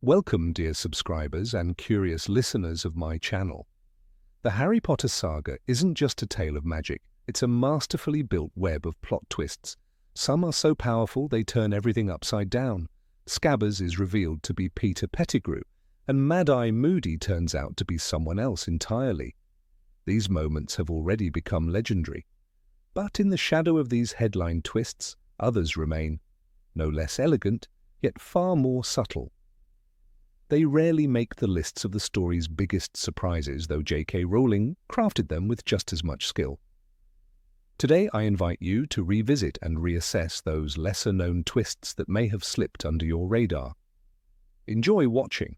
Welcome, dear subscribers and curious listeners of my channel. The Harry Potter saga isn't just a tale of magic, it's a masterfully built web of plot twists. Some are so powerful they turn everything upside down. Scabbers is revealed to be Peter Pettigrew, and Mad-Eye Moody turns out to be someone else entirely. These moments have already become legendary. But in the shadow of these headline twists, others remain, no less elegant, yet far more subtle. They rarely make the lists of the story's biggest surprises, though J.K. Rowling crafted them with just as much skill. Today I invite you to revisit and reassess those lesser-known twists that may have slipped under your radar. Enjoy watching.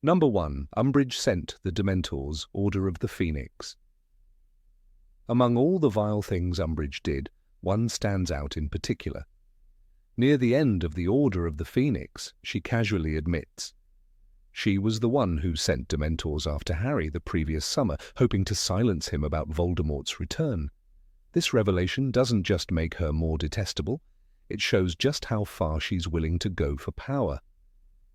Number 1. Umbridge sent the Dementor's Order of the Phoenix. Among all the vile things Umbridge did, one stands out in particular. Near the end of the Order of the Phoenix, she casually admits. She was the one who sent Dementors after Harry the previous summer, hoping to silence him about Voldemort's return. This revelation doesn't just make her more detestable, it shows just how far she's willing to go for power.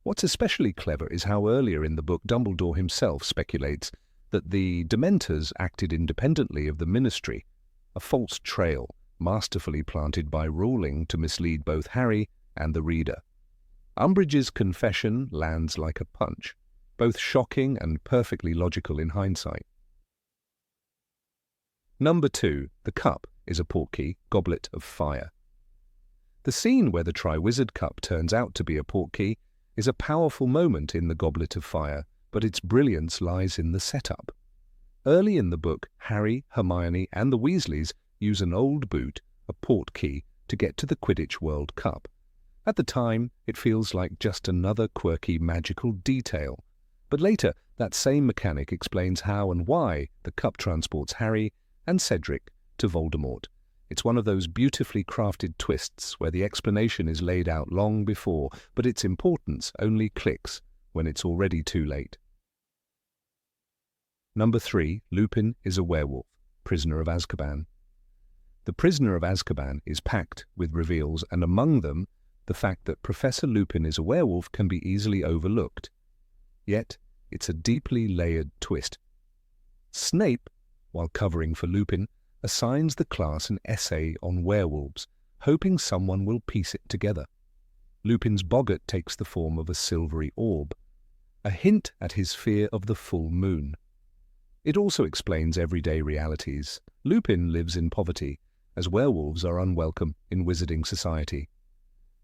What's especially clever is how earlier in the book Dumbledore himself speculates that the Dementors acted independently of the Ministry, a false trail masterfully planted by Rowling to mislead both Harry and the reader. Umbridge's confession lands like a punch, both shocking and perfectly logical in hindsight. Number 2. The cup is a portkey, goblet of fire. The scene where the Triwizard Cup turns out to be a portkey is a powerful moment in the Goblet of Fire, but its brilliance lies in the setup. Early in the book, Harry, Hermione and the Weasleys use an old boot, a portkey, to get to the Quidditch World Cup. At the time, it feels like just another quirky magical detail. But later, that same mechanic explains how and why the cup transports Harry and Cedric to Voldemort. It's one of those beautifully crafted twists where the explanation is laid out long before, but its importance only clicks when it's already too late. Number 3. Lupin is a werewolf, prisoner of Azkaban. The Prisoner of Azkaban is packed with reveals, and among them, the fact that Professor Lupin is a werewolf can be easily overlooked. Yet, it's a deeply layered twist. Snape, while covering for Lupin, assigns the class an essay on werewolves, hoping someone will piece it together. Lupin's boggart takes the form of a silvery orb, a hint at his fear of the full moon. It also explains everyday realities. Lupin lives in poverty, as werewolves are unwelcome in wizarding society.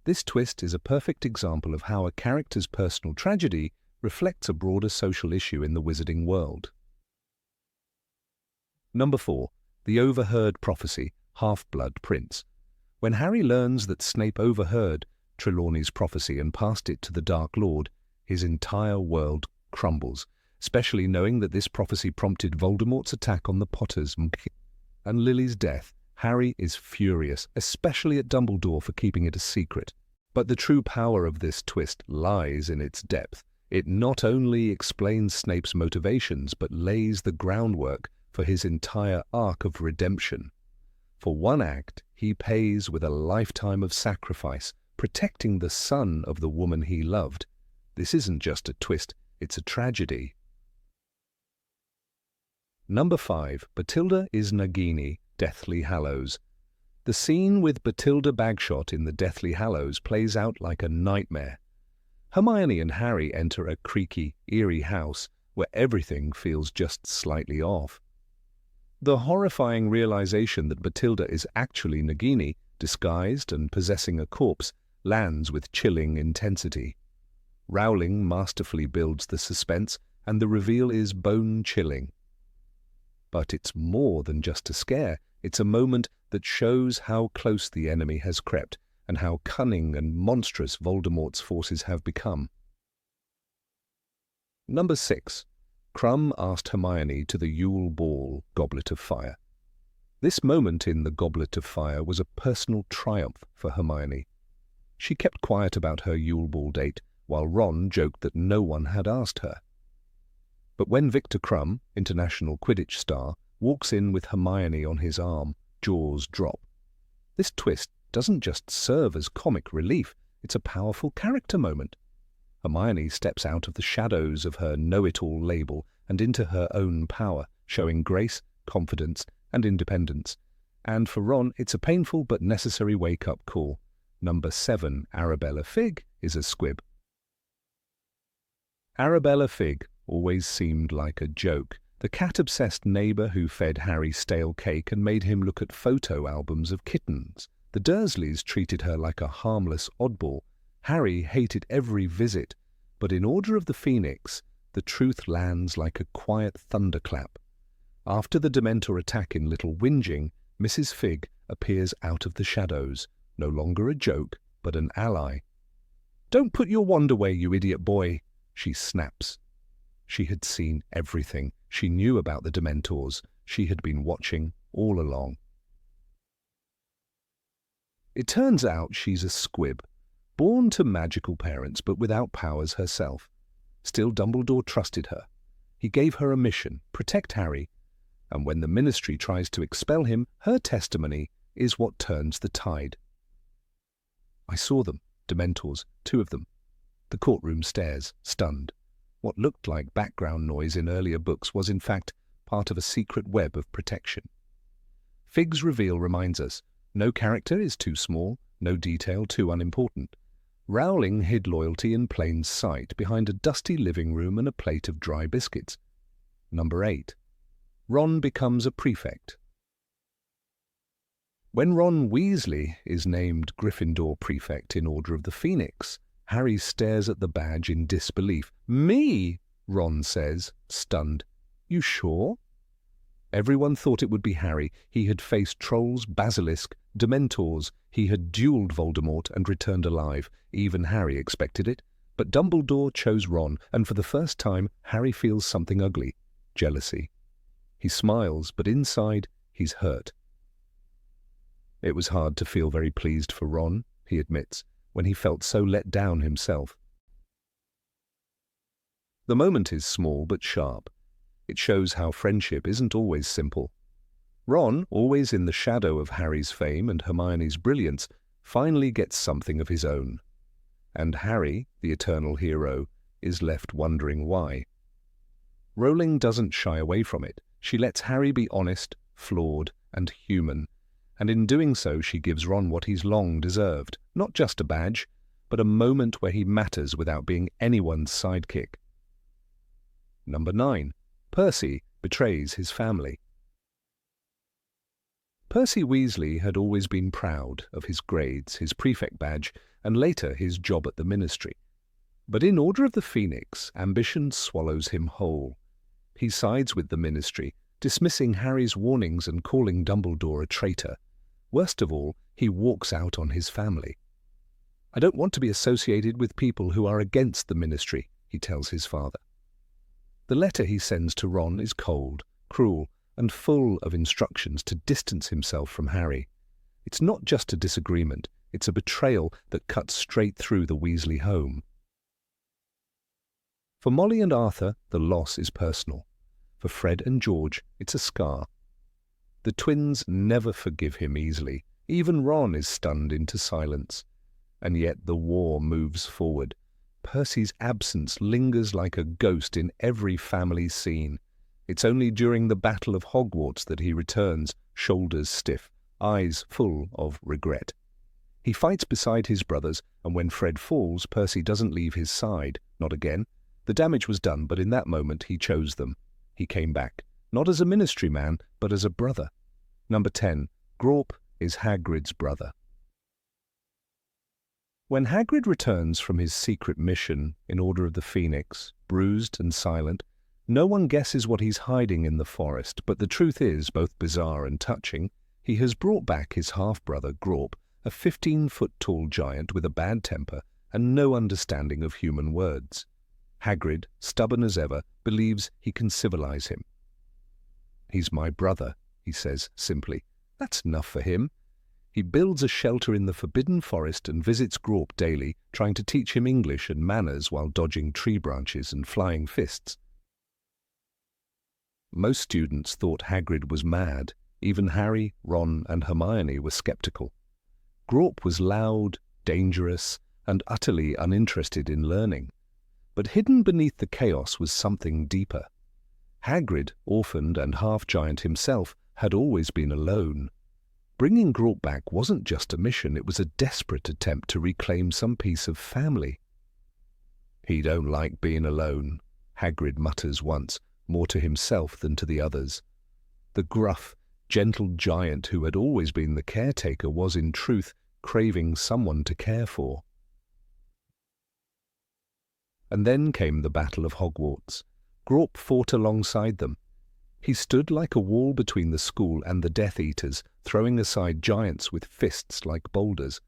This twist is a perfect example of how a character's personal tragedy reflects a broader social issue in the wizarding world. Number 4. The Overheard Prophecy, Half-Blood Prince. When Harry learns that Snape overheard Trelawney's prophecy and passed it to the Dark Lord, his entire world crumbles, especially knowing that this prophecy prompted Voldemort's attack on the Potters and Lily's death. Harry is furious, especially at Dumbledore for keeping it a secret. But the true power of this twist lies in its depth. It not only explains Snape's motivations, but lays the groundwork for his entire arc of redemption. For one act, he pays with a lifetime of sacrifice, protecting the son of the woman he loved. This isn't just a twist, it's a tragedy. Number 5. Bathilda is Nagini, Deathly Hallows. The scene with Bathilda Bagshot in the Deathly Hallows plays out like a nightmare. Hermione and Harry enter a creaky, eerie house where everything feels just slightly off. The horrifying realization that Bathilda is actually Nagini, disguised and possessing a corpse, lands with chilling intensity. Rowling masterfully builds the suspense, and the reveal is bone-chilling. But it's more than just a scare. It's a moment that shows how close the enemy has crept and how cunning and monstrous Voldemort's forces have become. Number 6. Krum asked Hermione to the Yule Ball, Goblet of Fire. This moment in the Goblet of Fire was a personal triumph for Hermione. She kept quiet about her Yule Ball date, while Ron joked that no one had asked her. But when Victor Krum, international Quidditch star, walks in with Hermione on his arm, jaws drop. This twist doesn't just serve as comic relief, It's a powerful character moment. Hermione steps out of the shadows of her know-it-all label and into her own power, showing grace, confidence, and independence. And for Ron, it's a painful but necessary wake-up call. Number 7, Arabella Figg, is a squib. Arabella Figg always seemed like a joke, the cat-obsessed neighbour who fed Harry stale cake and made him look at photo albums of kittens. The Dursleys treated her like a harmless oddball. Harry hated every visit, but in Order of the Phoenix, the truth lands like a quiet thunderclap. After the Dementor attack in Little Whinging, Mrs. Figg appears out of the shadows, no longer a joke, but an ally. "Don't put your wand away, you idiot boy," she snaps. She had seen everything. She knew about the Dementors. She had been watching all along. It turns out she's a squib, born to magical parents but without powers herself. Still, Dumbledore trusted her. He gave her a mission, protect Harry, and when the Ministry tries to expel him, her testimony is what turns the tide. "I saw them, Dementors, 2 of them." The courtroom stares, stunned. What looked like background noise in earlier books was in fact part of a secret web of protection. Figg's reveal reminds us, no character is too small, no detail too unimportant. Rowling hid loyalty in plain sight behind a dusty living room and a plate of dry biscuits. Number 8. Ron becomes a prefect. When Ron Weasley is named Gryffindor prefect in Order of the Phoenix, Harry stares at the badge in disbelief. "Me?" Ron says, stunned. "You sure?" Everyone thought it would be Harry. He had faced trolls, Basilisk, Dementors. He had duelled Voldemort and returned alive. Even Harry expected it. But Dumbledore chose Ron, and for the first time, Harry feels something ugly. Jealousy. He smiles, but inside, he's hurt. It was hard to feel very pleased for Ron, he admits, when he felt so let down himself. The moment is small but sharp. It shows how friendship isn't always simple. Ron, always in the shadow of Harry's fame and Hermione's brilliance, finally gets something of his own. And Harry, the eternal hero, is left wondering why. Rowling doesn't shy away from it. She lets Harry be honest, flawed, and human, and in doing so she gives Ron what he's long deserved, not just a badge, but a moment where he matters without being anyone's sidekick. Number 9. Percy betrays his family. Percy Weasley had always been proud of his grades, his prefect badge, and later his job at the Ministry. But in Order of the Phoenix, ambition swallows him whole. He sides with the Ministry, dismissing Harry's warnings and calling Dumbledore a traitor. Worst of all, he walks out on his family. "I don't want to be associated with people who are against the Ministry," he tells his father. The letter he sends to Ron is cold, cruel, and full of instructions to distance himself from Harry. It's not just a disagreement, it's a betrayal that cuts straight through the Weasley home. For Molly and Arthur, the loss is personal. For Fred and George, it's a scar. The twins never forgive him easily. Even Ron is stunned into silence. And yet the war moves forward. Percy's absence lingers like a ghost in every family scene. It's only during the Battle of Hogwarts that he returns, shoulders stiff, eyes full of regret. He fights beside his brothers, and when Fred falls, Percy doesn't leave his side. Not again. The damage was done, but in that moment he chose them. He came back, not as a Ministry man, but as a brother. Number 10. Grawp is Hagrid's brother. When Hagrid returns from his secret mission in Order of the Phoenix, bruised and silent, no one guesses what he's hiding in the forest, but the truth is, both bizarre and touching, he has brought back his half-brother Grawp, a 15-foot-tall giant with a bad temper and no understanding of human words. Hagrid, stubborn as ever, believes he can civilize him. "He's my brother," he says simply. That's enough for him. He builds a shelter in the Forbidden Forest and visits Grawp daily, trying to teach him English and manners while dodging tree branches and flying fists. Most students thought Hagrid was mad. Even Harry, Ron, and Hermione were skeptical. Grawp was loud, dangerous, and utterly uninterested in learning. But hidden beneath the chaos was something deeper. Hagrid, orphaned and half-giant himself, had always been alone. Bringing Grawp back wasn't just a mission, it was a desperate attempt to reclaim some piece of family. "He don't like being alone," Hagrid mutters once, more to himself than to the others. The gruff, gentle giant who had always been the caretaker was, in truth, craving someone to care for. And then came the Battle of Hogwarts. Grawp fought alongside them. He stood like a wall between the school and the Death Eaters, throwing aside giants with fists like boulders.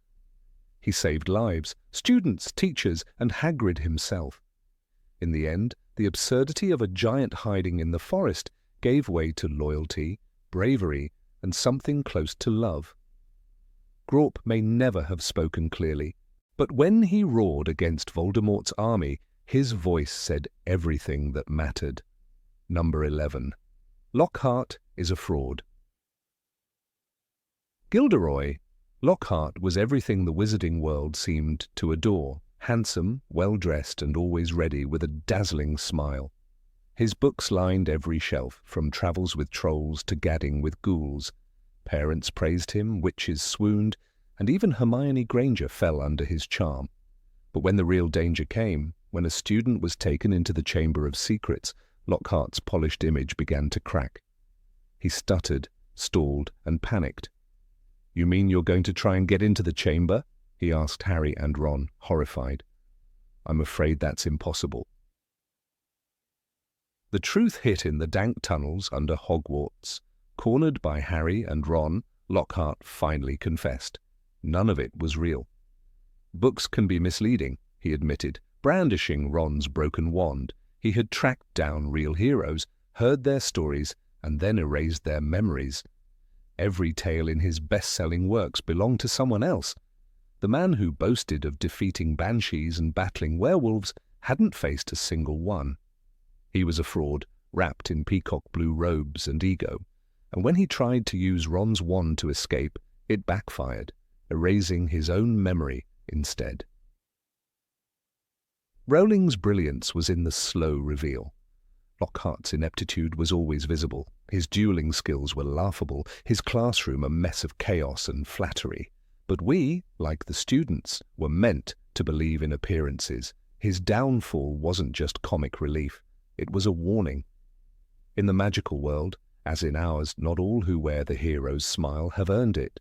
He saved lives, students, teachers, and Hagrid himself. In the end, the absurdity of a giant hiding in the forest gave way to loyalty, bravery, and something close to love. Grawp may never have spoken clearly, but when he roared against Voldemort's army, his voice said everything that mattered. Number 11. Lockhart is a fraud. Gilderoy, Lockhart was everything the wizarding world seemed to adore. Handsome, well-dressed, and always ready with a dazzling smile. His books lined every shelf, from travels with trolls to gadding with ghouls. Parents praised him, witches swooned, and even Hermione Granger fell under his charm. But when the real danger came, when a student was taken into the Chamber of Secrets, Lockhart's polished image began to crack. He stuttered, stalled, and panicked. "You mean you're going to try and get into the chamber?" he asked Harry and Ron, horrified. "I'm afraid that's impossible." The truth hit in the dank tunnels under Hogwarts. Cornered by Harry and Ron, Lockhart finally confessed. None of it was real. "Books can be misleading," he admitted, brandishing Ron's broken wand. He had tracked down real heroes, heard their stories, and then erased their memories. Every tale in his best-selling works belonged to someone else. The man who boasted of defeating banshees and battling werewolves hadn't faced a single one. He was a fraud, wrapped in peacock-blue robes and ego, and when he tried to use Ron's wand to escape, it backfired, erasing his own memory instead. Rowling's brilliance was in the slow reveal. Lockhart's ineptitude was always visible. His dueling skills were laughable, his classroom a mess of chaos and flattery. But we, like the students, were meant to believe in appearances. His downfall wasn't just comic relief, it was a warning. In the magical world, as in ours, not all who wear the hero's smile have earned it.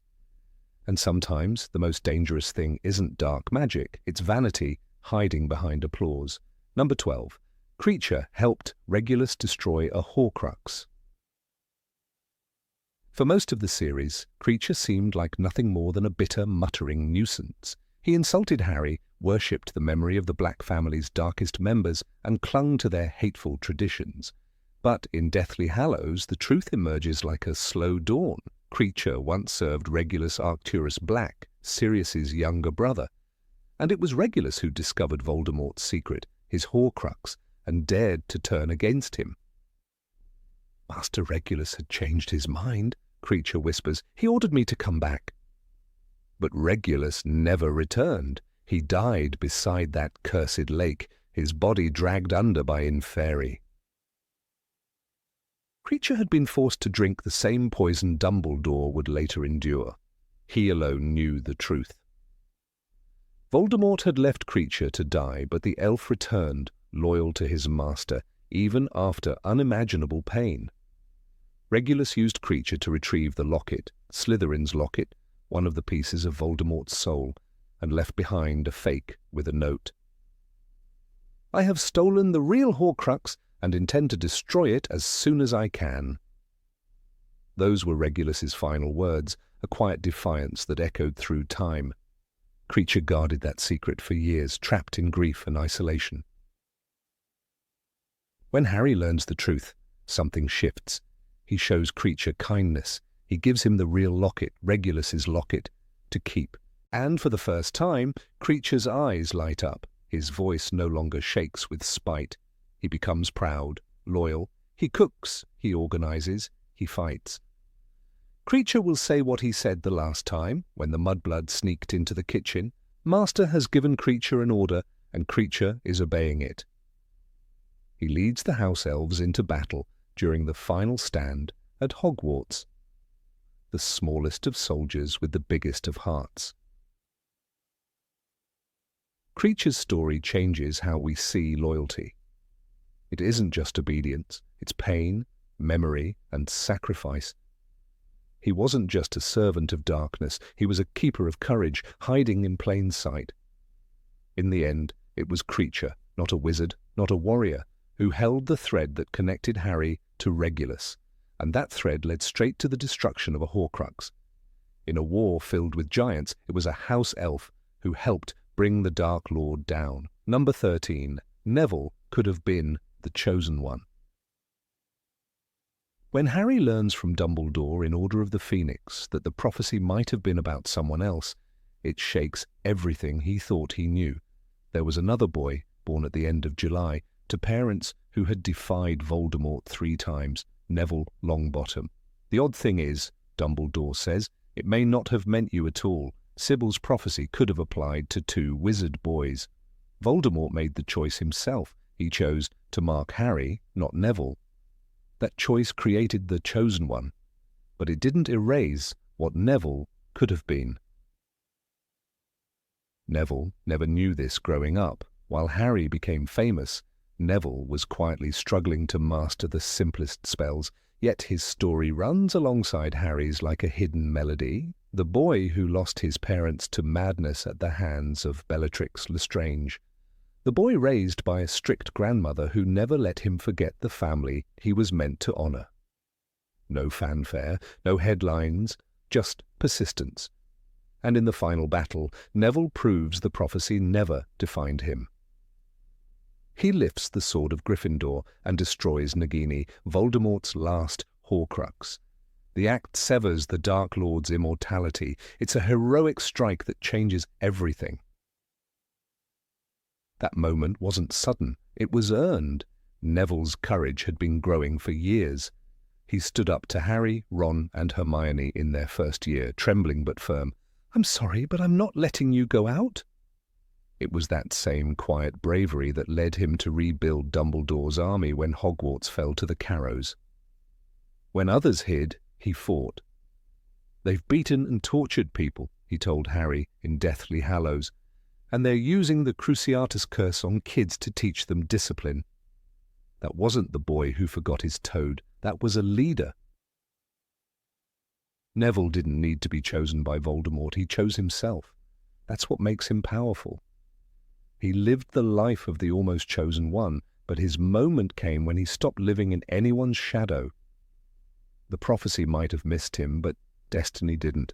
And sometimes the most dangerous thing isn't dark magic, it's vanity hiding behind applause. Number 12. Kreacher helped Regulus destroy a horcrux. For most of the series, Kreacher seemed like nothing more than a bitter, muttering nuisance. He insulted Harry, worshipped the memory of the Black family's darkest members, and clung to their hateful traditions. But in Deathly Hallows, the truth emerges like a slow dawn. Kreacher once served Regulus Arcturus Black, Sirius's younger brother, and it was Regulus who discovered Voldemort's secret, his horcrux, and dared to turn against him. "Master Regulus had changed his mind," Kreacher whispers. "He ordered me to come back." But Regulus never returned. He died beside that cursed lake, his body dragged under by Inferi. Kreacher had been forced to drink the same poison Dumbledore would later endure. He alone knew the truth. Voldemort had left Kreacher to die, but the elf returned, loyal to his master, even after unimaginable pain. Regulus used Kreacher to retrieve the locket, Slytherin's locket, one of the pieces of Voldemort's soul, and left behind a fake with a note. "I have stolen the real horcrux and intend to destroy it as soon as I can." Those were Regulus's final words, a quiet defiance that echoed through time. Kreacher guarded that secret for years, trapped in grief and isolation. When Harry learns the truth, something shifts. He shows Kreacher kindness. He gives him the real locket, Regulus's locket, to keep. And for the first time, Kreacher's eyes light up. His voice no longer shakes with spite. He becomes proud, loyal. He cooks, he organizes, he fights. Kreacher will say what he said the last time, when the mudblood sneaked into the kitchen. Master has given Kreacher an order, and Kreacher is obeying it. He leads the house elves into battle during the final stand at Hogwarts, the smallest of soldiers with the biggest of hearts. Kreacher's story changes how we see loyalty. It isn't just obedience, it's pain, memory, and sacrifice. He wasn't just a servant of darkness, he was a keeper of courage, hiding in plain sight. In the end, it was Kreacher, not a wizard, not a warrior, who held the thread that connected Harry to Regulus, and that thread led straight to the destruction of a horcrux. In a war filled with giants, it was a house elf who helped bring the Dark Lord down. Number 13. Neville could have been the chosen one. When Harry learns from Dumbledore in Order of the Phoenix that the prophecy might have been about someone else, it shakes everything he thought he knew. There was another boy, born at the end of July, to parents who had defied Voldemort 3 times, Neville Longbottom. The odd thing is, Dumbledore says, it may not have meant you at all. Sybil's prophecy could have applied to 2 wizard boys. Voldemort made the choice himself. He chose to mark Harry, not Neville. That choice created the chosen one, but it didn't erase what Neville could have been. Neville never knew this growing up. While Harry became famous, Neville was quietly struggling to master the simplest spells, yet his story runs alongside Harry's like a hidden melody. The boy who lost his parents to madness at the hands of Bellatrix Lestrange. The boy raised by a strict grandmother who never let him forget the family he was meant to honor. No fanfare, no headlines, just persistence. And in the final battle, Neville proves the prophecy never defined him. He lifts the sword of Gryffindor and destroys Nagini, Voldemort's last horcrux. The act severs the Dark Lord's immortality. It's a heroic strike that changes everything. That moment wasn't sudden, it was earned. Neville's courage had been growing for years. He stood up to Harry, Ron, and Hermione in their first year, trembling but firm. "I'm sorry, but I'm not letting you go out." It was that same quiet bravery that led him to rebuild Dumbledore's army when Hogwarts fell to the Carrows. When others hid, he fought. "They've beaten and tortured people," he told Harry in Deathly Hallows, "and they're using the Cruciatus Curse on kids to teach them discipline." That wasn't the boy who forgot his toad. That was a leader. Neville didn't need to be chosen by Voldemort. He chose himself. That's what makes him powerful. He lived the life of the almost chosen one, but his moment came when he stopped living in anyone's shadow. The prophecy might have missed him, but destiny didn't.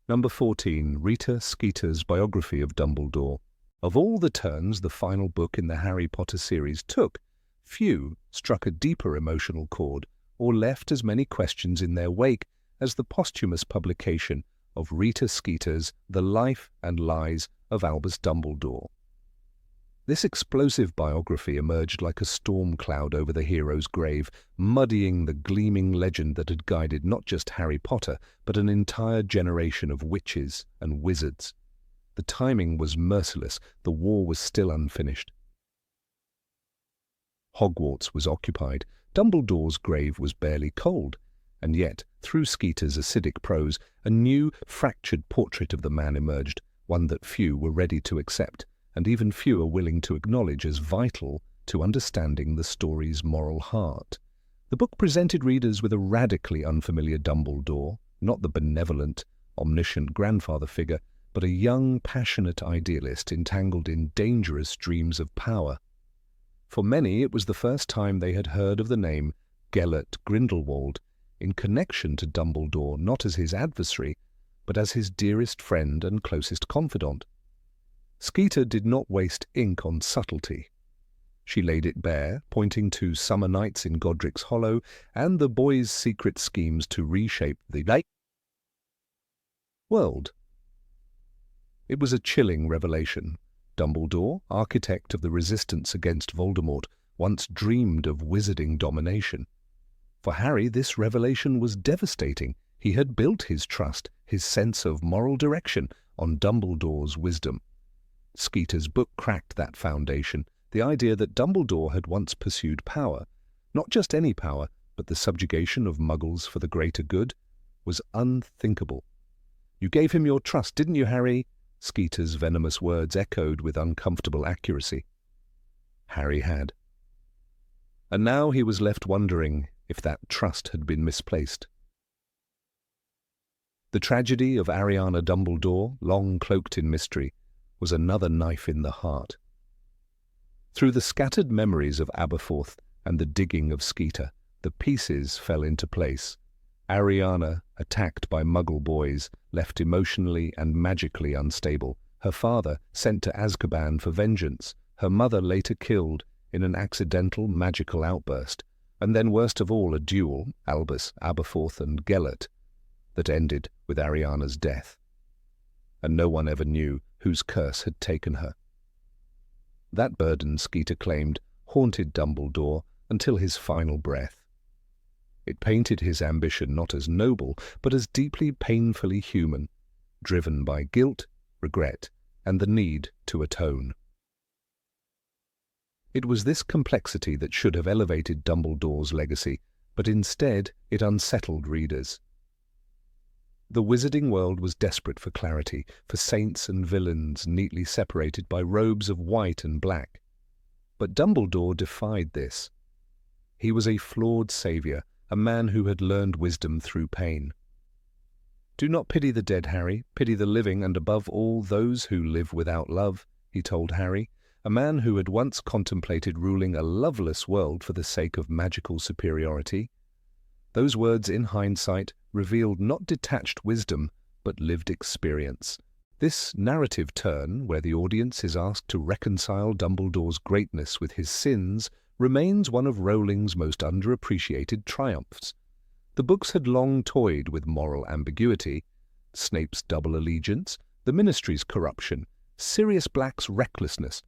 Number 14. Rita Skeeter's biography of Dumbledore. Of all the turns the final book in the Harry Potter series took, few struck a deeper emotional chord or left as many questions in their wake as the posthumous publication of Rita Skeeter's The Life and Lies of Albus Dumbledore. This explosive biography emerged like a storm cloud over the hero's grave, muddying the gleaming legend that had guided not just Harry Potter, but an entire generation of witches and wizards. The timing was merciless. The war was still unfinished. Hogwarts was occupied. Dumbledore's grave was barely cold. And yet, through Skeeter's acidic prose, a new, fractured portrait of the man emerged, one that few were ready to accept, and even fewer willing to acknowledge as vital to understanding the story's moral heart. The book presented readers with a radically unfamiliar Dumbledore, not the benevolent, omniscient grandfather figure, but a young, passionate idealist entangled in dangerous dreams of power. For many, it was the first time they had heard of the name Gellert Grindelwald, in connection to Dumbledore not as his adversary, but as his dearest friend and closest confidant. Skeeter did not waste ink on subtlety. She laid it bare, pointing to summer nights in Godric's Hollow and the boys' secret schemes to reshape the world. It was a chilling revelation. Dumbledore, architect of the resistance against Voldemort, once dreamed of wizarding domination. For Harry, this revelation was devastating. He had built his trust, his sense of moral direction, on Dumbledore's wisdom. Skeeter's book cracked that foundation, the idea that Dumbledore had once pursued power, not just any power, but the subjugation of Muggles for the greater good, was unthinkable. "You gave him your trust, didn't you, Harry?" Skeeter's venomous words echoed with uncomfortable accuracy. Harry had. And now he was left wondering if that trust had been misplaced. The tragedy of Ariana Dumbledore, long cloaked in mystery, was another knife in the heart. Through the scattered memories of Aberforth and the digging of Skeeter, the pieces fell into place. Ariana, attacked by Muggle boys, left emotionally and magically unstable. Her father sent to Azkaban for vengeance. Her mother later killed in an accidental magical outburst. And then worst of all, a duel, Albus, Aberforth and Gellert, that ended with Ariana's death. And no one ever knew whose curse had taken her. That burden, Skeeter claimed, haunted Dumbledore until his final breath. It painted his ambition not as noble, but as deeply painfully human, driven by guilt, regret, and the need to atone. It was this complexity that should have elevated Dumbledore's legacy, but instead it unsettled readers. The wizarding world was desperate for clarity, for saints and villains neatly separated by robes of white and black. But Dumbledore defied this. He was a flawed savior, a man who had learned wisdom through pain. "Do not pity the dead, Harry. Pity the living, and above all, those who live without love," he told Harry, a man who had once contemplated ruling a loveless world for the sake of magical superiority. Those words, in hindsight, revealed not detached wisdom, but lived experience. This narrative turn, where the audience is asked to reconcile Dumbledore's greatness with his sins, remains one of Rowling's most underappreciated triumphs. The books had long toyed with moral ambiguity, Snape's double allegiance, the Ministry's corruption, Sirius Black's recklessness.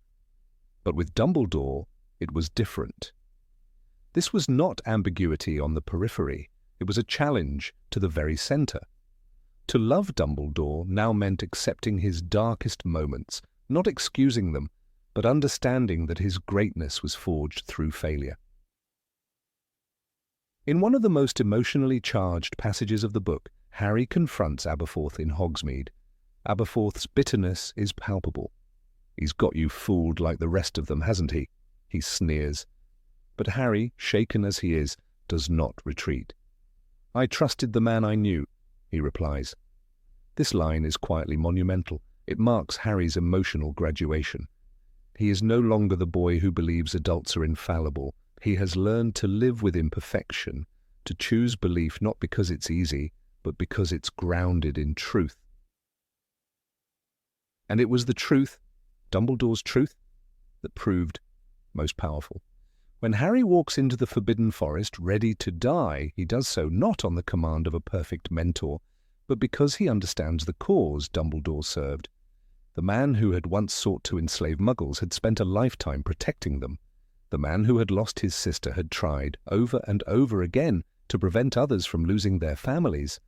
But with Dumbledore, it was different. This was not ambiguity on the periphery, it was a challenge to the very centre. To love Dumbledore now meant accepting his darkest moments, not excusing them, but understanding that his greatness was forged through failure. In one of the most emotionally charged passages of the book, Harry confronts Aberforth in Hogsmeade. Aberforth's bitterness is palpable. "He's got you fooled like the rest of them, hasn't he?" he sneers. But Harry, shaken as he is, does not retreat. "I trusted the man I knew," he replies. This line is quietly monumental. It marks Harry's emotional graduation. He is no longer the boy who believes adults are infallible. He has learned to live with imperfection, to choose belief not because it's easy, but because it's grounded in truth. And it was the truth, Dumbledore's truth, that proved most powerful. When Harry walks into the Forbidden Forest ready to die, he does so not on the command of a perfect mentor, but because he understands the cause Dumbledore served. The man who had once sought to enslave Muggles had spent a lifetime protecting them. The man who had lost his sister had tried, over and over again, to prevent others from losing their families.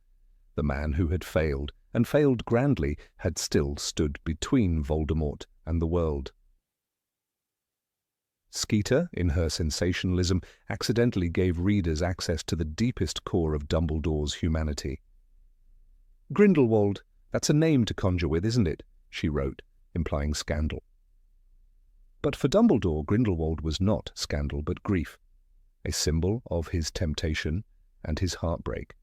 The man who had failed, and failed grandly, had still stood between Voldemort and the world. Skeeter, in her sensationalism, accidentally gave readers access to the deepest core of Dumbledore's humanity. "Grindelwald, that's a name to conjure with, isn't it?" she wrote, implying scandal. But for Dumbledore, Grindelwald was not scandal but grief, a symbol of his temptation and his heartbreak.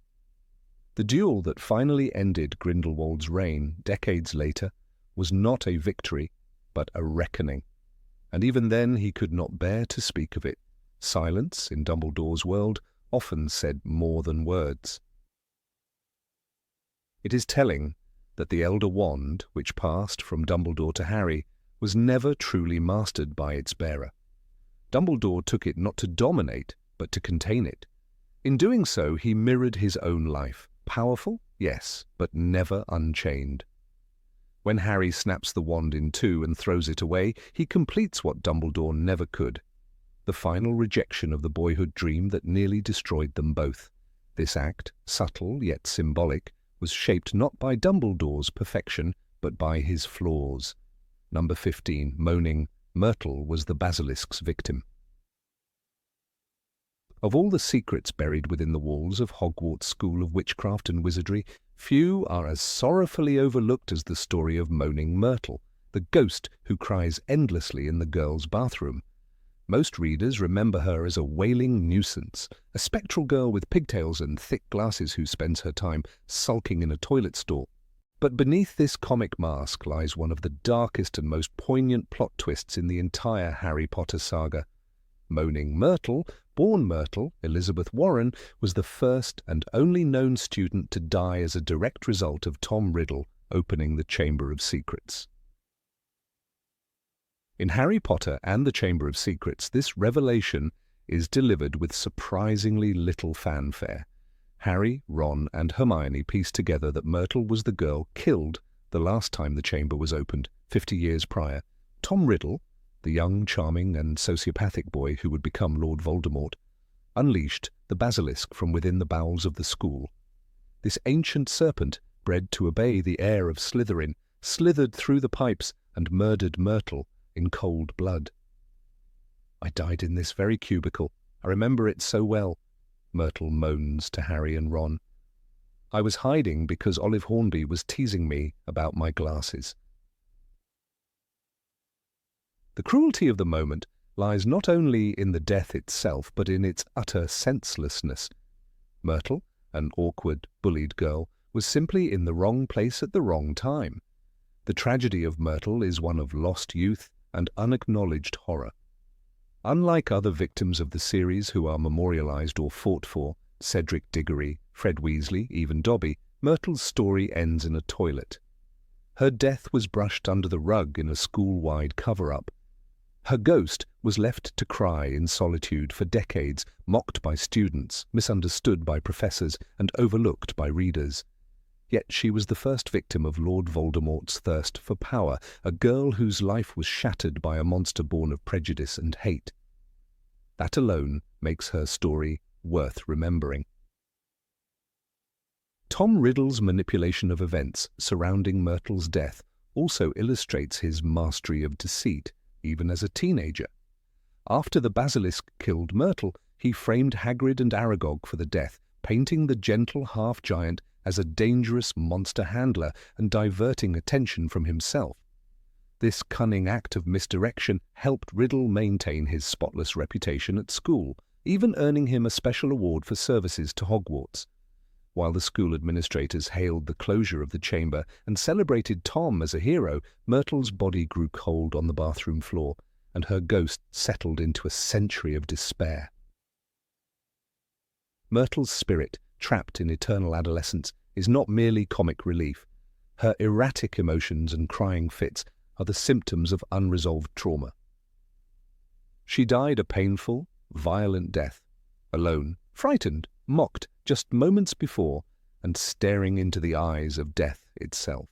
The duel that finally ended Grindelwald's reign decades later was not a victory, but a reckoning. And even then he could not bear to speak of it. Silence, in Dumbledore's world, often said more than words. It is telling that the Elder Wand, which passed from Dumbledore to Harry, was never truly mastered by its bearer. Dumbledore took it not to dominate, but to contain it. In doing so, he mirrored his own life. Powerful, yes, but never unchained. When Harry snaps the wand in two and throws it away, he completes what Dumbledore never could. The final rejection of the boyhood dream that nearly destroyed them both. This act, subtle yet symbolic, was shaped not by Dumbledore's perfection, but by his flaws. Number 15, moaning, Myrtle was the Basilisk's victim. Of all the secrets buried within the walls of Hogwarts' School of Witchcraft and Wizardry, few are as sorrowfully overlooked as the story of moaning Myrtle, the ghost who cries endlessly in the girls' bathroom. Most readers remember her as a wailing nuisance, a spectral girl with pigtails and thick glasses who spends her time sulking in a toilet stall. But beneath this comic mask lies one of the darkest and most poignant plot twists in the entire Harry Potter saga. Moaning Myrtle, born Myrtle, Elizabeth Warren, was the first and only known student to die as a direct result of Tom Riddle opening the Chamber of Secrets. In Harry Potter and the Chamber of Secrets, this revelation is delivered with surprisingly little fanfare. Harry, Ron, and Hermione piece together that Myrtle was the girl killed the last time the chamber was opened, 50 years prior. Tom Riddle, the young, charming, and sociopathic boy who would become Lord Voldemort, unleashed the Basilisk from within the bowels of the school. This ancient serpent, bred to obey the heir of Slytherin, slithered through the pipes and murdered Myrtle in cold blood. "I died in this very cubicle. I remember it so well," Myrtle moans to Harry and Ron. "I was hiding because Olive Hornby was teasing me about my glasses." The cruelty of the moment lies not only in the death itself, but in its utter senselessness. Myrtle, an awkward, bullied girl, was simply in the wrong place at the wrong time. The tragedy of Myrtle is one of lost youth and unacknowledged horror. Unlike other victims of the series who are memorialized or fought for, Cedric Diggory, Fred Weasley, even Dobby, Myrtle's story ends in a toilet. Her death was brushed under the rug in a school-wide cover-up. Her ghost was left to cry in solitude for decades, mocked by students, misunderstood by professors, and overlooked by readers. Yet she was the first victim of Lord Voldemort's thirst for power, a girl whose life was shattered by a monster born of prejudice and hate. That alone makes her story worth remembering. Tom Riddle's manipulation of events surrounding Myrtle's death also illustrates his mastery of deceit, even as a teenager. After the Basilisk killed Myrtle, he framed Hagrid and Aragog for the death, painting the gentle half-giant as a dangerous monster handler and diverting attention from himself. This cunning act of misdirection helped Riddle maintain his spotless reputation at school, even earning him a special award for services to Hogwarts. While the school administrators hailed the closure of the chamber and celebrated Tom as a hero, Myrtle's body grew cold on the bathroom floor, and her ghost settled into a century of despair. Myrtle's spirit, trapped in eternal adolescence, is not merely comic relief. Her erratic emotions and crying fits are the symptoms of unresolved trauma. She died a painful, violent death, alone, frightened, mocked just moments before, and staring into the eyes of death itself.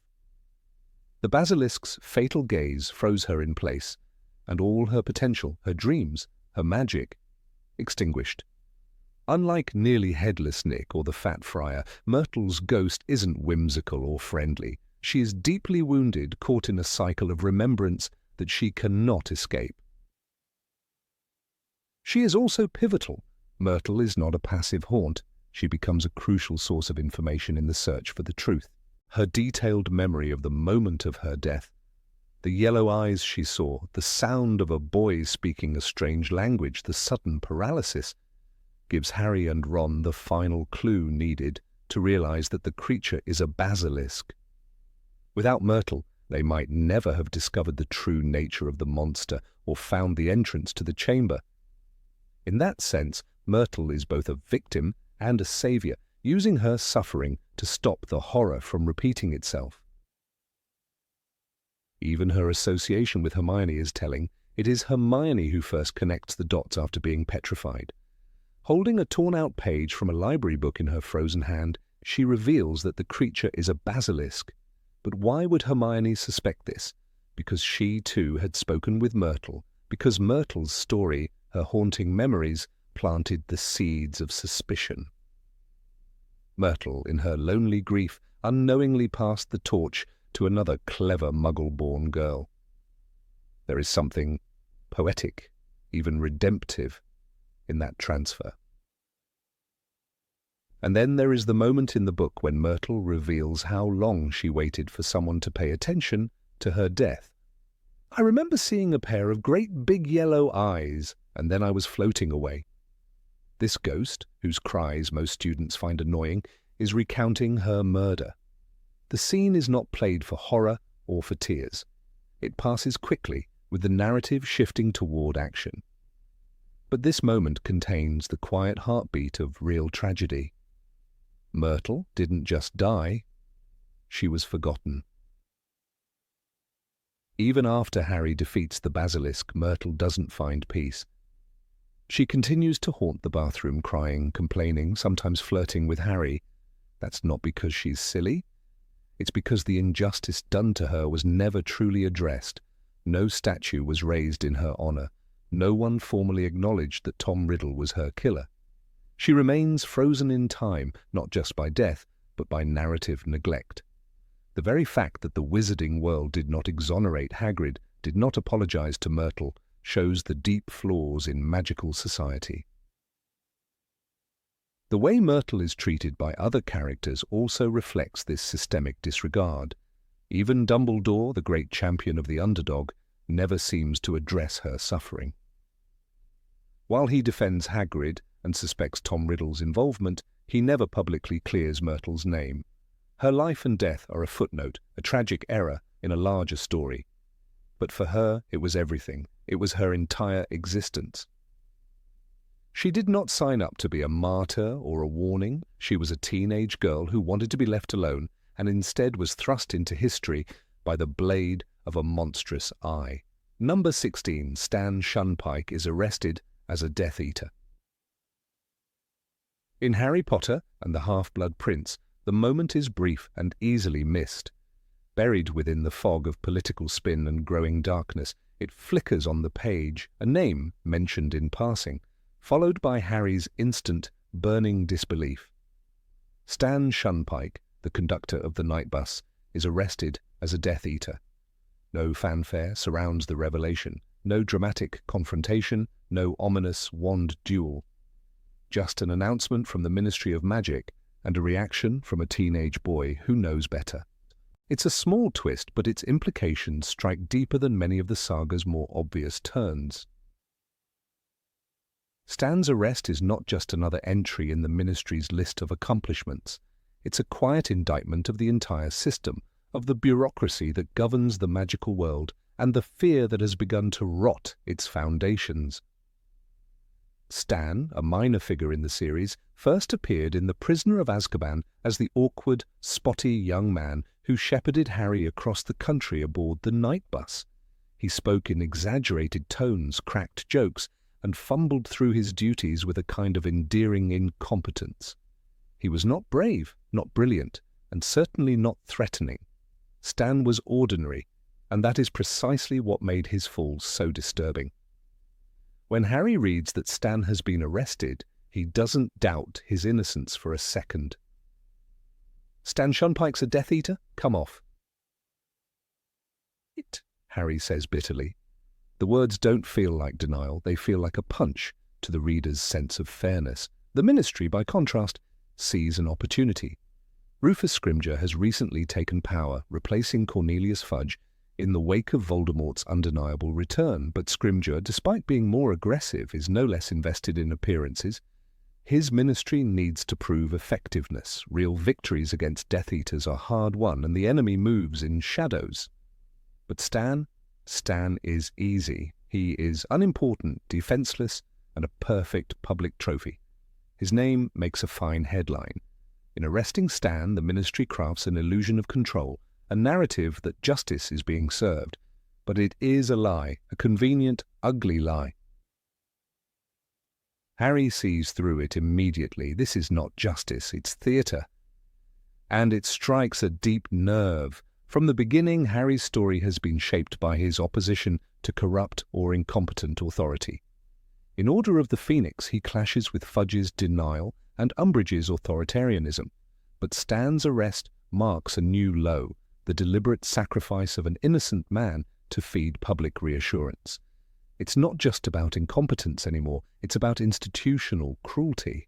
The Basilisk's fatal gaze froze her in place, and all her potential, her dreams, her magic, extinguished. Unlike nearly headless Nick or the Fat Friar, Myrtle's ghost isn't whimsical or friendly. She is deeply wounded, caught in a cycle of remembrance that she cannot escape. She is also pivotal. Myrtle is not a passive haunt. She becomes a crucial source of information in the search for the truth. Her detailed memory of the moment of her death, the yellow eyes she saw, the sound of a boy speaking a strange language, the sudden paralysis, gives Harry and Ron the final clue needed to realize that the creature is a basilisk. Without Myrtle, they might never have discovered the true nature of the monster or found the entrance to the chamber. In that sense, Myrtle is both a victim and a savior, using her suffering to stop the horror from repeating itself. Even her association with Hermione is telling. It is Hermione who first connects the dots after being petrified. Holding a torn-out page from a library book in her frozen hand, she reveals that the creature is a basilisk. But why would Hermione suspect this? Because she, too, had spoken with Myrtle. Because Myrtle's story, her haunting memories, planted the seeds of suspicion. Myrtle, in her lonely grief, unknowingly passed the torch to another clever Muggle-born girl. There is something poetic, even redemptive, in that transfer. And then there is the moment in the book when Myrtle reveals how long she waited for someone to pay attention to her death. "I remember seeing a pair of great big yellow eyes, and then I was floating away." This ghost, whose cries most students find annoying, is recounting her murder. The scene is not played for horror or for tears. It passes quickly, with the narrative shifting toward action. But this moment contains the quiet heartbeat of real tragedy. Myrtle didn't just die, she was forgotten. Even after Harry defeats the Basilisk, Myrtle doesn't find peace. She continues to haunt the bathroom, crying, complaining, sometimes flirting with Harry. That's not because she's silly. It's because the injustice done to her was never truly addressed. No statue was raised in her honor. No one formally acknowledged that Tom Riddle was her killer. She remains frozen in time, not just by death, but by narrative neglect. The very fact that the wizarding world did not exonerate Hagrid, did not apologize to Myrtle, shows the deep flaws in magical society. The way Myrtle is treated by other characters also reflects this systemic disregard. Even Dumbledore, the great champion of the underdog, never seems to address her suffering. While he defends Hagrid and suspects Tom Riddle's involvement, he never publicly clears Myrtle's name. Her life and death are a footnote, a tragic error in a larger story. But for her, it was everything. It was her entire existence. She did not sign up to be a martyr or a warning. She was a teenage girl who wanted to be left alone and instead was thrust into history by the blade of a monstrous eye. Number 16, Stan Shunpike, is arrested as a Death Eater. In Harry Potter and the Half-Blood Prince, the moment is brief and easily missed. Buried within the fog of political spin and growing darkness, it flickers on the page, a name mentioned in passing, followed by Harry's instant, burning disbelief. Stan Shunpike, the conductor of the night bus, is arrested as a Death Eater. No fanfare surrounds the revelation, no dramatic confrontation, no ominous wand duel. Just an announcement from the Ministry of Magic and a reaction from a teenage boy who knows better. It's a small twist, but its implications strike deeper than many of the saga's more obvious turns. Stan's arrest is not just another entry in the Ministry's list of accomplishments. It's a quiet indictment of the entire system, of the bureaucracy that governs the magical world, and the fear that has begun to rot its foundations. Stan, a minor figure in the series, first appeared in The Prisoner of Azkaban as the awkward, spotty young man who shepherded Harry across the country aboard the night bus. He spoke in exaggerated tones, cracked jokes, and fumbled through his duties with a kind of endearing incompetence. He was not brave, not brilliant, and certainly not threatening. Stan was ordinary, and that is precisely what made his fall so disturbing. When Harry reads that Stan has been arrested, he doesn't doubt his innocence for a second. "Stan Shunpike's a Death Eater? Come off." "It," Harry says bitterly. The words don't feel like denial, they feel like a punch to the reader's sense of fairness. The Ministry, by contrast, sees an opportunity. Rufus Scrimgeour has recently taken power, replacing Cornelius Fudge in the wake of Voldemort's undeniable return, but Scrimgeour, despite being more aggressive, is no less invested in appearances. His ministry needs to prove effectiveness. Real victories against Death Eaters are hard won, and the enemy moves in shadows. But Stan is easy. He is unimportant, defenseless, and a perfect public trophy. His name makes a fine headline. In arresting Stan, the Ministry crafts an illusion of control, a narrative that justice is being served. But it is a lie, a convenient, ugly lie. Harry sees through it immediately. This is not justice, it's theatre. And it strikes a deep nerve. From the beginning, Harry's story has been shaped by his opposition to corrupt or incompetent authority. In Order of the Phoenix, he clashes with Fudge's denial and Umbridge's authoritarianism. But Stan's arrest marks a new low. the deliberate sacrifice of an innocent man to feed public reassurance. It's not just about incompetence anymore, it's about institutional cruelty.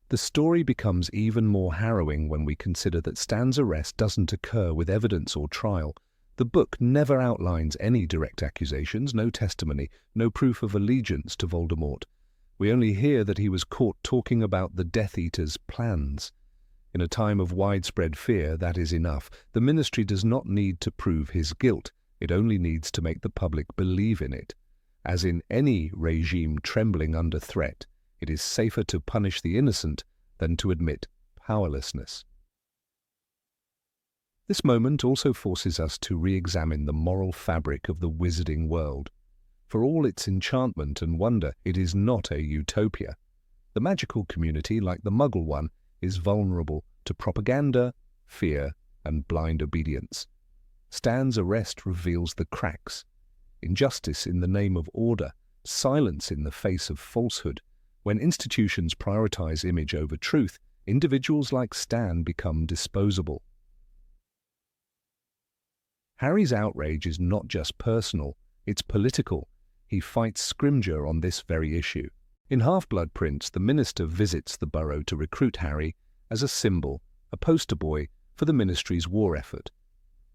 The story becomes even more harrowing when we consider that Stan's arrest doesn't occur with evidence or trial. The book never outlines any direct accusations, no testimony, no proof of allegiance to Voldemort. We only hear that he was caught talking about the Death Eater's plans. In a time of widespread fear, that is enough. The Ministry does not need to prove his guilt. It only needs to make the public believe in it. As in any regime trembling under threat, it is safer to punish the innocent than to admit powerlessness. This moment also forces us to re-examine the moral fabric of the wizarding world. For all its enchantment and wonder, it is not a utopia. The magical community, like the Muggle one, is vulnerable to propaganda, fear, and blind obedience. Stan's arrest reveals the cracks. Injustice in the name of order, silence in the face of falsehood. When institutions prioritize image over truth, individuals like Stan become disposable. Harry's outrage is not just personal, it's political. He fights Scrimgeour on this very issue. In Half-Blood Prince, the Minister visits the Burrow to recruit Harry as a symbol, a poster boy for the Ministry's war effort.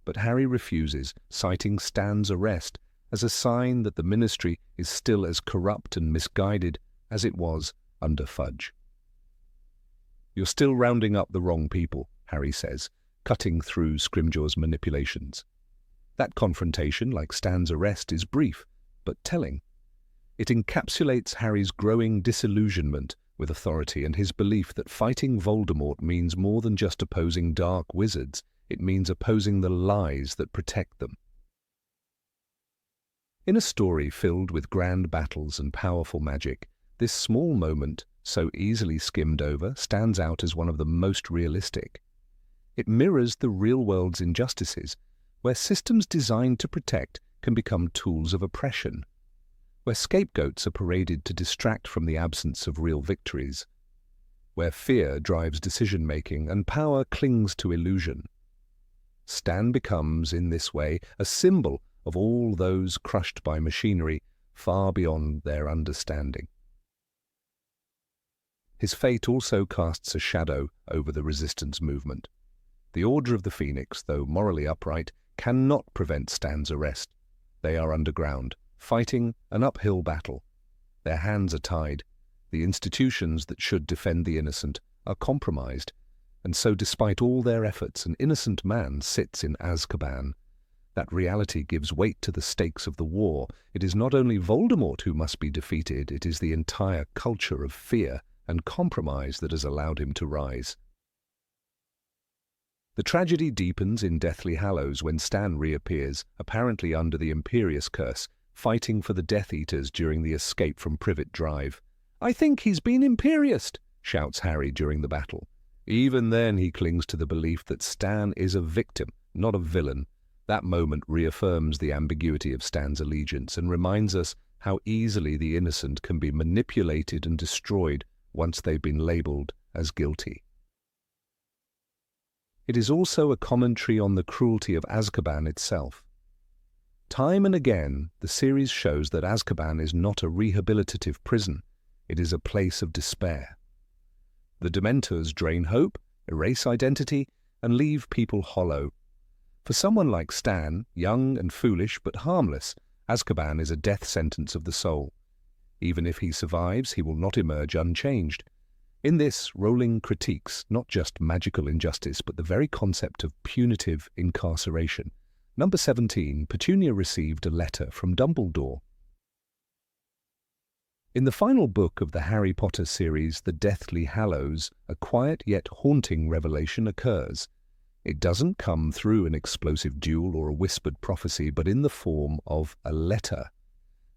But Harry refuses, citing Stan's arrest as a sign that the Ministry is still as corrupt and misguided as it was under Fudge. "You're still rounding up the wrong people," Harry says, cutting through Scrimgeour's manipulations. That confrontation, like Stan's arrest, is brief, but telling. It encapsulates Harry's growing disillusionment with authority and his belief that fighting Voldemort means more than just opposing dark wizards. It means opposing the lies that protect them. In a story filled with grand battles and powerful magic, this small moment, so easily skimmed over, stands out as one of the most realistic. It mirrors the real world's injustices, where systems designed to protect can become tools of oppression, where scapegoats are paraded to distract from the absence of real victories, where fear drives decision-making and power clings to illusion. Stan becomes, in this way, a symbol of all those crushed by machinery far beyond their understanding. His fate also casts a shadow over the resistance movement. The Order of the Phoenix, though morally upright, cannot prevent Stan's arrest. They are underground, fighting an uphill battle. Their hands are tied. The institutions that should defend the innocent are compromised, and so despite all their efforts, an innocent man sits in Azkaban. That reality gives weight to the stakes of the war. It is not only Voldemort who must be defeated, it is the entire culture of fear and compromise that has allowed him to rise. The tragedy deepens in Deathly Hallows when Stan reappears, apparently under the Imperious Curse, fighting for the Death Eaters during the escape from Privet Drive. "I think he's been Imperious," shouts Harry during the battle. Even then he clings to the belief that Stan is a victim, not a villain. That moment reaffirms the ambiguity of Stan's allegiance and reminds us how easily the innocent can be manipulated and destroyed once they've been labelled as guilty. It is also a commentary on the cruelty of Azkaban itself. Time and again, the series shows that Azkaban is not a rehabilitative prison. It is a place of despair. The Dementors drain hope, erase identity, and leave people hollow. For someone like Stan, young and foolish but harmless, Azkaban is a death sentence of the soul. Even if he survives, he will not emerge unchanged. In this, Rowling critiques not just magical injustice, but the very concept of punitive incarceration. Number 17, Petunia received a letter from Dumbledore. In the final book of the Harry Potter series, The Deathly Hallows, a quiet yet haunting revelation occurs. It doesn't come through an explosive duel or a whispered prophecy, but in the form of a letter.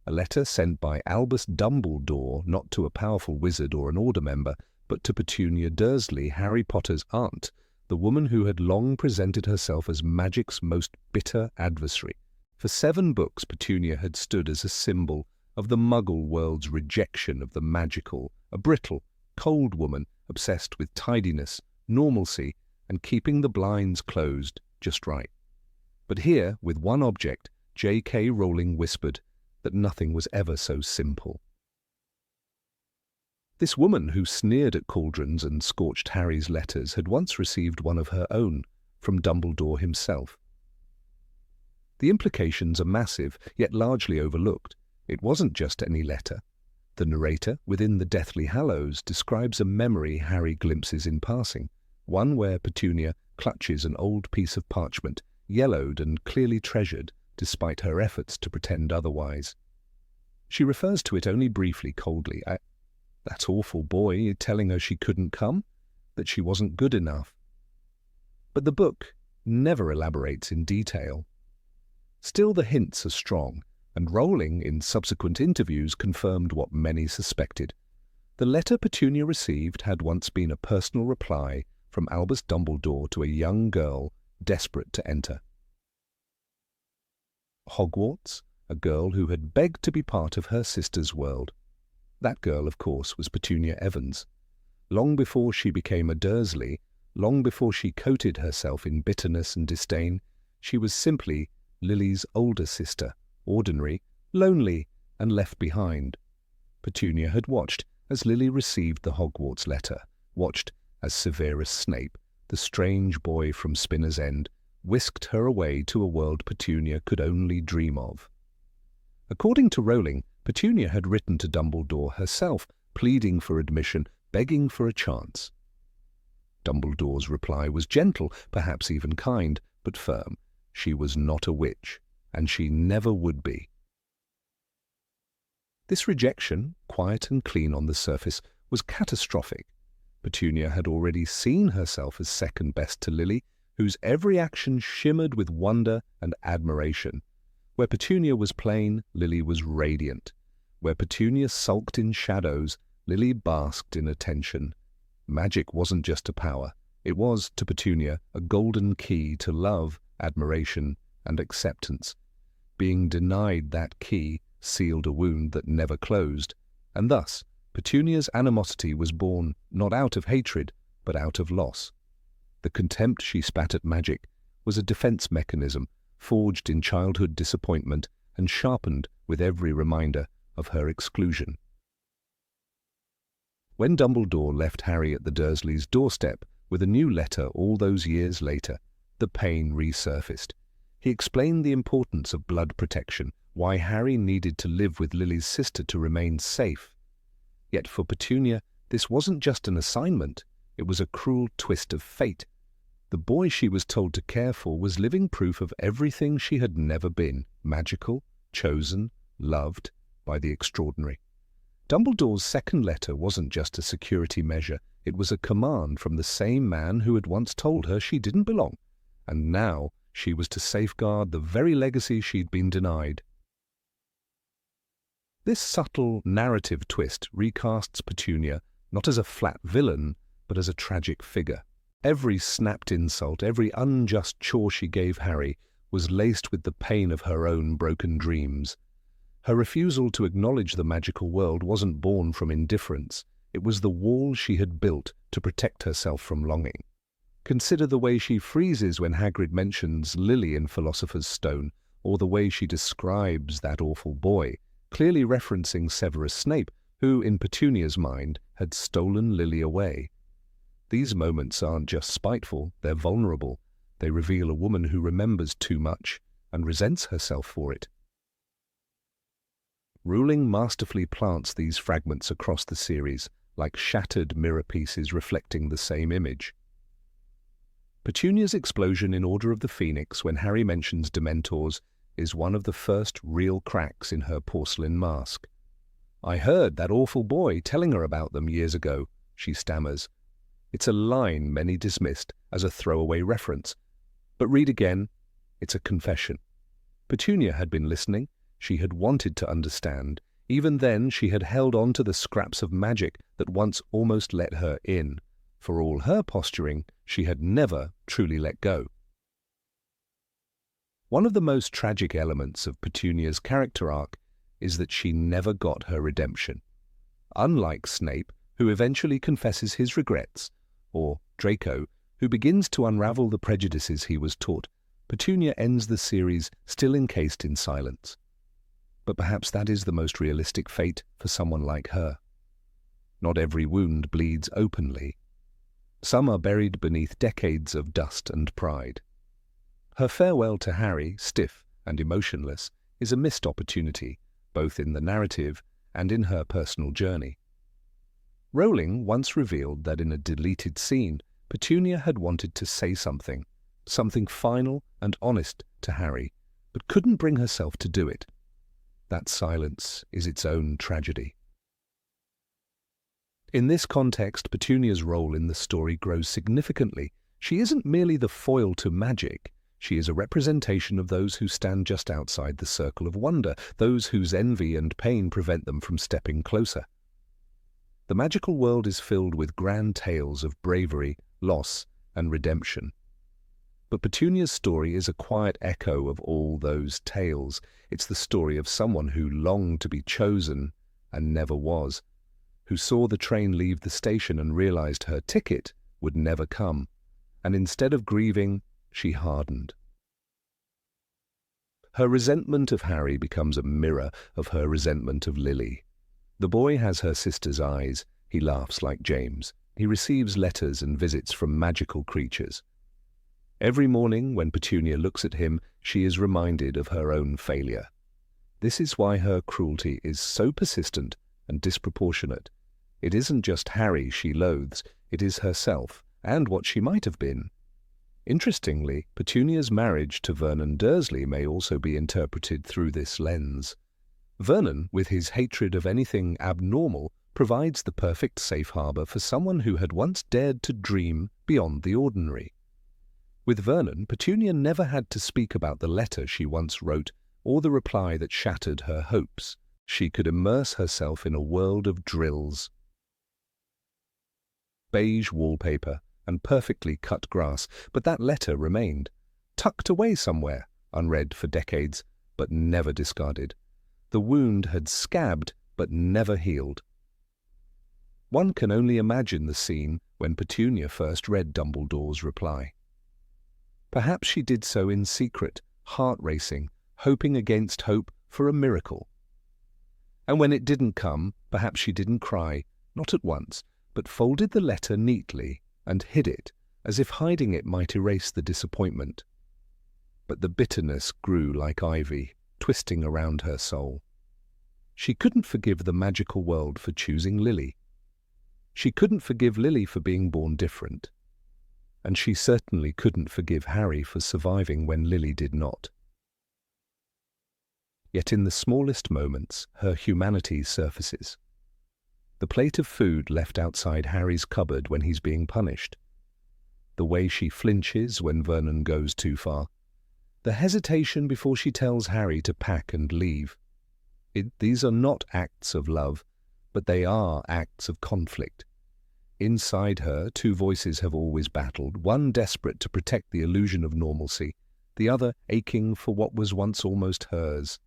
A letter sent by Albus Dumbledore, not to a powerful wizard or an Order member, but to Petunia Dursley, Harry Potter's aunt, the woman who had long presented herself as magic's most bitter adversary. For 7 books, Petunia had stood as a symbol of the Muggle world's rejection of the magical, a brittle, cold woman obsessed with tidiness, normalcy, and keeping the blinds closed just right. But here, with one object, J.K. Rowling whispered that nothing was ever so simple. This woman who sneered at cauldrons and scorched Harry's letters had once received one of her own, from Dumbledore himself. The implications are massive, yet largely overlooked. It wasn't just any letter. The narrator, within the Deathly Hallows, describes a memory Harry glimpses in passing, one where Petunia clutches an old piece of parchment, yellowed and clearly treasured, despite her efforts to pretend otherwise. She refers to it only briefly, coldly. That awful boy telling her she couldn't come, that she wasn't good enough. But the book never elaborates in detail. Still, the hints are strong, and Rowling, in subsequent interviews, confirmed what many suspected. The letter Petunia received had once been a personal reply from Albus Dumbledore to a young girl desperate to enter Hogwarts, a girl who had begged to be part of her sister's world. That girl, of course, was Petunia Evans. Long before she became a Dursley, long before she coated herself in bitterness and disdain, she was simply Lily's older sister, ordinary, lonely, and left behind. Petunia had watched as Lily received the Hogwarts letter, watched as Severus Snape, the strange boy from Spinner's End, whisked her away to a world Petunia could only dream of. According to Rowling, Petunia had written to Dumbledore herself, pleading for admission, begging for a chance. Dumbledore's reply was gentle, perhaps even kind, but firm. She was not a witch, and she never would be. This rejection, quiet and clean on the surface, was catastrophic. Petunia had already seen herself as second best to Lily, whose every action shimmered with wonder and admiration. Where Petunia was plain, Lily was radiant. Where Petunia sulked in shadows, Lily basked in attention. Magic wasn't just a power. It was, to Petunia, a golden key to love, admiration, and acceptance. Being denied that key sealed a wound that never closed, and thus Petunia's animosity was born not out of hatred, but out of loss. The contempt she spat at magic was a defense mechanism, forged in childhood disappointment and sharpened with every reminder of her exclusion. When Dumbledore left Harry at the Dursleys' doorstep with a new letter all those years later, the pain resurfaced. He explained the importance of blood protection, why Harry needed to live with Lily's sister to remain safe. Yet for Petunia, this wasn't just an assignment, it was a cruel twist of fate. The boy she was told to care for was living proof of everything she had never been: magical, chosen, loved by the extraordinary. Dumbledore's second letter wasn't just a security measure, it was a command from the same man who had once told her she didn't belong, and now she was to safeguard the very legacy she'd been denied. This subtle narrative twist recasts Petunia not as a flat villain, but as a tragic figure. Every snapped insult, every unjust chore she gave Harry was laced with the pain of her own broken dreams. Her refusal to acknowledge the magical world wasn't born from indifference. It was the wall she had built to protect herself from longing. Consider the way she freezes when Hagrid mentions Lily in Philosopher's Stone, or the way she describes that awful boy, clearly referencing Severus Snape, who, in Petunia's mind, had stolen Lily away. These moments aren't just spiteful, they're vulnerable. They reveal a woman who remembers too much and resents herself for it. Rowling masterfully plants these fragments across the series, like shattered mirror pieces reflecting the same image. Petunia's explosion in Order of the Phoenix when Harry mentions dementors is one of the first real cracks in her porcelain mask. "I heard that awful boy telling her about them years ago," she stammers. It's a line many dismissed as a throwaway reference. But read again, it's a confession. Petunia had been listening, she had wanted to understand. Even then she had held on to the scraps of magic that once almost let her in. For all her posturing, she had never truly let go. One of the most tragic elements of Petunia's character arc is that she never got her redemption. Unlike Snape, who eventually confesses his regrets, or Draco, who begins to unravel the prejudices he was taught, Petunia ends the series still encased in silence. But perhaps that is the most realistic fate for someone like her. Not every wound bleeds openly. Some are buried beneath decades of dust and pride. Her farewell to Harry, stiff and emotionless, is a missed opportunity, both in the narrative and in her personal journey. Rowling once revealed that in a deleted scene, Petunia had wanted to say something final and honest to Harry, but couldn't bring herself to do it. That silence is its own tragedy. In this context, Petunia's role in the story grows significantly. She isn't merely the foil to magic. She is a representation of those who stand just outside the circle of wonder, those whose envy and pain prevent them from stepping closer. The magical world is filled with grand tales of bravery, loss, and redemption. But Petunia's story is a quiet echo of all those tales. It's the story of someone who longed to be chosen and never was, who saw the train leave the station and realized her ticket would never come, and instead of grieving, she hardened. Her resentment of Harry becomes a mirror of her resentment of Lily. The boy has her sister's eyes. He laughs like James. He receives letters and visits from magical creatures. Every morning when Petunia looks at him, she is reminded of her own failure. This is why her cruelty is so persistent and disproportionate. It isn't just Harry she loathes, it is herself and what she might have been. Interestingly, Petunia's marriage to Vernon Dursley may also be interpreted through this lens. Vernon, with his hatred of anything abnormal, provides the perfect safe harbor for someone who had once dared to dream beyond the ordinary. With Vernon, Petunia never had to speak about the letter she once wrote or the reply that shattered her hopes. She could immerse herself in a world of drills. Beige wallpaper and perfectly cut grass, but that letter remained, tucked away somewhere, unread for decades, but never discarded. The wound had scabbed, but never healed. One can only imagine the scene when Petunia first read Dumbledore's reply. Perhaps she did so in secret, heart-racing, hoping against hope for a miracle. And when it didn't come, perhaps she didn't cry, not at once, but folded the letter neatly and hid it, as if hiding it might erase the disappointment. But the bitterness grew like ivy, twisting around her soul. She couldn't forgive the magical world for choosing Lily. She couldn't forgive Lily for being born different. And she certainly couldn't forgive Harry for surviving when Lily did not. Yet in the smallest moments, her humanity surfaces. The plate of food left outside Harry's cupboard when he's being punished. The way she flinches when Vernon goes too far. The hesitation before she tells Harry to pack and leave. These are not acts of love, but they are acts of conflict. Inside her, two voices have always battled, one desperate to protect the illusion of normalcy, the other aching for what was once almost hers.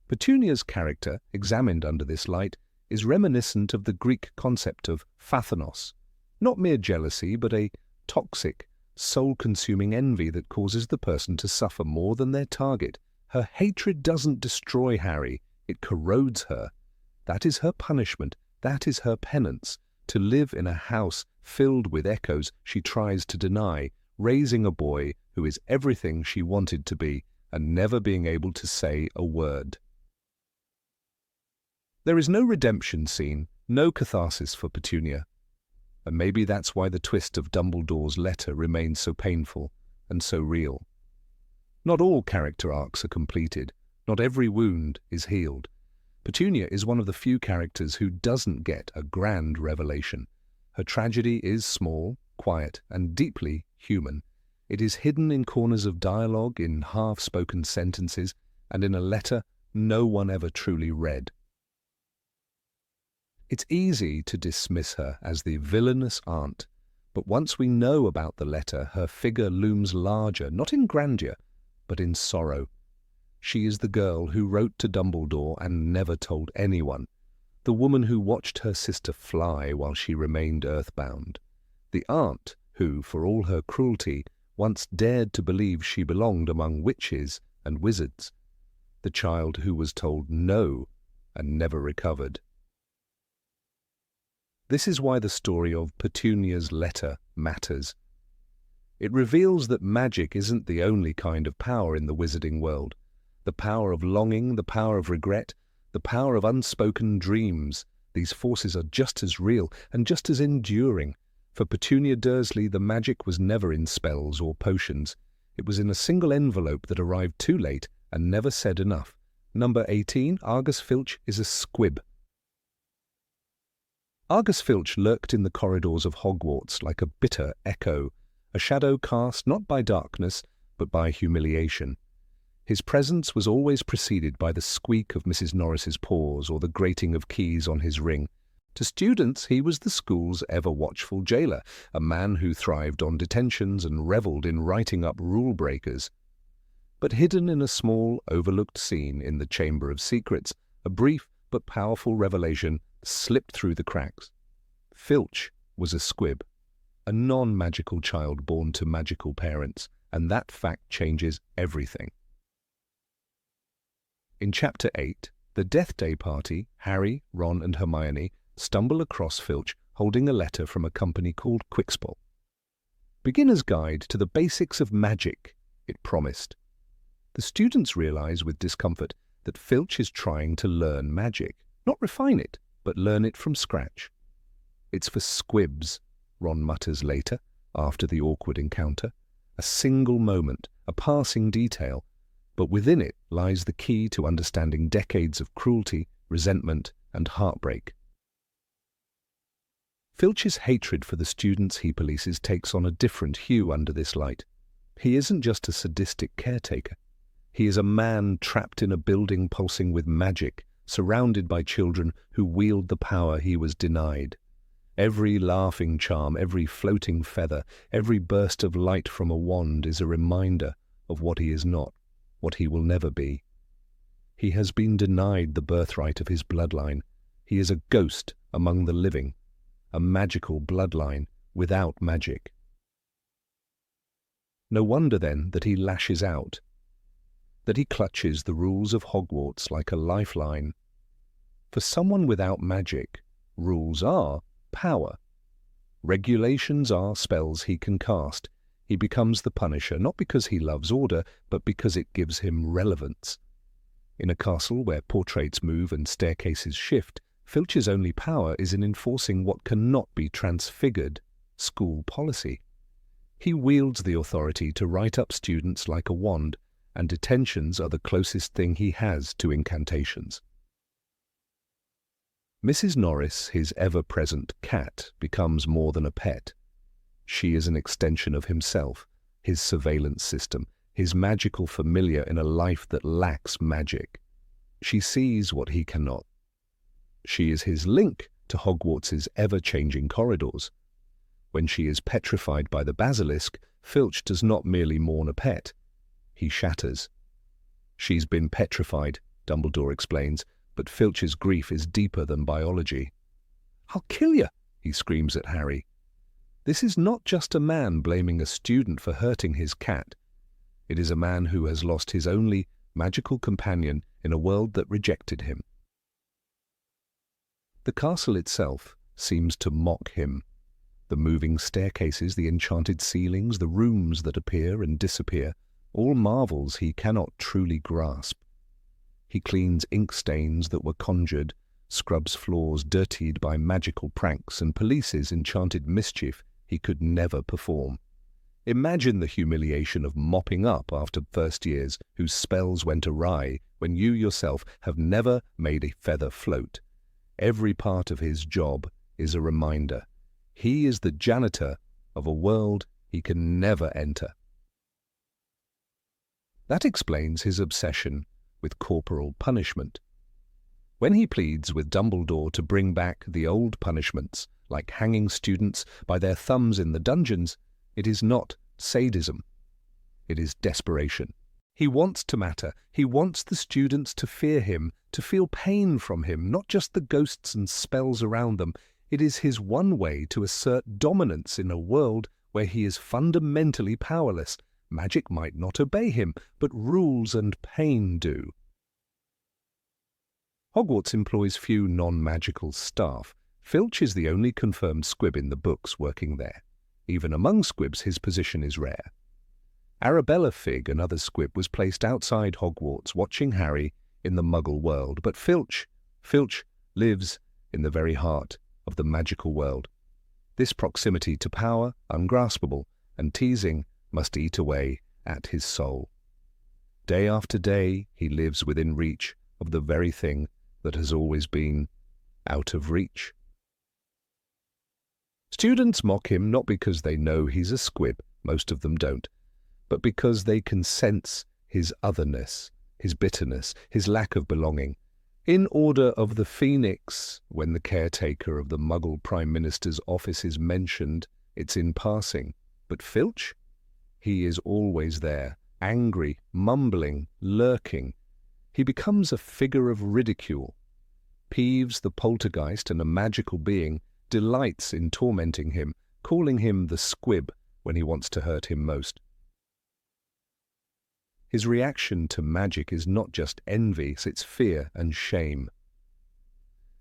Petunia's character, examined under this light, is reminiscent of the Greek concept of phathanos, not mere jealousy, but a toxic, soul-consuming envy that causes the person to suffer more than their target. Her hatred doesn't destroy Harry, it corrodes her. That is her punishment, that is her penance, to live in a house filled with echoes she tries to deny, raising a boy who is everything she wanted to be and never being able to say a word. There is no redemption scene, no catharsis for Petunia. And maybe that's why the twist of Dumbledore's letter remains so painful and so real. Not all character arcs are completed, not every wound is healed. Petunia is one of the few characters who doesn't get a grand revelation. Her tragedy is small, quiet, and deeply human. It is hidden in corners of dialogue, in half-spoken sentences, and in a letter no one ever truly read. It's easy to dismiss her as the villainous aunt, but once we know about the letter, her figure looms larger, not in grandeur, but in sorrow. She is the girl who wrote to Dumbledore and never told anyone, the woman who watched her sister fly while she remained earthbound, the aunt who, for all her cruelty, once dared to believe she belonged among witches and wizards, the child who was told no and never recovered. This is why the story of Petunia's letter matters. It reveals that magic isn't the only kind of power in the wizarding world. The power of longing, the power of regret, the power of unspoken dreams, these forces are just as real and just as enduring. For Petunia Dursley, the magic was never in spells or potions. It was in a single envelope that arrived too late and never said enough. Number 18, Argus Filch, is a squib. Argus Filch lurked in the corridors of Hogwarts like a bitter echo, a shadow cast not by darkness, but by humiliation. His presence was always preceded by the squeak of Mrs. Norris's paws or the grating of keys on his ring. To students, he was the school's ever-watchful jailer, a man who thrived on detentions and revelled in writing up rule-breakers. But hidden in a small, overlooked scene in the Chamber of Secrets, a brief but powerful revelation slipped through the cracks. Filch was a squib, a non-magical child born to magical parents, and that fact changes everything. In Chapter 8, the Death Day party, Harry, Ron and Hermione stumble across Filch holding a letter from a company called Quickspot. Beginner's Guide to the Basics of Magic, it promised. The students realize with discomfort that Filch is trying to learn magic, not refine it, but learn it from scratch. It's for squibs, Ron mutters later, after the awkward encounter. A single moment, a passing detail, but within it lies the key to understanding decades of cruelty, resentment, and heartbreak. Filch's hatred for the students he polices takes on a different hue under this light. He isn't just a sadistic caretaker. He is a man trapped in a building pulsing with magic, surrounded by children who wield the power he was denied. Every laughing charm, every floating feather, every burst of light from a wand is a reminder of what he is not, what he will never be. He has been denied the birthright of his bloodline. He is a ghost among the living, a magical bloodline without magic. No wonder, then, that he lashes out, that he clutches the rules of Hogwarts like a lifeline. For someone without magic, rules are power. Regulations are spells he can cast. He becomes the Punisher, not because he loves order, but because it gives him relevance. In a castle where portraits move and staircases shift, Filch's only power is in enforcing what cannot be transfigured, school policy. He wields the authority to write up students like a wand, and detentions are the closest thing he has to incantations. Mrs. Norris, his ever-present cat, becomes more than a pet. She is an extension of himself, his surveillance system, his magical familiar in a life that lacks magic. She sees what he cannot. She is his link to Hogwarts's ever-changing corridors. When she is petrified by the Basilisk, Filch does not merely mourn a pet. He shatters. She's been petrified, Dumbledore explains, but Filch's grief is deeper than biology. "I'll kill you," he screams at Harry. This is not just a man blaming a student for hurting his cat. It is a man who has lost his only magical companion in a world that rejected him. The castle itself seems to mock him. The moving staircases, the enchanted ceilings, the rooms that appear and disappear, all marvels he cannot truly grasp. He cleans ink stains that were conjured, scrubs floors dirtied by magical pranks, and polices enchanted mischief he could never perform. Imagine the humiliation of mopping up after first years whose spells went awry when you yourself have never made a feather float. Every part of his job is a reminder. He is the janitor of a world he can never enter. That explains his obsession with corporal punishment. When he pleads with Dumbledore to bring back the old punishments, like hanging students by their thumbs in the dungeons, it is not sadism. It is desperation. He wants to matter. He wants the students to fear him, to feel pain from him, not just the ghosts and spells around them. It is his one way to assert dominance in a world where he is fundamentally powerless. Magic might not obey him, but rules and pain do. Hogwarts employs few non-magical staff. Filch is the only confirmed Squib in the books working there. Even among Squibs, his position is rare. Arabella Figg, another Squib, was placed outside Hogwarts watching Harry in the Muggle world, but Filch lives in the very heart of the magical world. This proximity to power, ungraspable and teasing, must eat away at his soul. Day after day, he lives within reach of the very thing that has always been out of reach. Students mock him not because they know he's a Squib, most of them don't, but because they can sense his otherness, his bitterness, his lack of belonging. In Order of the Phoenix, when the caretaker of the Muggle Prime Minister's office is mentioned, it's in passing. But Filch? He is always there, angry, mumbling, lurking. He becomes a figure of ridicule. Peeves, the poltergeist and a magical being, delights in tormenting him, calling him the Squib when he wants to hurt him most. His reaction to magic is not just envy, it's fear and shame.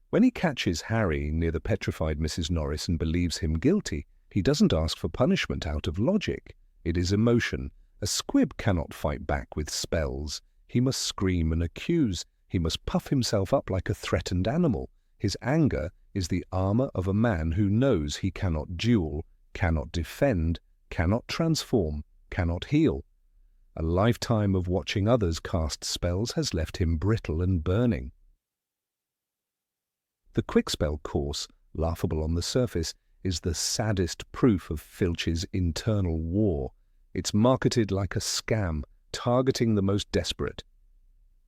When he catches Harry near the petrified Mrs. Norris and believes him guilty, he doesn't ask for punishment out of logic. It is emotion. A Squib cannot fight back with spells. He must scream and accuse. He must puff himself up like a threatened animal. His anger is the armor of a man who knows he cannot duel, cannot defend, cannot transform, cannot heal. A lifetime of watching others cast spells has left him brittle and burning. The Quickspell course, laughable on the surface, is the saddest proof of Filch's internal war. It's marketed like a scam, targeting the most desperate.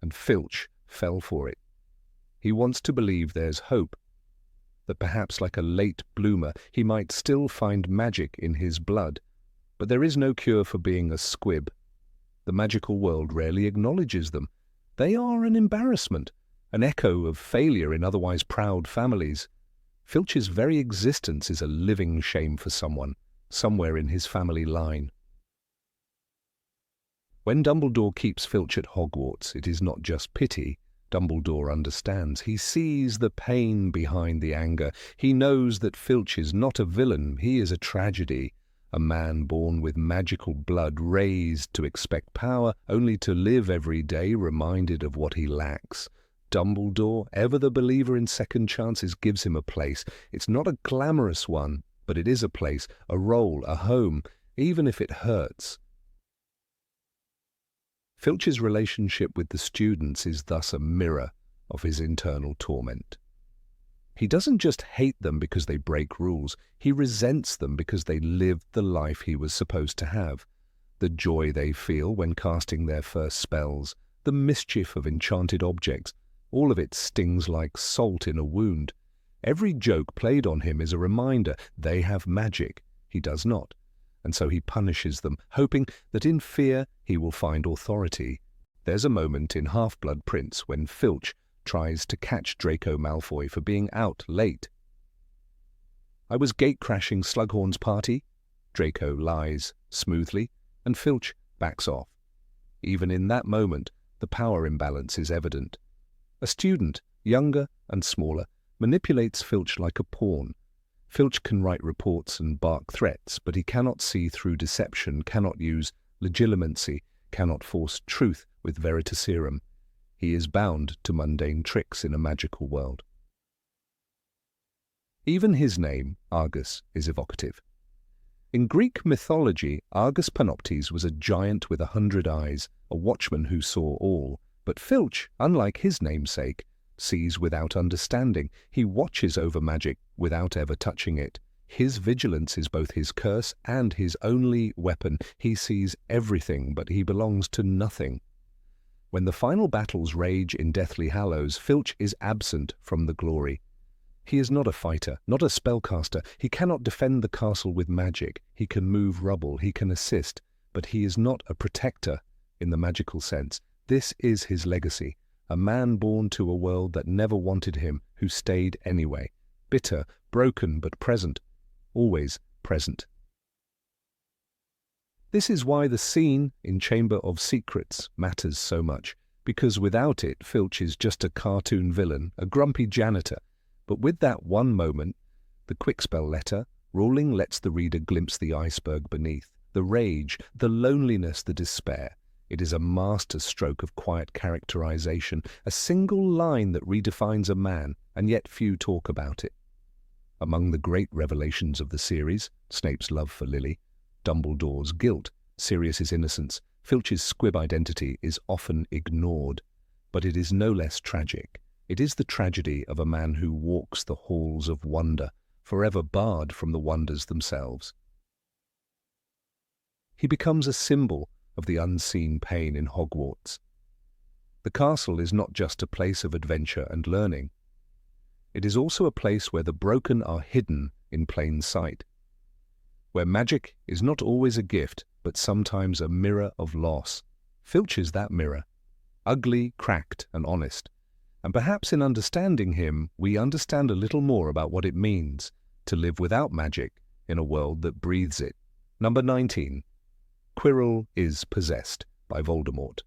And Filch fell for it. He wants to believe there's hope, that perhaps like a late bloomer he might still find magic in his blood. But there is no cure for being a Squib. The magical world rarely acknowledges them. They are an embarrassment, an echo of failure in otherwise proud families. Filch's very existence is a living shame for someone, somewhere in his family line. When Dumbledore keeps Filch at Hogwarts, it is not just pity. Dumbledore understands. He sees the pain behind the anger. He knows that Filch is not a villain, he is a tragedy. A man born with magical blood, raised to expect power, only to live every day reminded of what he lacks. Dumbledore, ever the believer in second chances, gives him a place. It's not a glamorous one, but it is a place, a role, a home, even if it hurts. Filch's relationship with the students is thus a mirror of his internal torment. He doesn't just hate them because they break rules. He resents them because they lived the life he was supposed to have. The joy they feel when casting their first spells, the mischief of enchanted objects, all of it stings like salt in a wound. Every joke played on him is a reminder they have magic. He does not, and so he punishes them, hoping that in fear he will find authority. There's a moment in Half-Blood Prince when Filch tries to catch Draco Malfoy for being out late. "I was gate-crashing Slughorn's party." Draco lies smoothly, and Filch backs off. Even in that moment, the power imbalance is evident. A student, younger and smaller, manipulates Filch like a pawn. Filch can write reports and bark threats, but he cannot see through deception, cannot use legilimency, cannot force truth with veritaserum. He is bound to mundane tricks in a magical world. Even his name, Argus, is evocative. In Greek mythology, Argus Panoptes was a giant with 100 eyes, a watchman who saw all. But Filch, unlike his namesake, sees without understanding. He watches over magic without ever touching it. His vigilance is both his curse and his only weapon. He sees everything, but he belongs to nothing. When the final battles rage in Deathly Hallows, Filch is absent from the glory. He is not a fighter, not a spellcaster. He cannot defend the castle with magic. He can move rubble, he can assist, but he is not a protector in the magical sense. This is his legacy, a man born to a world that never wanted him, who stayed anyway, bitter, broken but present, always present. This is why the scene in Chamber of Secrets matters so much, because without it, Filch is just a cartoon villain, a grumpy janitor. But with that one moment, the quickspell letter, Rowling lets the reader glimpse the iceberg beneath, the rage, the loneliness, the despair. It is a master stroke of quiet characterization, a single line that redefines a man, and yet few talk about it. Among the great revelations of the series, Snape's love for Lily, Dumbledore's guilt, Sirius's innocence, Filch's Squib identity is often ignored, but it is no less tragic. It is the tragedy of a man who walks the halls of wonder, forever barred from the wonders themselves. He becomes a symbol of the unseen pain in Hogwarts. The castle is not just a place of adventure and learning. It is also a place where the broken are hidden in plain sight, where magic is not always a gift, but sometimes a mirror of loss. Filch is that mirror, ugly, cracked, and honest. And perhaps in understanding him, we understand a little more about what it means to live without magic in a world that breathes it. Number 19. Quirrell is possessed by Voldemort.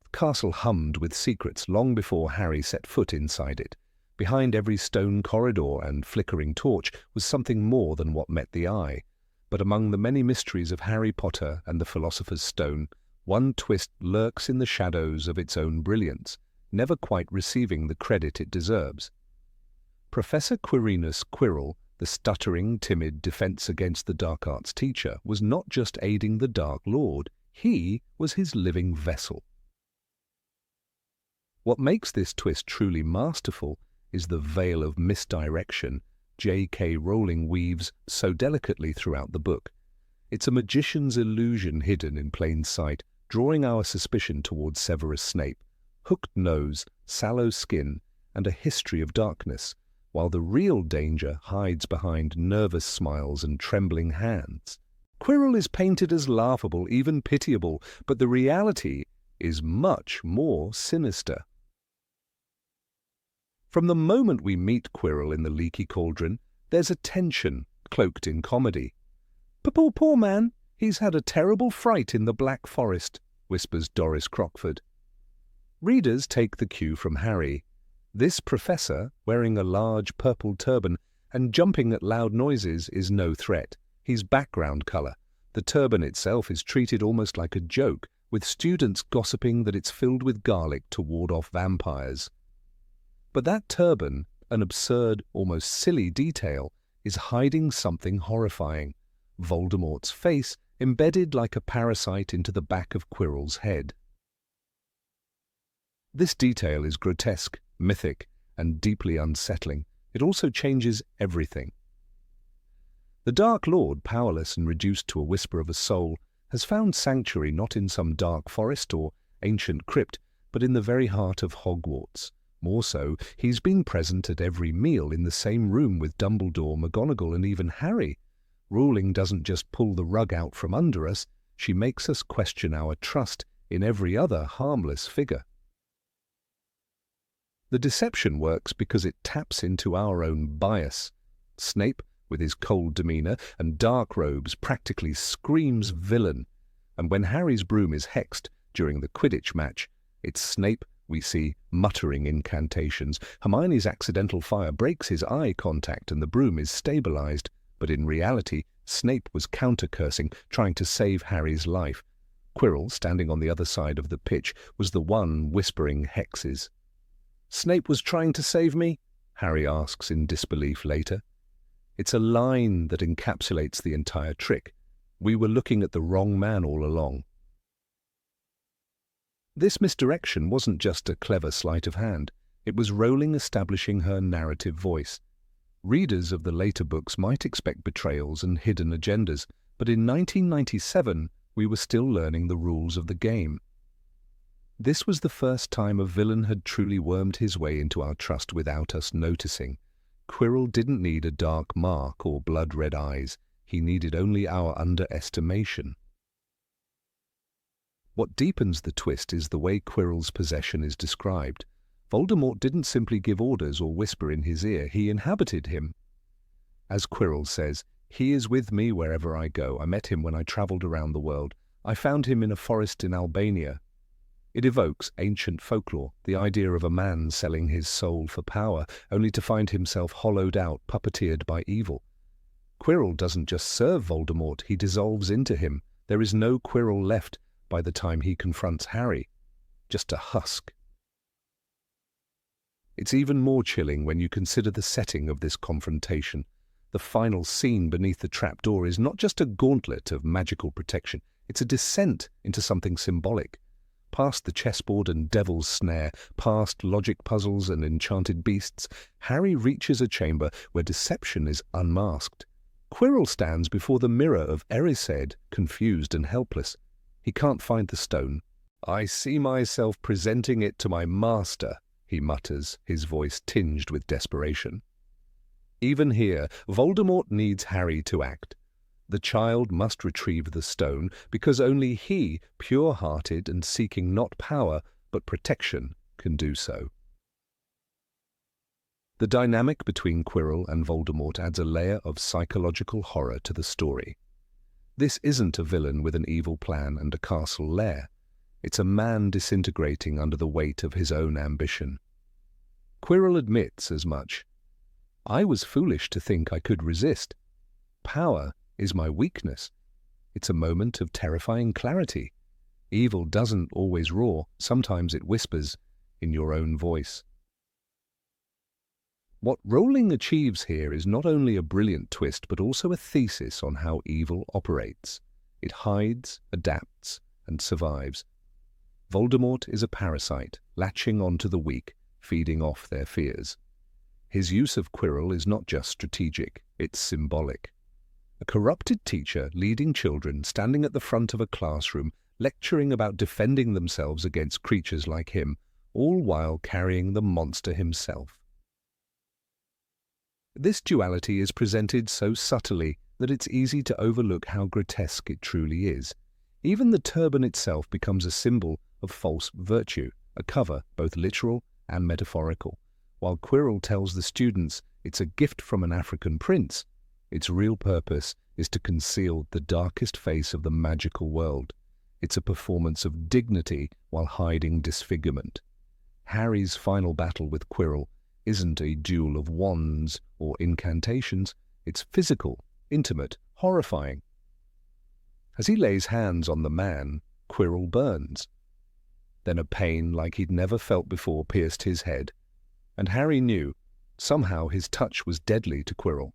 The castle hummed with secrets long before Harry set foot inside it. Behind every stone corridor and flickering torch was something more than what met the eye. But among the many mysteries of Harry Potter and the Philosopher's Stone, one twist lurks in the shadows of its own brilliance, never quite receiving the credit it deserves. Professor Quirinus Quirrell, the stuttering, timid Defense Against the Dark Arts teacher, was not just aiding the Dark Lord, he was his living vessel. What makes this twist truly masterful is the veil of misdirection J.K. Rowling weaves so delicately throughout the book. It's a magician's illusion hidden in plain sight, drawing our suspicion towards Severus Snape, hooked nose, sallow skin, and a history of darkness, while the real danger hides behind nervous smiles and trembling hands. Quirrell is painted as laughable, even pitiable, but the reality is much more sinister. From the moment we meet Quirrell in the leaky cauldron, there's a tension cloaked in comedy. Poor man, he's had a terrible fright in the Black Forest," whispers Doris Crockford. Readers take the cue from Harry. This professor, wearing a large purple turban and jumping at loud noises, is no threat. He's background colour. The turban itself is treated almost like a joke, with students gossiping that it's filled with garlic to ward off vampires. But that turban, an absurd, almost silly detail, is hiding something horrifying. Voldemort's face embedded like a parasite into the back of Quirrell's head. This detail is grotesque, mythic, and deeply unsettling. It also changes everything. The Dark Lord, powerless and reduced to a whisper of a soul, has found sanctuary not in some dark forest or ancient crypt, but in the very heart of Hogwarts. More so, he's been present at every meal in the same room with Dumbledore, McGonagall, and even Harry. Rowling doesn't just pull the rug out from under us, she makes us question our trust in every other harmless figure. The deception works because it taps into our own bias. Snape, with his cold demeanour and dark robes, practically screams villain. And when Harry's broom is hexed during the Quidditch match, it's Snape we see muttering incantations. Hermione's accidental fire breaks his eye contact and the broom is stabilized. But in reality, Snape was counter-cursing, trying to save Harry's life. Quirrell, standing on the other side of the pitch, was the one whispering hexes. "Snape was trying to save me?" Harry asks in disbelief later. It's a line that encapsulates the entire trick. We were looking at the wrong man all along. This misdirection wasn't just a clever sleight of hand. It was Rowling establishing her narrative voice. Readers of the later books might expect betrayals and hidden agendas, but in 1997 we were still learning the rules of the game. This was the first time a villain had truly wormed his way into our trust without us noticing. Quirrell didn't need a dark mark or blood-red eyes. He needed only our underestimation. What deepens the twist is the way Quirrell's possession is described. Voldemort didn't simply give orders or whisper in his ear, he inhabited him. As Quirrell says, "He is with me wherever I go. I met him when I travelled around the world. I found him in a forest in Albania." It evokes ancient folklore, the idea of a man selling his soul for power, only to find himself hollowed out, puppeteered by evil. Quirrell doesn't just serve Voldemort, he dissolves into him. There is no Quirrell left by the time he confronts Harry. Just a husk. It's even more chilling when you consider the setting of this confrontation. The final scene beneath the trapdoor is not just a gauntlet of magical protection, it's a descent into something symbolic. Past the chessboard and devil's snare, past logic puzzles and enchanted beasts, Harry reaches a chamber where deception is unmasked. Quirrell stands before the mirror of Erised, confused and helpless. He can't find the stone. "I see myself presenting it to my master," he mutters, his voice tinged with desperation. Even here, Voldemort needs Harry to act. The child must retrieve the stone because only he, pure-hearted and seeking not power but protection, can do so. The dynamic between Quirrell and Voldemort adds a layer of psychological horror to the story. This isn't a villain with an evil plan and a castle lair. It's a man disintegrating under the weight of his own ambition. Quirrell admits as much. "I was foolish to think I could resist. Power is my weakness." It's a moment of terrifying clarity. Evil doesn't always roar, sometimes it whispers in your own voice. What Rowling achieves here is not only a brilliant twist, but also a thesis on how evil operates. It hides, adapts, and survives. Voldemort is a parasite, latching onto the weak, feeding off their fears. His use of Quirrell is not just strategic, it's symbolic. A corrupted teacher leading children, standing at the front of a classroom, lecturing about defending themselves against creatures like him, all while carrying the monster himself. This duality is presented so subtly that it's easy to overlook how grotesque it truly is. Even the turban itself becomes a symbol of false virtue, a cover, both literal and metaphorical. While Quirrell tells the students it's a gift from an African prince, its real purpose is to conceal the darkest face of the magical world. It's a performance of dignity while hiding disfigurement. Harry's final battle with Quirrell isn't a duel of wands or incantations. It's physical, intimate, horrifying. As he lays hands on the man, Quirrell burns. Then a pain like he'd never felt before pierced his head, and Harry knew, somehow his touch was deadly to Quirrell.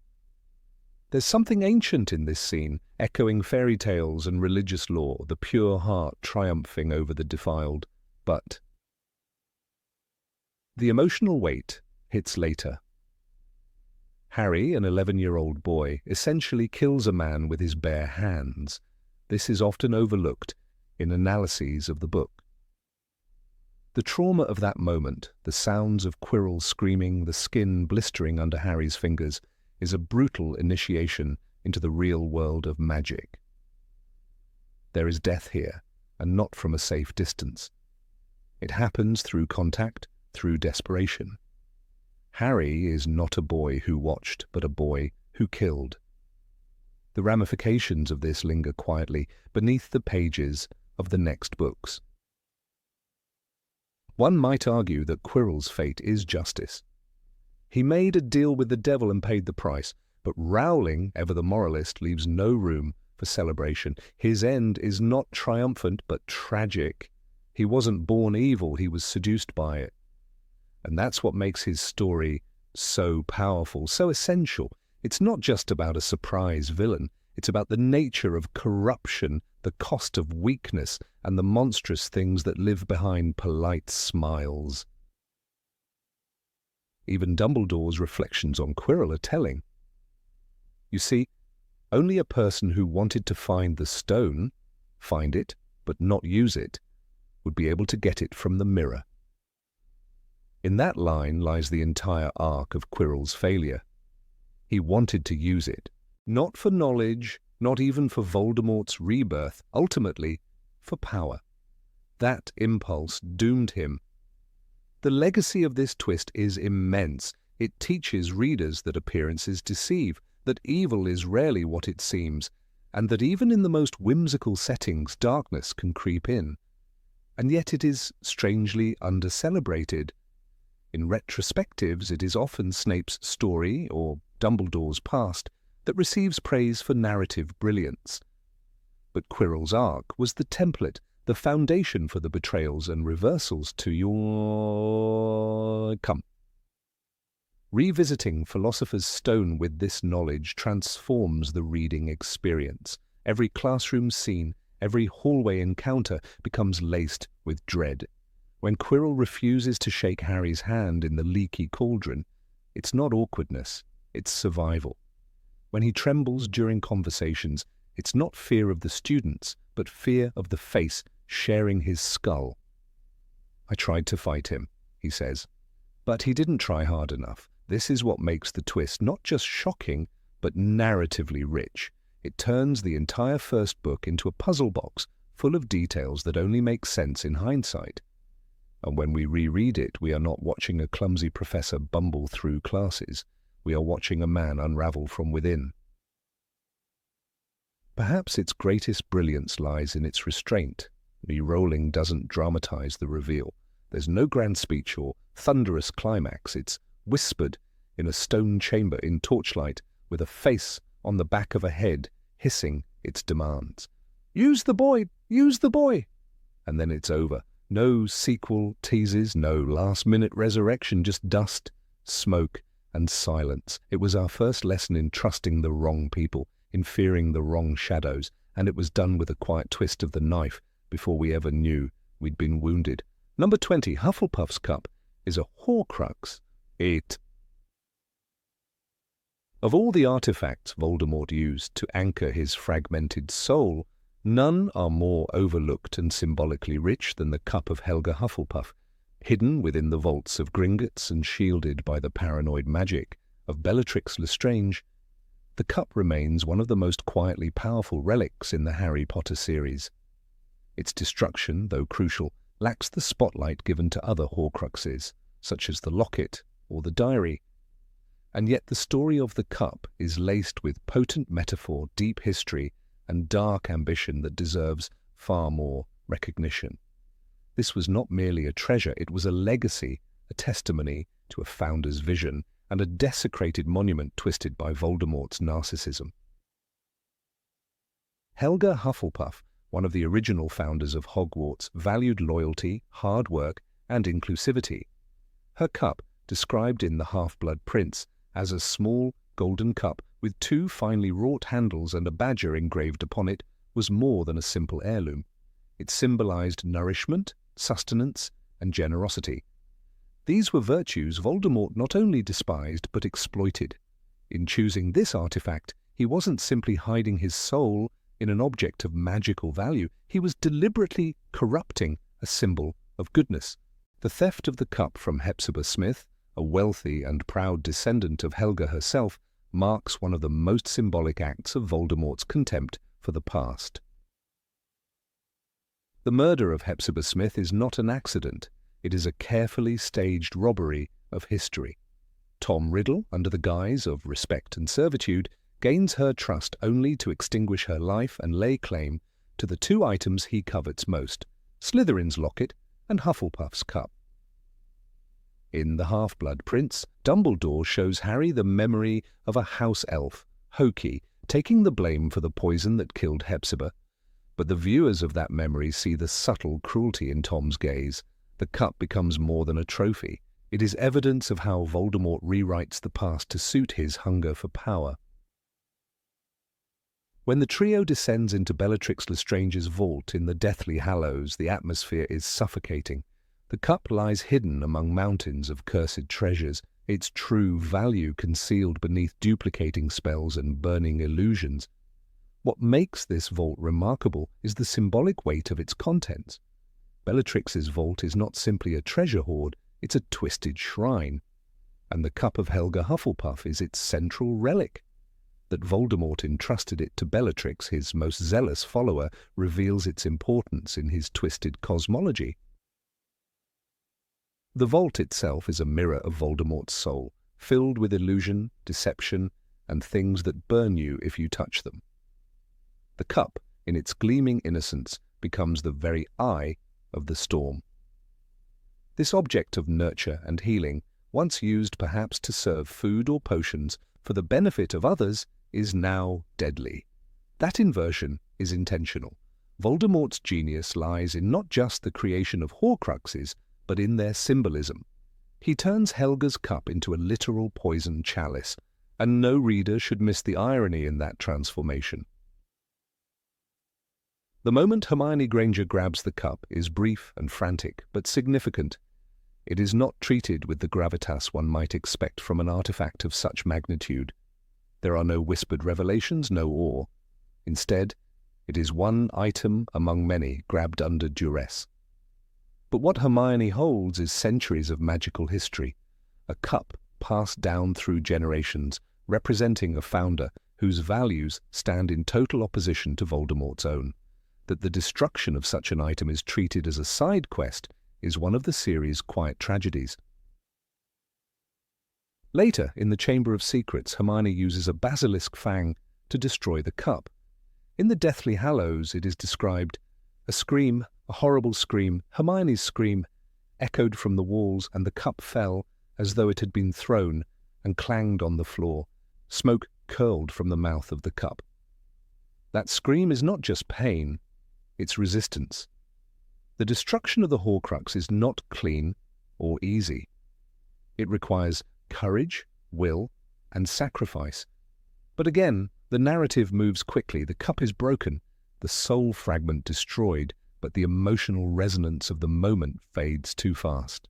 There's something ancient in this scene, echoing fairy tales and religious lore, the pure heart triumphing over the defiled. But the emotional weight hits later. Harry, an 11-year-old boy, essentially kills a man with his bare hands. This is often overlooked in analyses of the book. The trauma of that moment, the sounds of Quirrell screaming, the skin blistering under Harry's fingers, is a brutal initiation into the real world of magic. There is death here, and not from a safe distance. It happens through contact, through desperation. Harry is not a boy who watched, but a boy who killed. The ramifications of this linger quietly beneath the pages of the next books. One might argue that Quirrell's fate is justice. He made a deal with the devil and paid the price, but Rowling, ever the moralist, leaves no room for celebration. His end is not triumphant, but tragic. He wasn't born evil, he was seduced by it. And that's what makes his story so powerful, so essential. It's not just about a surprise villain. It's about the nature of corruption, the cost of weakness, and the monstrous things that live behind polite smiles. Even Dumbledore's reflections on Quirrell are telling. You see, only a person who wanted to find the stone, find it, but not use it, would be able to get it from the mirror. In that line lies the entire arc of Quirrell's failure. He wanted to use it, not for knowledge, not even for Voldemort's rebirth, ultimately for power. That impulse doomed him. The legacy of this twist is immense. It teaches readers that appearances deceive, that evil is rarely what it seems, and that even in the most whimsical settings darkness can creep in. And yet it is strangely under-celebrated. In retrospectives, it is often Snape's story, or Dumbledore's past, that receives praise for narrative brilliance. But Quirrell's arc was the template, the foundation for the betrayals and reversals to your come. Revisiting Philosopher's Stone with this knowledge transforms the reading experience. Every classroom scene, every hallway encounter becomes laced with dread. When Quirrell refuses to shake Harry's hand in the leaky cauldron, it's not awkwardness, it's survival. When he trembles during conversations, it's not fear of the students, but fear of the face sharing his skull. "I tried to fight him," he says, "but he didn't try hard enough." This is what makes the twist not just shocking, but narratively rich. It turns the entire first book into a puzzle box full of details that only make sense in hindsight. And when we reread it, we are not watching a clumsy professor bumble through classes. We are watching a man unravel from within. Perhaps its greatest brilliance lies in its restraint. Re-rolling doesn't dramatize the reveal. There's no grand speech or thunderous climax. It's whispered in a stone chamber in torchlight with a face on the back of a head hissing its demands. "Use the boy! Use the boy!" And then it's over. No sequel teases, no last-minute resurrection, just dust, smoke, and silence. It was our first lesson in trusting the wrong people, in fearing the wrong shadows, and it was done with a quiet twist of the knife before we ever knew we'd been wounded. Number 20, Hufflepuff's Cup, is a horcrux. Of all the artifacts Voldemort used to anchor his fragmented soul, none are more overlooked and symbolically rich than the Cup of Helga Hufflepuff, hidden within the vaults of Gringotts and shielded by the paranoid magic of Bellatrix Lestrange. The cup remains one of the most quietly powerful relics in the Harry Potter series. Its destruction, though crucial, lacks the spotlight given to other horcruxes, such as the locket or the diary. And yet the story of the cup is laced with potent metaphor, deep history, and dark ambition that deserves far more recognition. This was not merely a treasure, it was a legacy, a testimony to a founder's vision, and a desecrated monument twisted by Voldemort's narcissism. Helga Hufflepuff, one of the original founders of Hogwarts, valued loyalty, hard work, and inclusivity. Her cup, described in The Half-Blood Prince as a small golden cup with two finely wrought handles and a badger engraved upon it, was more than a simple heirloom. It symbolized nourishment, sustenance, and generosity. These were virtues Voldemort not only despised but exploited. In choosing this artifact, he wasn't simply hiding his soul in an object of magical value, he was deliberately corrupting a symbol of goodness. The theft of the cup from Hepzibah Smith, a wealthy and proud descendant of Helga herself, marks one of the most symbolic acts of Voldemort's contempt for the past. The murder of Hepzibah Smith is not an accident. It is a carefully staged robbery of history. Tom Riddle, under the guise of respect and servitude, gains her trust only to extinguish her life and lay claim to the two items he covets most, Slytherin's locket and Hufflepuff's cup. In The Half-Blood Prince, Dumbledore shows Harry the memory of a house elf, Hokey, taking the blame for the poison that killed Hepzibah. But the viewers of that memory see the subtle cruelty in Tom's gaze. The cup becomes more than a trophy. It is evidence of how Voldemort rewrites the past to suit his hunger for power. When the trio descends into Bellatrix Lestrange's vault in the Deathly Hallows, the atmosphere is suffocating. The cup lies hidden among mountains of cursed treasures, its true value concealed beneath duplicating spells and burning illusions. What makes this vault remarkable is the symbolic weight of its contents. Bellatrix's vault is not simply a treasure hoard, it's a twisted shrine. And the cup of Helga Hufflepuff is its central relic. That Voldemort entrusted it to Bellatrix, his most zealous follower, reveals its importance in his twisted cosmology. The vault itself is a mirror of Voldemort's soul, filled with illusion, deception, and things that burn you if you touch them. The cup, in its gleaming innocence, becomes the very eye of the storm. This object of nurture and healing, once used perhaps to serve food or potions for the benefit of others, is now deadly. That inversion is intentional. Voldemort's genius lies in not just the creation of horcruxes, but in their symbolism. He turns Helga's cup into a literal poison chalice, and no reader should miss the irony in that transformation. The moment Hermione Granger grabs the cup is brief and frantic, but significant. It is not treated with the gravitas one might expect from an artifact of such magnitude. There are no whispered revelations, no awe. Instead, it is one item among many grabbed under duress. But what Hermione holds is centuries of magical history, a cup passed down through generations, representing a founder whose values stand in total opposition to Voldemort's own. That the destruction of such an item is treated as a side quest is one of the series' quiet tragedies. Later, in the Chamber of Secrets, Hermione uses a basilisk fang to destroy the cup. In the Deathly Hallows, it is described, a scream, a horrible scream, Hermione's scream, echoed from the walls, and the cup fell as though it had been thrown and clanged on the floor. Smoke curled from the mouth of the cup. That scream is not just pain, it's resistance. The destruction of the Horcrux is not clean or easy. It requires courage, will, and sacrifice. But again, the narrative moves quickly. The cup is broken, the soul fragment destroyed, but the emotional resonance of the moment fades too fast.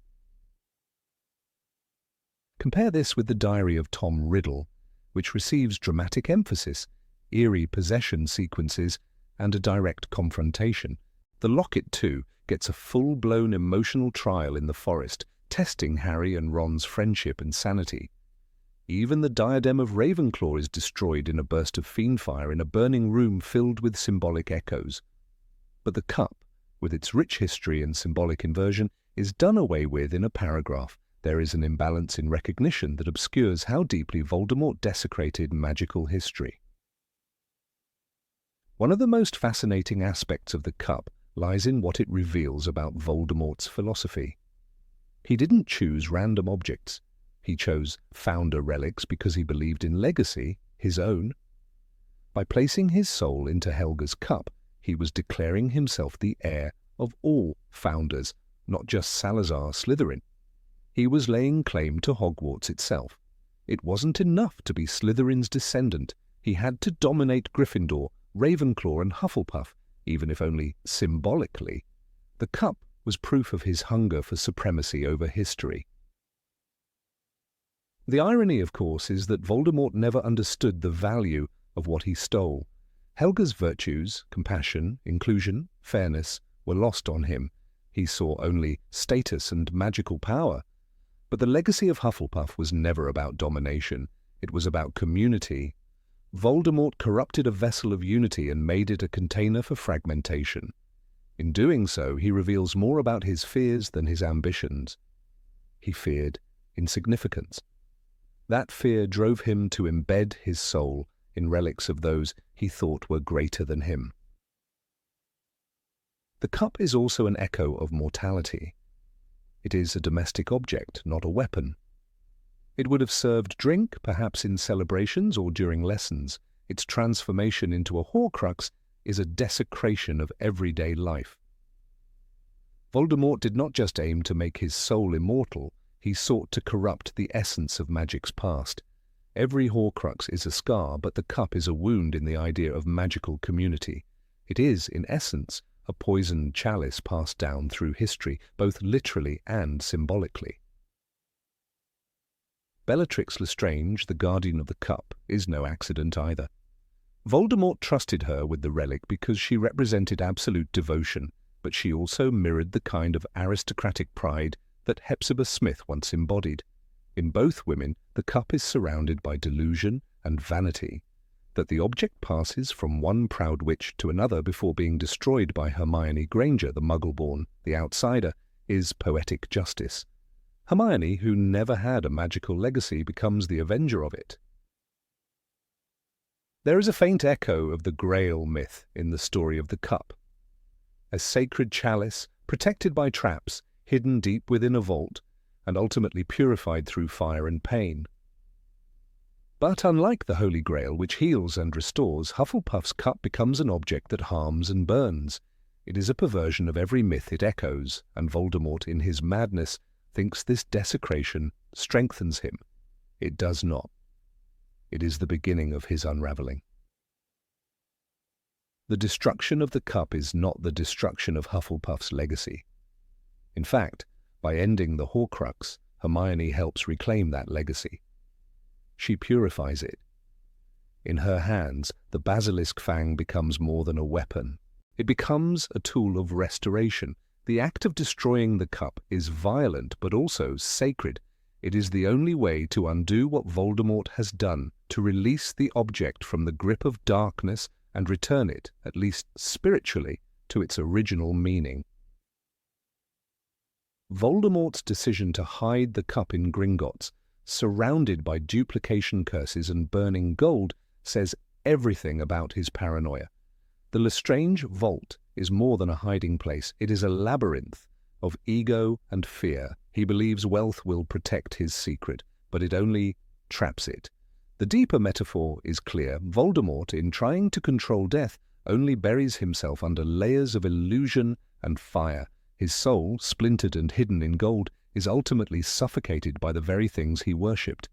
Compare this with the Diary of Tom Riddle, which receives dramatic emphasis, eerie possession sequences, and a direct confrontation. The Locket, too, gets a full-blown emotional trial in the forest, testing Harry and Ron's friendship and sanity. Even the diadem of Ravenclaw is destroyed in a burst of fiendfire in a burning room filled with symbolic echoes. But the cup, with its rich history and symbolic inversion, is done away with in a paragraph. There is an imbalance in recognition that obscures how deeply Voldemort desecrated magical history. One of the most fascinating aspects of the cup lies in what it reveals about Voldemort's philosophy. He didn't choose random objects. He chose founder relics because he believed in legacy, his own. By placing his soul into Helga's cup, he was declaring himself the heir of all founders, not just Salazar Slytherin. He was laying claim to Hogwarts itself. It wasn't enough to be Slytherin's descendant. He had to dominate Gryffindor, Ravenclaw, and Hufflepuff, even if only symbolically. The cup was proof of his hunger for supremacy over history. The irony, of course, is that Voldemort never understood the value of what he stole. Helga's virtues, compassion, inclusion, fairness, were lost on him. He saw only status and magical power. But the legacy of Hufflepuff was never about domination. It was about community. Voldemort corrupted a vessel of unity and made it a container for fragmentation. In doing so, he reveals more about his fears than his ambitions. He feared insignificance. That fear drove him to embed his soul in relics of those he thought were greater than him. The cup is also an echo of mortality. It is a domestic object, not a weapon. It would have served drink, perhaps in celebrations or during lessons. Its transformation into a Horcrux is a desecration of everyday life. Voldemort did not just aim to make his soul immortal, he sought to corrupt the essence of magic's past. Every Horcrux is a scar, but the cup is a wound in the idea of magical community. It is, in essence, a poisoned chalice passed down through history, both literally and symbolically. Bellatrix Lestrange, the guardian of the cup, is no accident either. Voldemort trusted her with the relic because she represented absolute devotion, but she also mirrored the kind of aristocratic pride that Hepzibah Smith once embodied. In both women, the cup is surrounded by delusion and vanity. That the object passes from one proud witch to another before being destroyed by Hermione Granger, the Muggle-born, the outsider, is poetic justice. Hermione, who never had a magical legacy, becomes the avenger of it. There is a faint echo of the Grail myth in the story of the cup. A sacred chalice, protected by traps, hidden deep within a vault, and ultimately purified through fire and pain. But unlike the Holy Grail, which heals and restores, Hufflepuff's cup becomes an object that harms and burns. It is a perversion of every myth it echoes, and Voldemort, in his madness, thinks this desecration strengthens him. It does not. It is the beginning of his unravelling. The destruction of the cup is not the destruction of Hufflepuff's legacy. In fact, by ending the horcrux, Hermione helps reclaim that legacy. She purifies it. In her hands, the basilisk fang becomes more than a weapon. It becomes a tool of restoration. The act of destroying the cup is violent but also sacred. It is the only way to undo what Voldemort has done, to release the object from the grip of darkness and return it, at least spiritually, to its original meaning. Voldemort's decision to hide the cup in Gringotts, surrounded by duplication curses and burning gold, says everything about his paranoia. The Lestrange Vault is more than a hiding place. It is a labyrinth of ego and fear. He believes wealth will protect his secret, but it only traps it. The deeper metaphor is clear. Voldemort, in trying to control death, only buries himself under layers of illusion and fire. His soul, splintered and hidden in gold, is ultimately suffocated by the very things he worshipped.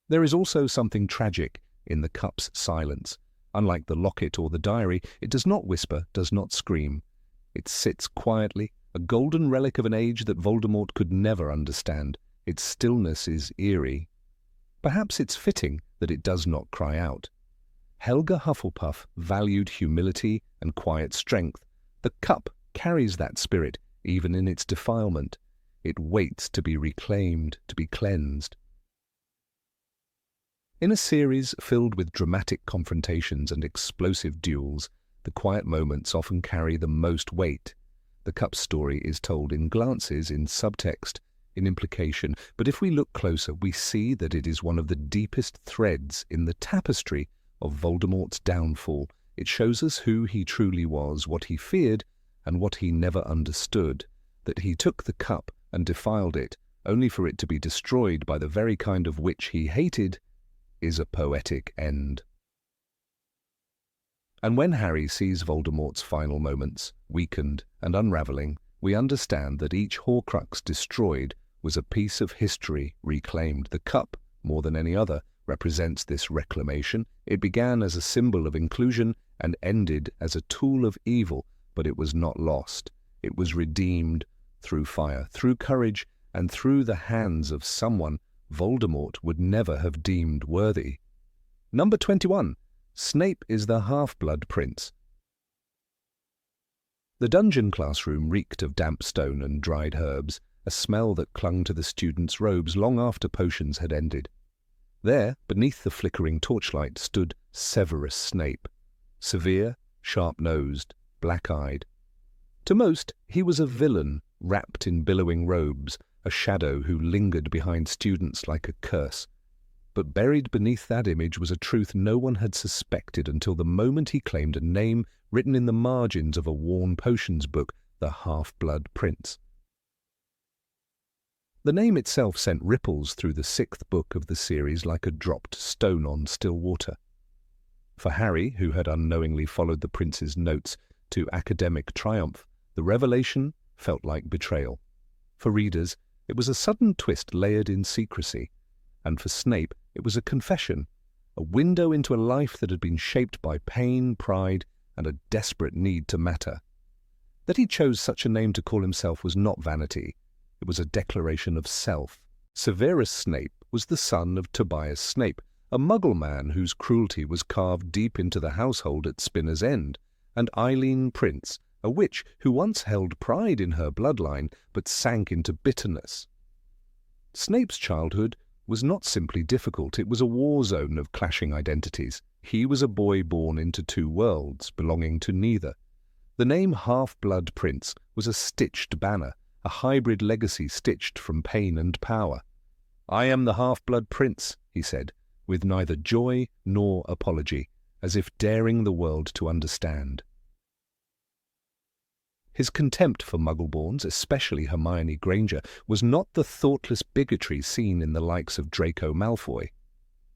There is also something tragic in the cup's silence. Unlike the locket or the diary, it does not whisper, does not scream. It sits quietly, a golden relic of an age that Voldemort could never understand. Its stillness is eerie. Perhaps it's fitting that it does not cry out. Helga Hufflepuff valued humility and quiet strength. The cup carries that spirit, even in its defilement. It waits to be reclaimed, to be cleansed. In a series filled with dramatic confrontations and explosive duels, the quiet moments often carry the most weight. The cup's story is told in glances, in subtext, in implication, but if we look closer, we see that it is one of the deepest threads in the tapestry of Voldemort's downfall. It shows us who he truly was, what he feared, and what he never understood, that he took the cup and defiled it, only for it to be destroyed by the very kind of witch he hated, is a poetic end. And when Harry sees Voldemort's final moments, weakened and unravelling, we understand that each horcrux destroyed was a piece of history reclaimed. The cup, more than any other, represents this reclamation. It began as a symbol of inclusion and ended as a tool of evil, but it was not lost. It was redeemed through fire, through courage, and through the hands of someone Voldemort would never have deemed worthy. Number 21. Snape is the half-blood prince. The dungeon classroom reeked of damp stone and dried herbs, a smell that clung to the students' robes long after potions had ended. There, beneath the flickering torchlight, stood Severus Snape, severe, sharp-nosed, black-eyed. To most, he was a villain, wrapped in billowing robes, a shadow who lingered behind students like a curse. But buried beneath that image was a truth no one had suspected until the moment he claimed a name written in the margins of a worn potions book, the Half-Blood Prince. The name itself sent ripples through the 6th book of the series like a dropped stone on still water. For Harry, who had unknowingly followed the prince's notes to academic triumph, the revelation felt like betrayal. For readers, it was a sudden twist layered in secrecy, and for Snape it was a confession, a window into a life that had been shaped by pain, pride, and a desperate need to matter. That he chose such a name to call himself was not vanity, it was a declaration of self. Severus Snape was the son of Tobias Snape, a Muggle man whose cruelty was carved deep into the household at Spinner's End, and Eileen Prince, a witch who once held pride in her bloodline but sank into bitterness. Snape's childhood was not simply difficult, it was a war zone of clashing identities. He was a boy born into two worlds, belonging to neither. The name Half-Blood Prince was a stitched banner, a hybrid legacy stitched from pain and power. "I am the half-blood prince," he said, with neither joy nor apology, as if daring the world to understand. His contempt for Muggleborns, especially Hermione Granger, was not the thoughtless bigotry seen in the likes of Draco Malfoy.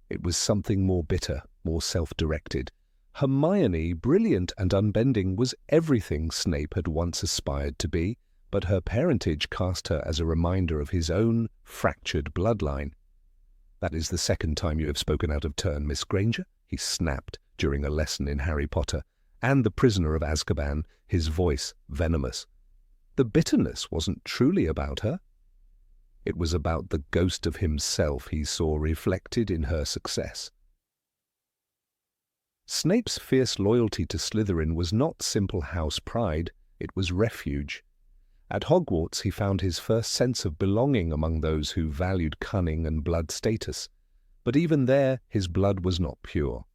It was something more bitter, more self-directed. Hermione, brilliant and unbending, was everything Snape had once aspired to be, but her parentage cast her as a reminder of his own fractured bloodline. "That is the second time you have spoken out of turn, Miss Granger," he snapped during a lesson in Harry Potter, and the Prisoner of Azkaban, his voice venomous. The bitterness wasn't truly about her. It was about the ghost of himself he saw reflected in her success. Snape's fierce loyalty to Slytherin was not simple house pride, it was refuge. At Hogwarts he found his first sense of belonging among those who valued cunning and blood status. But even there his blood was not pure.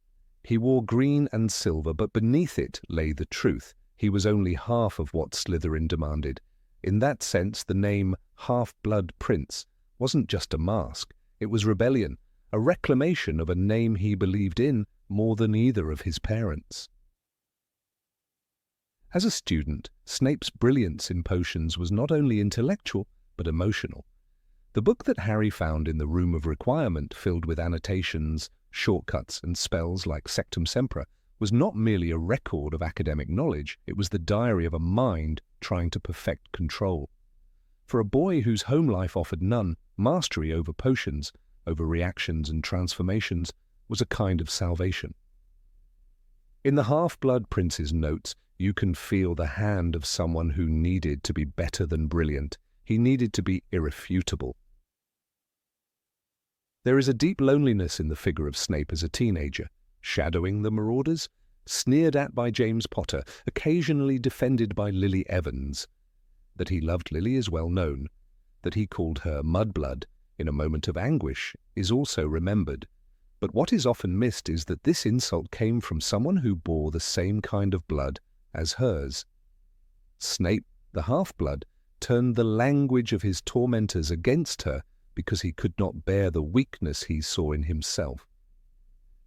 He wore green and silver, but beneath it lay the truth. He was only half of what Slytherin demanded. In that sense, the name Half-Blood Prince wasn't just a mask. It was rebellion, a reclamation of a name he believed in more than either of his parents. As a student, Snape's brilliance in potions was not only intellectual, but emotional. The book that Harry found in the Room of Requirement, filled with annotations, shortcuts, and spells like Sectum Sempra, was not merely a record of academic knowledge, it was the diary of a mind trying to perfect control. For a boy whose home life offered none, mastery over potions, over reactions and transformations, was a kind of salvation. In the Half-Blood Prince's notes, you can feel the hand of someone who needed to be better than brilliant. He needed to be irrefutable. There is a deep loneliness in the figure of Snape as a teenager, shadowing the Marauders, sneered at by James Potter, occasionally defended by Lily Evans. That he loved Lily is well known. That he called her Mudblood in a moment of anguish is also remembered. But what is often missed is that this insult came from someone who bore the same kind of blood as hers. Snape, the half-blood, turned the language of his tormentors against her because he could not bear the weakness he saw in himself.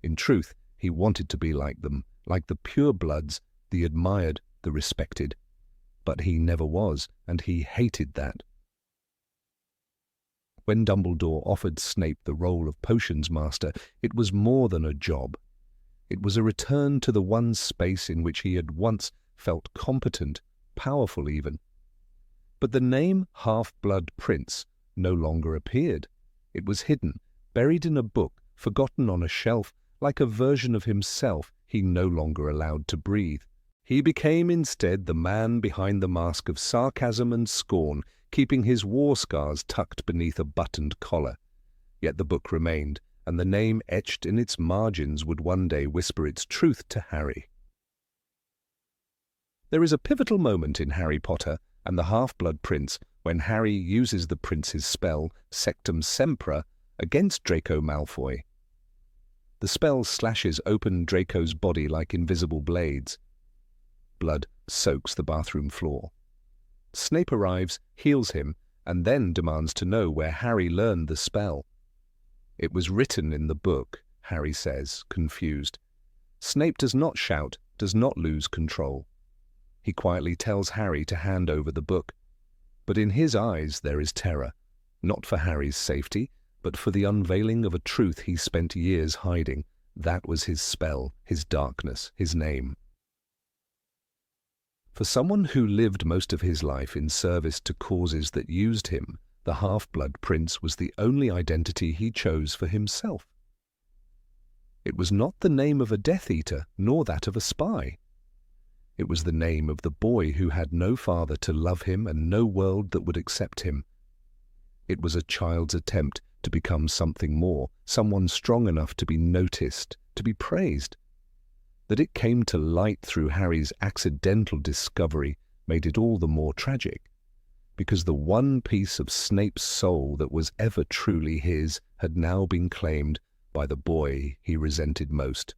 In truth, he wanted to be like them, like the pure-bloods, the admired, the respected. But he never was, and he hated that. When Dumbledore offered Snape the role of potions master, it was more than a job. It was a return to the one space in which he had once felt competent, powerful even. But the name Half-Blood Prince no longer appeared. It was hidden, buried in a book, forgotten on a shelf, like a version of himself he no longer allowed to breathe. He became instead the man behind the mask of sarcasm and scorn, keeping his war scars tucked beneath a buttoned collar. Yet the book remained, and the name etched in its margins would one day whisper its truth to Harry. There is a pivotal moment in Harry Potter and the Half-Blood Prince when Harry uses the prince's spell, Sectum Sempra, against Draco Malfoy. The spell slashes open Draco's body like invisible blades. Blood soaks the bathroom floor. Snape arrives, heals him, and then demands to know where Harry learned the spell. "It was written in the book," Harry says, confused. Snape does not shout, does not lose control. He quietly tells Harry to hand over the book. But in his eyes there is terror, not for Harry's safety, but for the unveiling of a truth he spent years hiding. That was his spell, his darkness, his name. For someone who lived most of his life in service to causes that used him, the Half-Blood Prince was the only identity he chose for himself. It was not the name of a Death Eater, nor that of a spy. It was the name of the boy who had no father to love him and no world that would accept him. It was a child's attempt to become something more, someone strong enough to be noticed, to be praised. That it came to light through Harry's accidental discovery made it all the more tragic, because the one piece of Snape's soul that was ever truly his had now been claimed by the boy he resented most.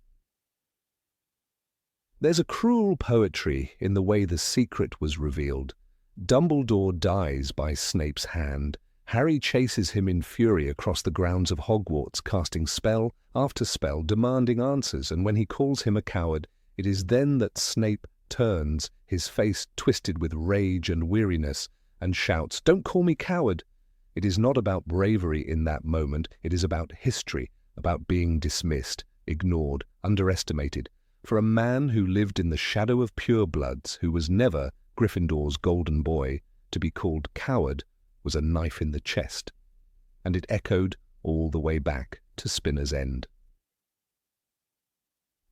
There's a cruel poetry in the way the secret was revealed, Dumbledore dies by Snape's hand. Harry chases him in fury across the grounds of Hogwarts, casting spell after spell, demanding answers, and when he calls him a coward, it is then that Snape turns, his face twisted with rage and weariness, and shouts, "Don't call me coward!" It is not about bravery in that moment, it is about history, about being dismissed, ignored, underestimated. For a man who lived in the shadow of purebloods, who was never Gryffindor's golden boy, to be called coward was a knife in the chest, and it echoed all the way back to Spinner's End.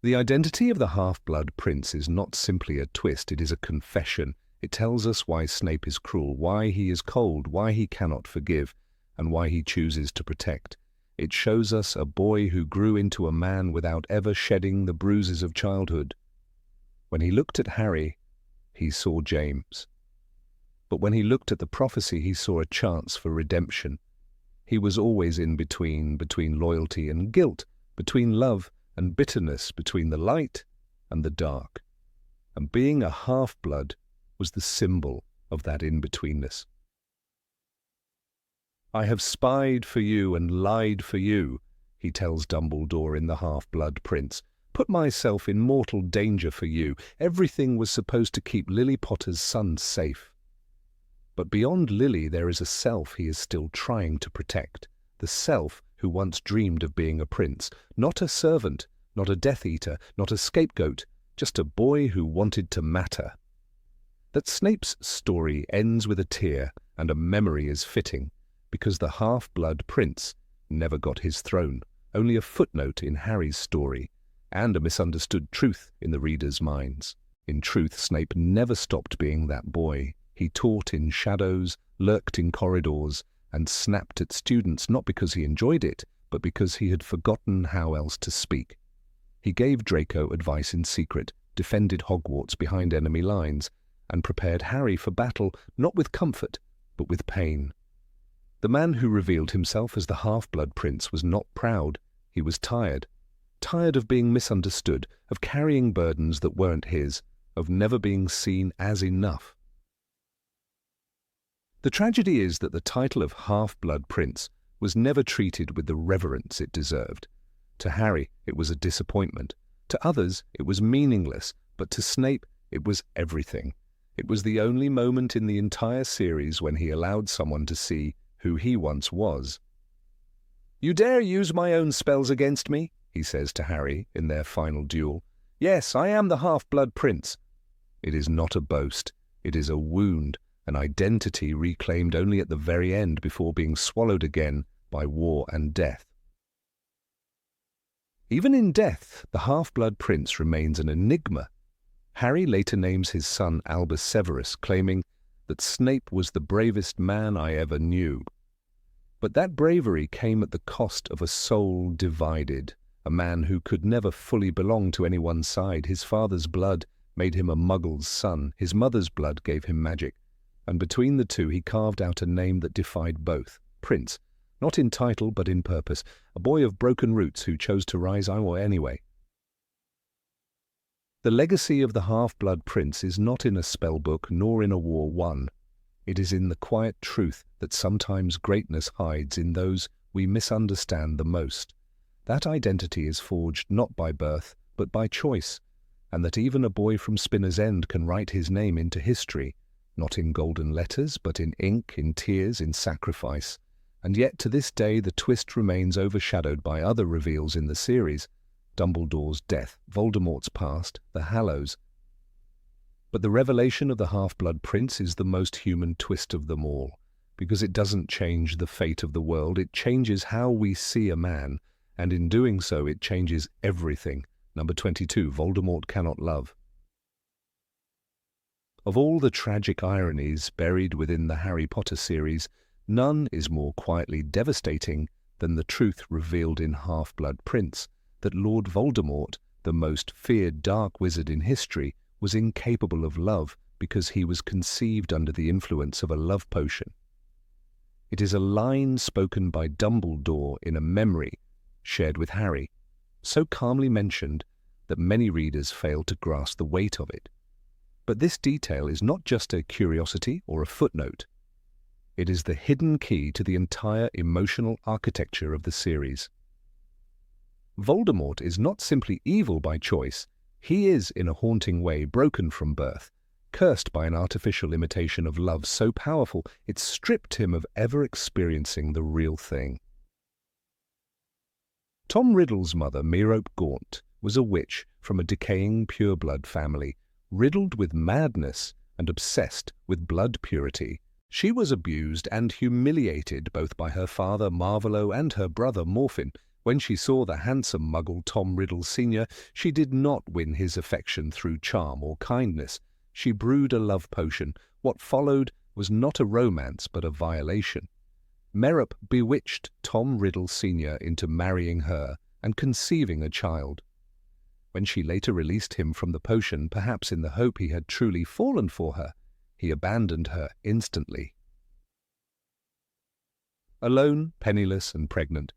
The identity of the half-blood prince is not simply a twist, it is a confession. It tells us why Snape is cruel, why he is cold, why he cannot forgive, and why he chooses to protect. It shows us a boy who grew into a man without ever shedding the bruises of childhood. When he looked at Harry, he saw James. But when he looked at the prophecy, he saw a chance for redemption. He was always in between loyalty and guilt, between love and bitterness, between the light and the dark. And being a half-blood was the symbol of that in-betweenness. "I have spied for you and lied for you," he tells Dumbledore in The Half-Blood Prince. "Put myself in mortal danger for you. Everything was supposed to keep Lily Potter's son safe." But beyond Lily there is a self he is still trying to protect, the self who once dreamed of being a prince, not a servant, not a Death Eater, not a scapegoat, just a boy who wanted to matter. That Snape's story ends with a tear and a memory is fitting, because the half-blood prince never got his throne, only a footnote in Harry's story, and a misunderstood truth in the readers' minds. In truth, Snape never stopped being that boy. He taught in shadows, lurked in corridors, and snapped at students not because he enjoyed it, but because he had forgotten how else to speak. He gave Draco advice in secret, defended Hogwarts behind enemy lines, and prepared Harry for battle not with comfort, but with pain. The man who revealed himself as the half-blood prince was not proud, he was tired. Tired of being misunderstood, of carrying burdens that weren't his, of never being seen as enough. The tragedy is that the title of Half-Blood Prince was never treated with the reverence it deserved. To Harry, it was a disappointment. To others, it was meaningless, but to Snape, it was everything. It was the only moment in the entire series when he allowed someone to see who he once was. "You dare use my own spells against me?" he says to Harry in their final duel. "Yes, I am the Half-Blood Prince." It is not a boast. It is a wound, an identity reclaimed only at the very end before being swallowed again by war and death. Even in death, the Half-Blood Prince remains an enigma. Harry later names his son Albus Severus, claiming that Snape was the bravest man I ever knew. But that bravery came at the cost of a soul divided, a man who could never fully belong to any one side. His father's blood made him a Muggle's son, his mother's blood gave him magic, and between the two he carved out a name that defied both, Prince, not in title but in purpose, a boy of broken roots who chose to rise anyway. The legacy of the Half-Blood Prince is not in a spellbook nor in a war won. It is in the quiet truth that sometimes greatness hides in those we misunderstand the most. That identity is forged not by birth but by choice, and that even a boy from Spinner's End can write his name into history, not in golden letters but in ink, in tears, in sacrifice. And yet to this day the twist remains overshadowed by other reveals in the series: Dumbledore's death, Voldemort's past, the Hallows. But the revelation of the Half-Blood Prince is the most human twist of them all, because it doesn't change the fate of the world, it changes how we see a man, and in doing so it changes everything. Number 22, Voldemort cannot love. Of all the tragic ironies buried within the Harry Potter series, none is more quietly devastating than the truth revealed in Half-Blood Prince, that Lord Voldemort, the most feared dark wizard in history, was incapable of love because he was conceived under the influence of a love potion. It is a line spoken by Dumbledore in a memory shared with Harry, so calmly mentioned that many readers fail to grasp the weight of it. But this detail is not just a curiosity or a footnote. It is the hidden key to the entire emotional architecture of the series. Voldemort is not simply evil by choice. He is, in a haunting way, broken from birth, cursed by an artificial imitation of love so powerful it stripped him of ever experiencing the real thing. Tom Riddle's mother, Merope Gaunt, was a witch from a decaying pureblood family, riddled with madness and obsessed with blood purity. She was abused and humiliated both by her father Marvolo and her brother Morphin. When she saw the handsome muggle Tom Riddle Sr., she did not win his affection through charm or kindness. She brewed a love potion. What followed was not a romance but a violation. Merope bewitched Tom Riddle Sr. into marrying her and conceiving a child. When she later released him from the potion, perhaps in the hope he had truly fallen for her, he abandoned her instantly. Alone, penniless and pregnant,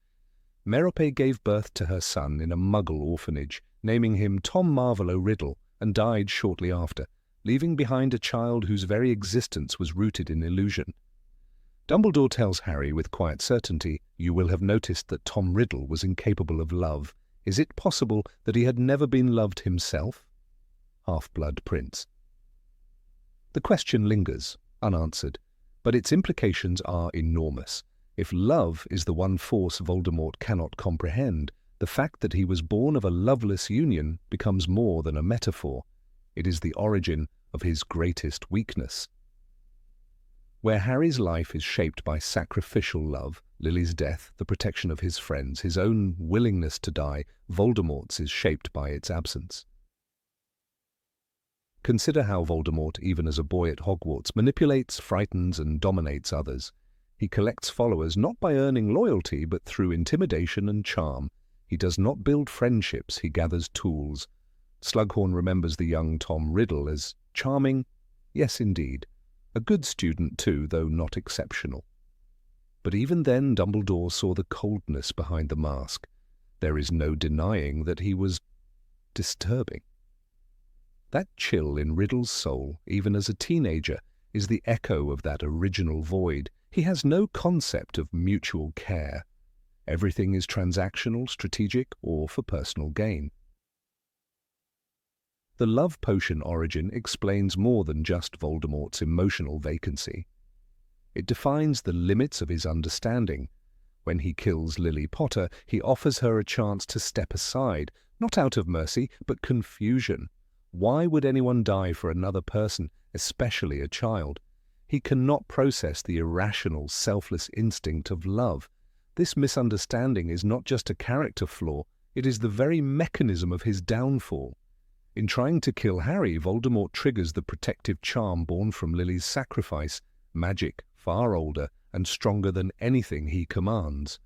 Merope gave birth to her son in a muggle orphanage, naming him Tom Marvolo Riddle, and died shortly after, leaving behind a child whose very existence was rooted in illusion. Dumbledore tells Harry with quiet certainty, "You will have noticed that Tom Riddle was incapable of love. Is it possible that he had never been loved himself?" Half-Blood Prince. The question lingers, unanswered, but its implications are enormous. If love is the one force Voldemort cannot comprehend, the fact that he was born of a loveless union becomes more than a metaphor. It is the origin of his greatest weakness. Where Harry's life is shaped by sacrificial love, Lily's death, the protection of his friends, his own willingness to die, Voldemort's is shaped by its absence. Consider how Voldemort, even as a boy at Hogwarts, manipulates, frightens, and dominates others. He collects followers not by earning loyalty, but through intimidation and charm. He does not build friendships, he gathers tools. Slughorn remembers the young Tom Riddle as charming, yes indeed, a good student too, though not exceptional. But even then Dumbledore saw the coldness behind the mask. There is no denying that he was disturbing. That chill in Riddle's soul, even as a teenager, is the echo of that original void. He has no concept of mutual care. Everything is transactional, strategic, or for personal gain. The love potion origin explains more than just Voldemort's emotional vacancy. It defines the limits of his understanding. When he kills Lily Potter, he offers her a chance to step aside, not out of mercy, but confusion. Why would anyone die for another person, especially a child? He cannot process the irrational, selfless instinct of love. This misunderstanding is not just a character flaw, it is the very mechanism of his downfall. In trying to kill Harry, Voldemort triggers the protective charm born from Lily's sacrifice, magic far older and stronger than anything he commands.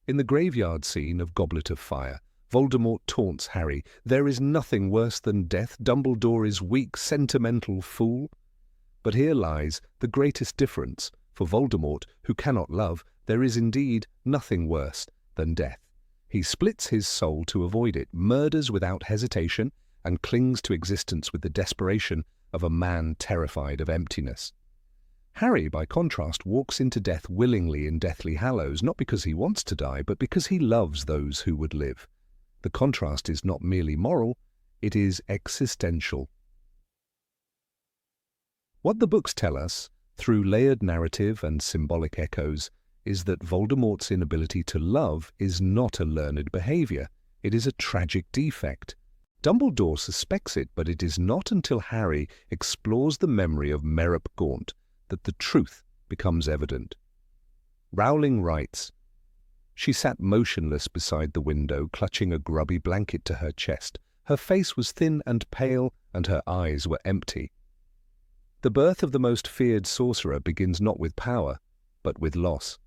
In the graveyard scene of Goblet of Fire, Voldemort taunts Harry. "There is nothing worse than death. Dumbledore is weak, sentimental fool." But here lies the greatest difference. For Voldemort, who cannot love, there is indeed nothing worse than death. He splits his soul to avoid it, murders without hesitation, and clings to existence with the desperation of a man terrified of emptiness. Harry, by contrast, walks into death willingly in Deathly Hallows, not because he wants to die, but because he loves those who would live. The contrast is not merely moral, it is existential. What the books tell us, through layered narrative and symbolic echoes, is that Voldemort's inability to love is not a learned behavior, it is a tragic defect. Dumbledore suspects it, but it is not until Harry explores the memory of Merope Gaunt that the truth becomes evident. Rowling writes, "She sat motionless beside the window, clutching a grubby blanket to her chest. Her face was thin and pale, and her eyes were empty." The birth of the most feared sorcerer begins not with power, but with loss.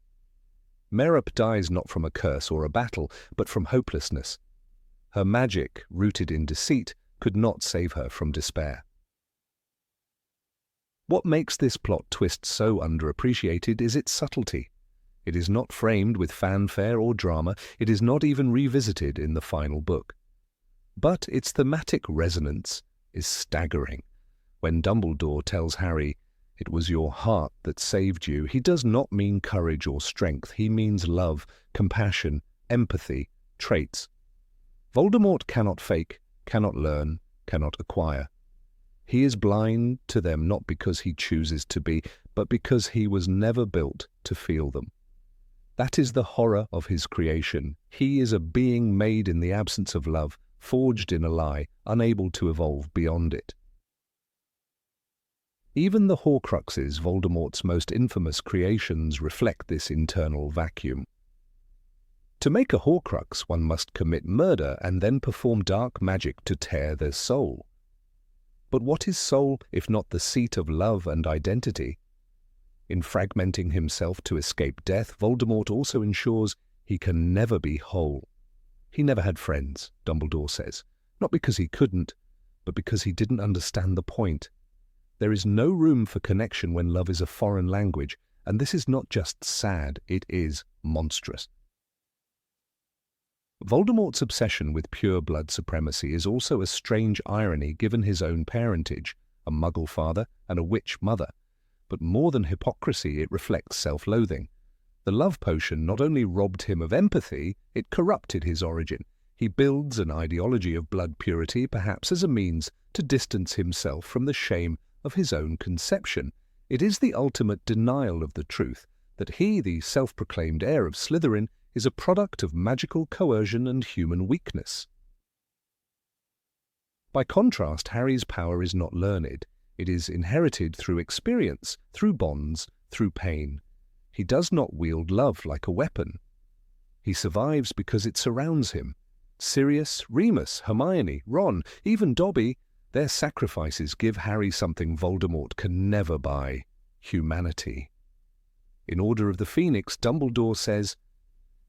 Merope dies not from a curse or a battle, but from hopelessness. Her magic, rooted in deceit, could not save her from despair. What makes this plot twist so underappreciated is its subtlety. It is not framed with fanfare or drama, it is not even revisited in the final book. But its thematic resonance, is staggering. When Dumbledore tells Harry, "It was your heart that saved you," he does not mean courage or strength. He means love, compassion, empathy, traits. Voldemort cannot fake, cannot learn, cannot acquire. He is blind to them not because he chooses to be, but because he was never built to feel them. That is the horror of his creation. He is a being made in the absence of love, forged in a lie, unable to evolve beyond it. Even the horcruxes, Voldemort's most infamous creations, reflect this internal vacuum. To make a horcrux, one must commit murder and then perform dark magic to tear their soul. But what is soul if not the seat of love and identity? In fragmenting himself to escape death, Voldemort also ensures he can never be whole. He never had friends, Dumbledore says, not because he couldn't, but because he didn't understand the point. There is no room for connection when love is a foreign language, and this is not just sad, it is monstrous. Voldemort's obsession with pure blood supremacy is also a strange irony given his own parentage, a Muggle father and a witch mother. But more than hypocrisy, it reflects self-loathing. The love potion not only robbed him of empathy, it corrupted his origin. He builds an ideology of blood purity, perhaps as a means to distance himself from the shame of his own conception. It is the ultimate denial of the truth that he, the self-proclaimed heir of Slytherin, is a product of magical coercion and human weakness. By contrast, Harry's power is not learned. It is inherited through experience, through bonds, through pain. He does not wield love like a weapon. He survives because it surrounds him. Sirius, Remus, Hermione, Ron, even Dobby, their sacrifices give Harry something Voldemort can never buy: humanity. In Order of the Phoenix, Dumbledore says,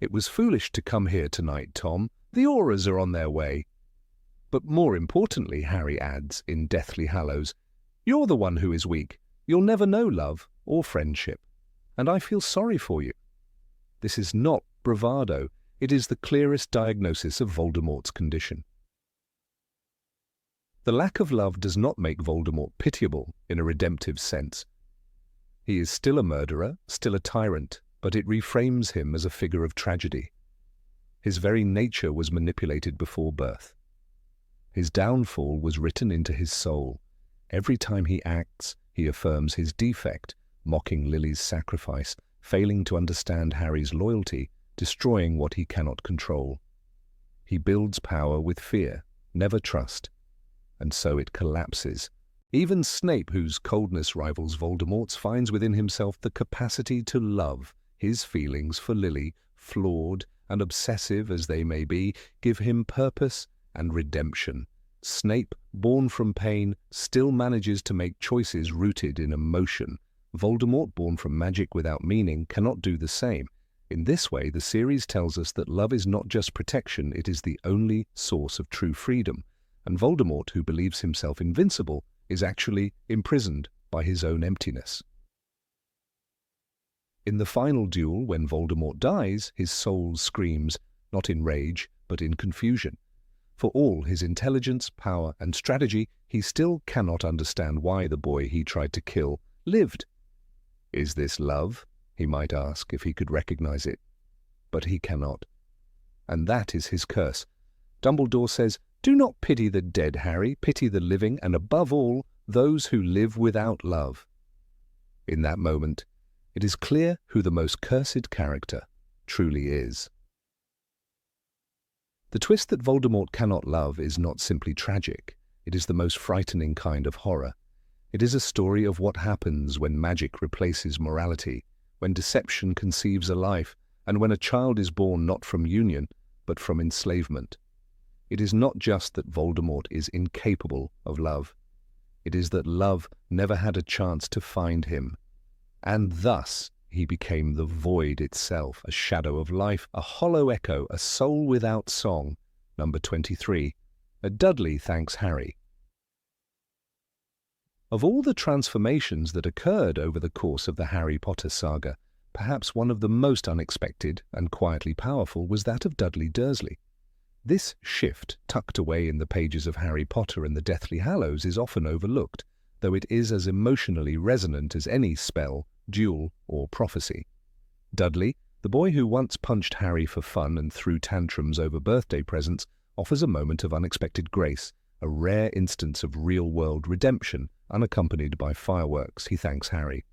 "It was foolish to come here tonight, Tom. The Aurors are on their way." But more importantly, Harry adds in Deathly Hallows, "You're the one who is weak. You'll never know love or friendship. And I feel sorry for you." This is not bravado. It is the clearest diagnosis of Voldemort's condition. The lack of love does not make Voldemort pitiable in a redemptive sense. He is still a murderer, still a tyrant, but it reframes him as a figure of tragedy. His very nature was manipulated before birth. His downfall was written into his soul. Every time he acts, he affirms his defect, mocking Lily's sacrifice, failing to understand Harry's loyalty, destroying what he cannot control. He builds power with fear, never trust, and so it collapses. Even Snape, whose coldness rivals Voldemort's, finds within himself the capacity to love. His feelings for Lily, flawed and obsessive as they may be, give him purpose and redemption. Snape, born from pain, still manages to make choices rooted in emotion. Voldemort, born from magic without meaning, cannot do the same. In this way, the series tells us that love is not just protection, it is the only source of true freedom. And Voldemort, who believes himself invincible, is actually imprisoned by his own emptiness. In the final duel, when Voldemort dies, his soul screams, not in rage, but in confusion. For all his intelligence, power, and strategy, he still cannot understand why the boy he tried to kill lived. Is this love? He might ask if he could recognize it. But he cannot. And that is his curse. Dumbledore says, "Do not pity the dead, Harry, pity the living, and above all, those who live without love." In that moment, it is clear who the most cursed character truly is. The twist that Voldemort cannot love is not simply tragic. It is the most frightening kind of horror. It is a story of what happens when magic replaces morality, when deception conceives a life, and when a child is born not from union, but from enslavement. It is not just that Voldemort is incapable of love. It is that love never had a chance to find him. And thus he became the void itself, a shadow of life, a hollow echo, a soul without song. Number 23. A Dudley thanks Harry. Of all the transformations that occurred over the course of the Harry Potter saga, perhaps one of the most unexpected and quietly powerful was that of Dudley Dursley. This shift, tucked away in the pages of Harry Potter and the Deathly Hallows, is often overlooked, though it is as emotionally resonant as any spell, duel, or prophecy. Dudley, the boy who once punched Harry for fun and threw tantrums over birthday presents, offers a moment of unexpected grace, a rare instance of real-world redemption, unaccompanied by fireworks. He thanks Harry.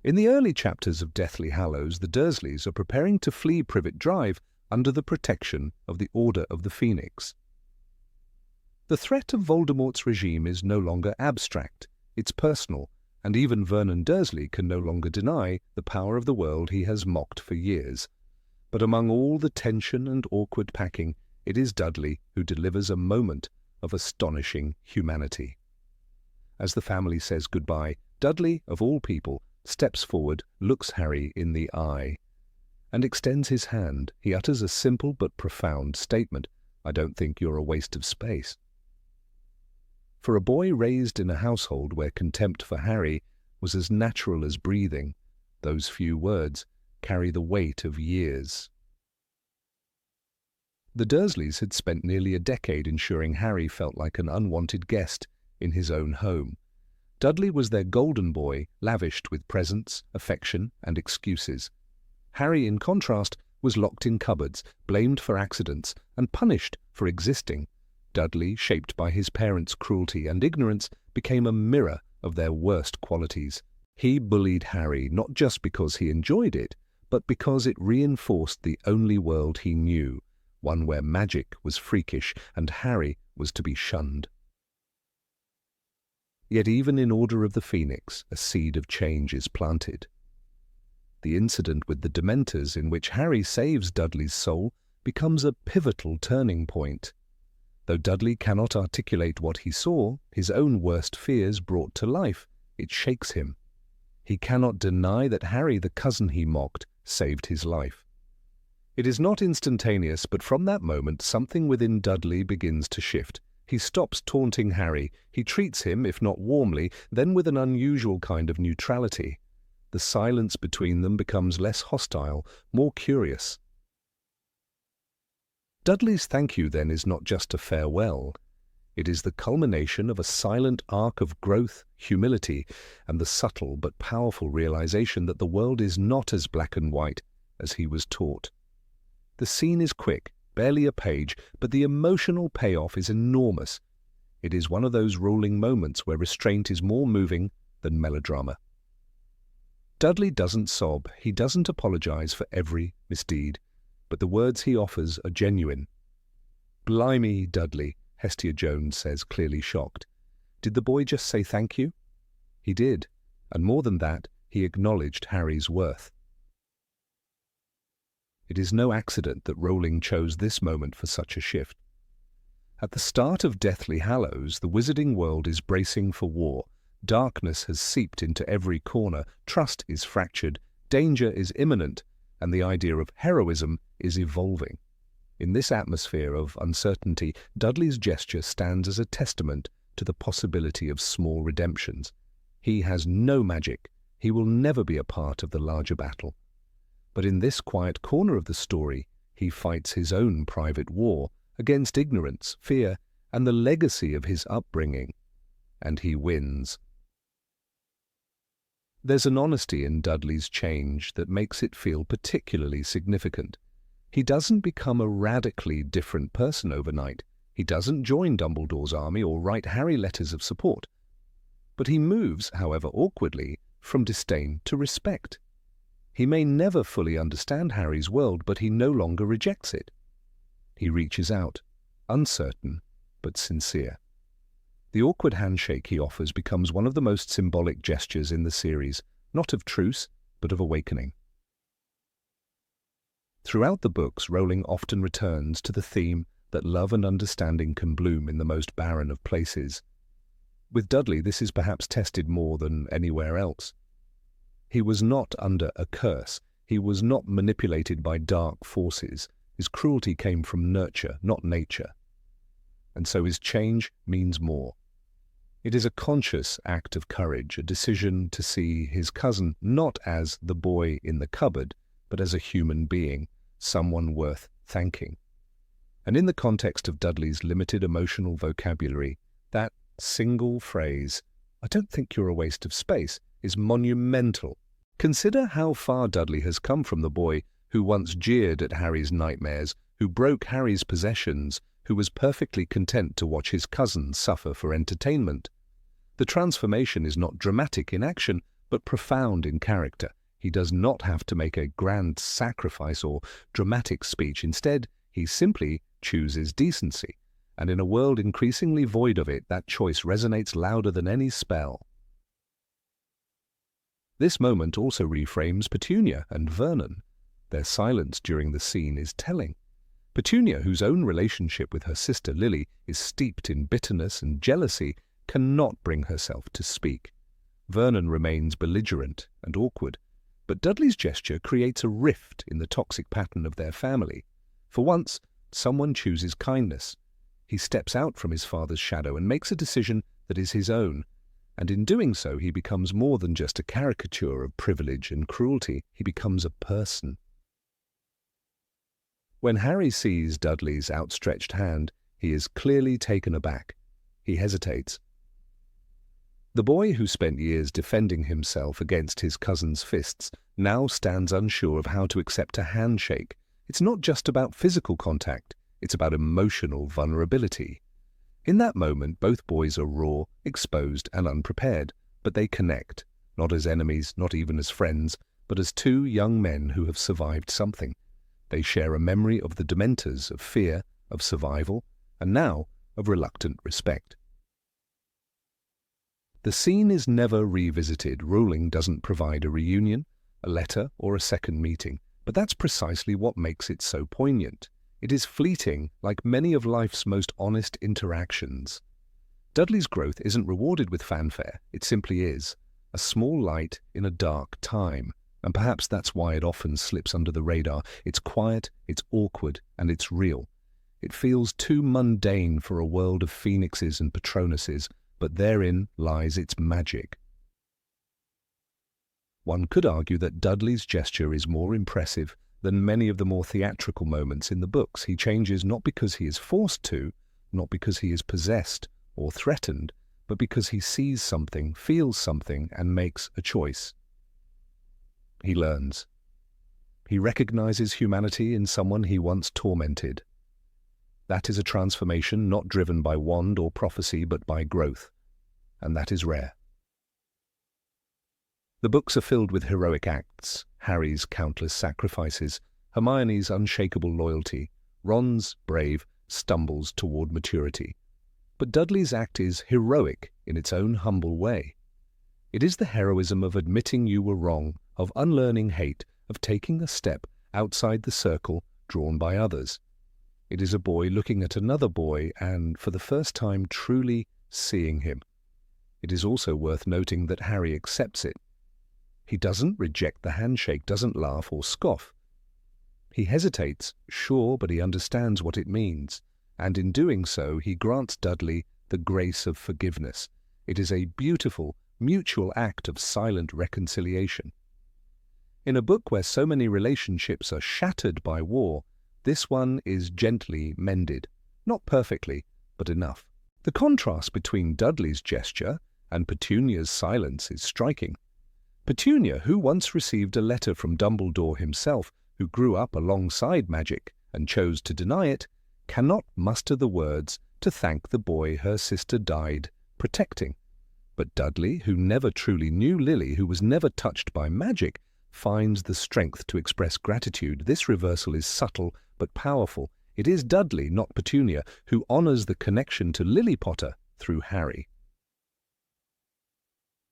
In the early chapters of Deathly Hallows, the Dursleys are preparing to flee Privet Drive under the protection of the Order of the Phoenix. The threat of Voldemort's regime is no longer abstract, it's personal, and even Vernon Dursley can no longer deny the power of the world he has mocked for years. But among all the tension and awkward packing, it is Dudley who delivers a moment of astonishing humanity. As the family says goodbye, Dudley, of all people, steps forward, looks Harry in the eye, and extends his hand. He utters a simple but profound statement: "I don't think you're a waste of space." For a boy raised in a household where contempt for Harry was as natural as breathing, those few words carry the weight of years. The Dursleys had spent nearly a decade ensuring Harry felt like an unwanted guest in his own home. Dudley was their golden boy, lavished with presents, affection, and excuses. Harry, in contrast, was locked in cupboards, blamed for accidents, and punished for existing. Dudley, shaped by his parents' cruelty and ignorance, became a mirror of their worst qualities. He bullied Harry not just because he enjoyed it, but because it reinforced the only world he knew, one where magic was freakish and Harry was to be shunned. Yet even in Order of the Phoenix, a seed of change is planted. The incident with the Dementors, in which Harry saves Dudley's soul, becomes a pivotal turning point. Though Dudley cannot articulate what he saw, his own worst fears brought to life, it shakes him. He cannot deny that Harry, the cousin he mocked, saved his life. It is not instantaneous, but from that moment something within Dudley begins to shift. He stops taunting Harry. He treats him, if not warmly, then with an unusual kind of neutrality. The silence between them becomes less hostile, more curious. Dudley's thank you, then, is not just a farewell. It is the culmination of a silent arc of growth, humility, and the subtle but powerful realization that the world is not as black and white as he was taught. The scene is quick, barely a page, but the emotional payoff is enormous. It is one of those rolling moments where restraint is more moving than melodrama. Dudley doesn't sob, he doesn't apologize for every misdeed, but the words he offers are genuine. "Blimey, Dudley," Hestia Jones says, clearly shocked. "Did the boy just say thank you?" He did, and more than that, he acknowledged Harry's worth. It is no accident that Rowling chose this moment for such a shift. At the start of Deathly Hallows, the wizarding world is bracing for war. Darkness has seeped into every corner, trust is fractured, danger is imminent, and the idea of heroism is evolving. In this atmosphere of uncertainty, Dudley's gesture stands as a testament to the possibility of small redemptions. He has no magic. He will never be a part of the larger battle. But in this quiet corner of the story, he fights his own private war against ignorance, fear, and the legacy of his upbringing. And he wins. There's an honesty in Dudley's change that makes it feel particularly significant. He doesn't become a radically different person overnight. He doesn't join Dumbledore's army or write Harry letters of support. But he moves, however awkwardly, from disdain to respect. He may never fully understand Harry's world, but he no longer rejects it. He reaches out, uncertain but sincere. The awkward handshake he offers becomes one of the most symbolic gestures in the series, not of truce, but of awakening. Throughout the books, Rowling often returns to the theme that love and understanding can bloom in the most barren of places. With Dudley, this is perhaps tested more than anywhere else. He was not under a curse. He was not manipulated by dark forces. His cruelty came from nurture, not nature. And so his change means more. It is a conscious act of courage, a decision to see his cousin not as the boy in the cupboard, but as a human being, someone worth thanking. And in the context of Dudley's limited emotional vocabulary, that single phrase, "I don't think you're a waste of space," is monumental. Consider how far Dudley has come from the boy who once jeered at Harry's nightmares, who broke Harry's possessions, who was perfectly content to watch his cousins suffer for entertainment. The transformation is not dramatic in action, but profound in character. He does not have to make a grand sacrifice or dramatic speech. Instead, he simply chooses decency. And in a world increasingly void of it, that choice resonates louder than any spell. This moment also reframes Petunia and Vernon. Their silence during the scene is telling. Petunia, whose own relationship with her sister Lily is steeped in bitterness and jealousy, cannot bring herself to speak. Vernon remains belligerent and awkward, but Dudley's gesture creates a rift in the toxic pattern of their family. For once, someone chooses kindness. He steps out from his father's shadow and makes a decision that is his own, and in doing so he becomes more than just a caricature of privilege and cruelty. He becomes a person. When Harry sees Dudley's outstretched hand, he is clearly taken aback. He hesitates. The boy who spent years defending himself against his cousin's fists now stands unsure of how to accept a handshake. It's not just about physical contact, it's about emotional vulnerability. In that moment, both boys are raw, exposed, and unprepared, but they connect, not as enemies, not even as friends, but as two young men who have survived something. They share a memory of the dementors, of fear, of survival, and now of reluctant respect. The scene is never revisited. Rowling doesn't provide a reunion, a letter, or a second meeting, but that's precisely what makes it so poignant. It is fleeting, like many of life's most honest interactions. Dudley's growth isn't rewarded with fanfare, it simply is, a small light in a dark time. And perhaps that's why it often slips under the radar. It's quiet, it's awkward, and it's real. It feels too mundane for a world of phoenixes and patronuses, but therein lies its magic. One could argue that Dudley's gesture is more impressive than many of the more theatrical moments in the books. He changes not because he is forced to, not because he is possessed or threatened, but because he sees something, feels something, and makes a choice. He learns. He recognizes humanity in someone he once tormented. That is a transformation not driven by wand or prophecy, but by growth. And that is rare. The books are filled with heroic acts, Harry's countless sacrifices, Hermione's unshakable loyalty, Ron's brave stumbles toward maturity. But Dudley's act is heroic in its own humble way. It is the heroism of admitting you were wrong, of unlearning hate, of taking a step outside the circle drawn by others. It is a boy looking at another boy and, for the first time, truly seeing him. It is also worth noting that Harry accepts it. He doesn't reject the handshake, doesn't laugh or scoff. He hesitates, sure, but he understands what it means, and in doing so he grants Dudley the grace of forgiveness. It is a beautiful, mutual act of silent reconciliation. In a book where so many relationships are shattered by war, this one is gently mended. Not perfectly, but enough. The contrast between Dudley's gesture and Petunia's silence is striking. Petunia, who once received a letter from Dumbledore himself, who grew up alongside magic and chose to deny it, cannot muster the words to thank the boy her sister died protecting. But Dudley, who never truly knew Lily, who was never touched by magic, finds the strength to express gratitude. This reversal is subtle but powerful. It is Dudley, not Petunia, who honors the connection to Lily Potter through Harry.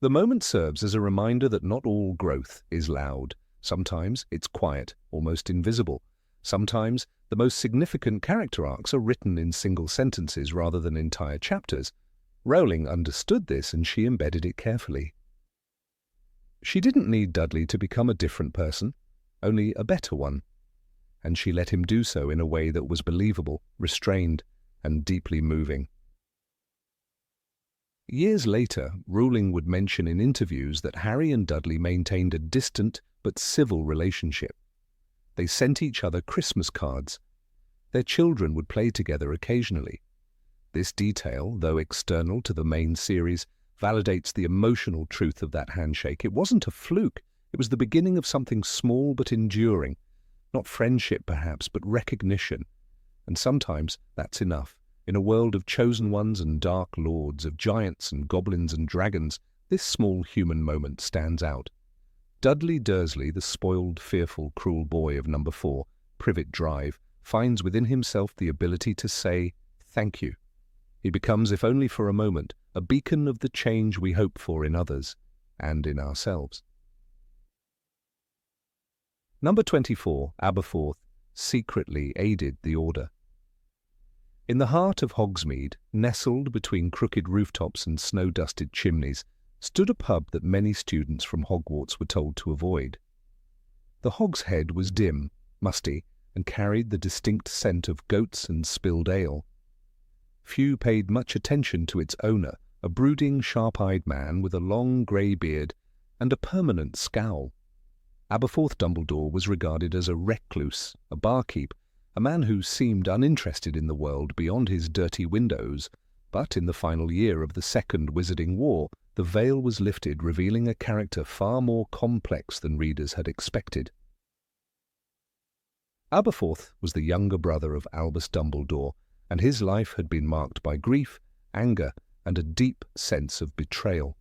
The moment serves as a reminder that not all growth is loud. Sometimes it's quiet, almost invisible. Sometimes the most significant character arcs are written in single sentences rather than entire chapters. Rowling understood this and she embedded it carefully. She didn't need Dudley to become a different person, only a better one. And she let him do so in a way that was believable, restrained, and deeply moving. Years later, Rowling would mention in interviews that Harry and Dudley maintained a distant but civil relationship. They sent each other Christmas cards, Their children would play together occasionally. This detail, though external to the main series, validates the emotional truth of that handshake. It wasn't a fluke. It was the beginning of something small but enduring. Not friendship, perhaps, but recognition. And sometimes that's enough. In a world of chosen ones and dark lords, of giants and goblins and dragons, this small human moment stands out. Dudley Dursley, the spoiled, fearful, cruel boy of number 4, Privet Drive, finds within himself the ability to say, "Thank you." He becomes, if only for a moment, a beacon of the change we hope for in others and in ourselves. Number 24, Aberforth, secretly aided the Order. In the heart of Hogsmeade, nestled between crooked rooftops and snow-dusted chimneys, stood a pub that many students from Hogwarts were told to avoid. The hogshead was dim, musty, and carried the distinct scent of goats and spilled ale. Few paid much attention to its owner, a brooding, sharp-eyed man with a long grey beard and a permanent scowl. Aberforth Dumbledore was regarded as a recluse, a barkeep, a man who seemed uninterested in the world beyond his dirty windows, but in the final year of the Second Wizarding War, the veil was lifted, revealing a character far more complex than readers had expected. Aberforth was the younger brother of Albus Dumbledore, and his life had been marked by grief, anger, and a deep sense of betrayal.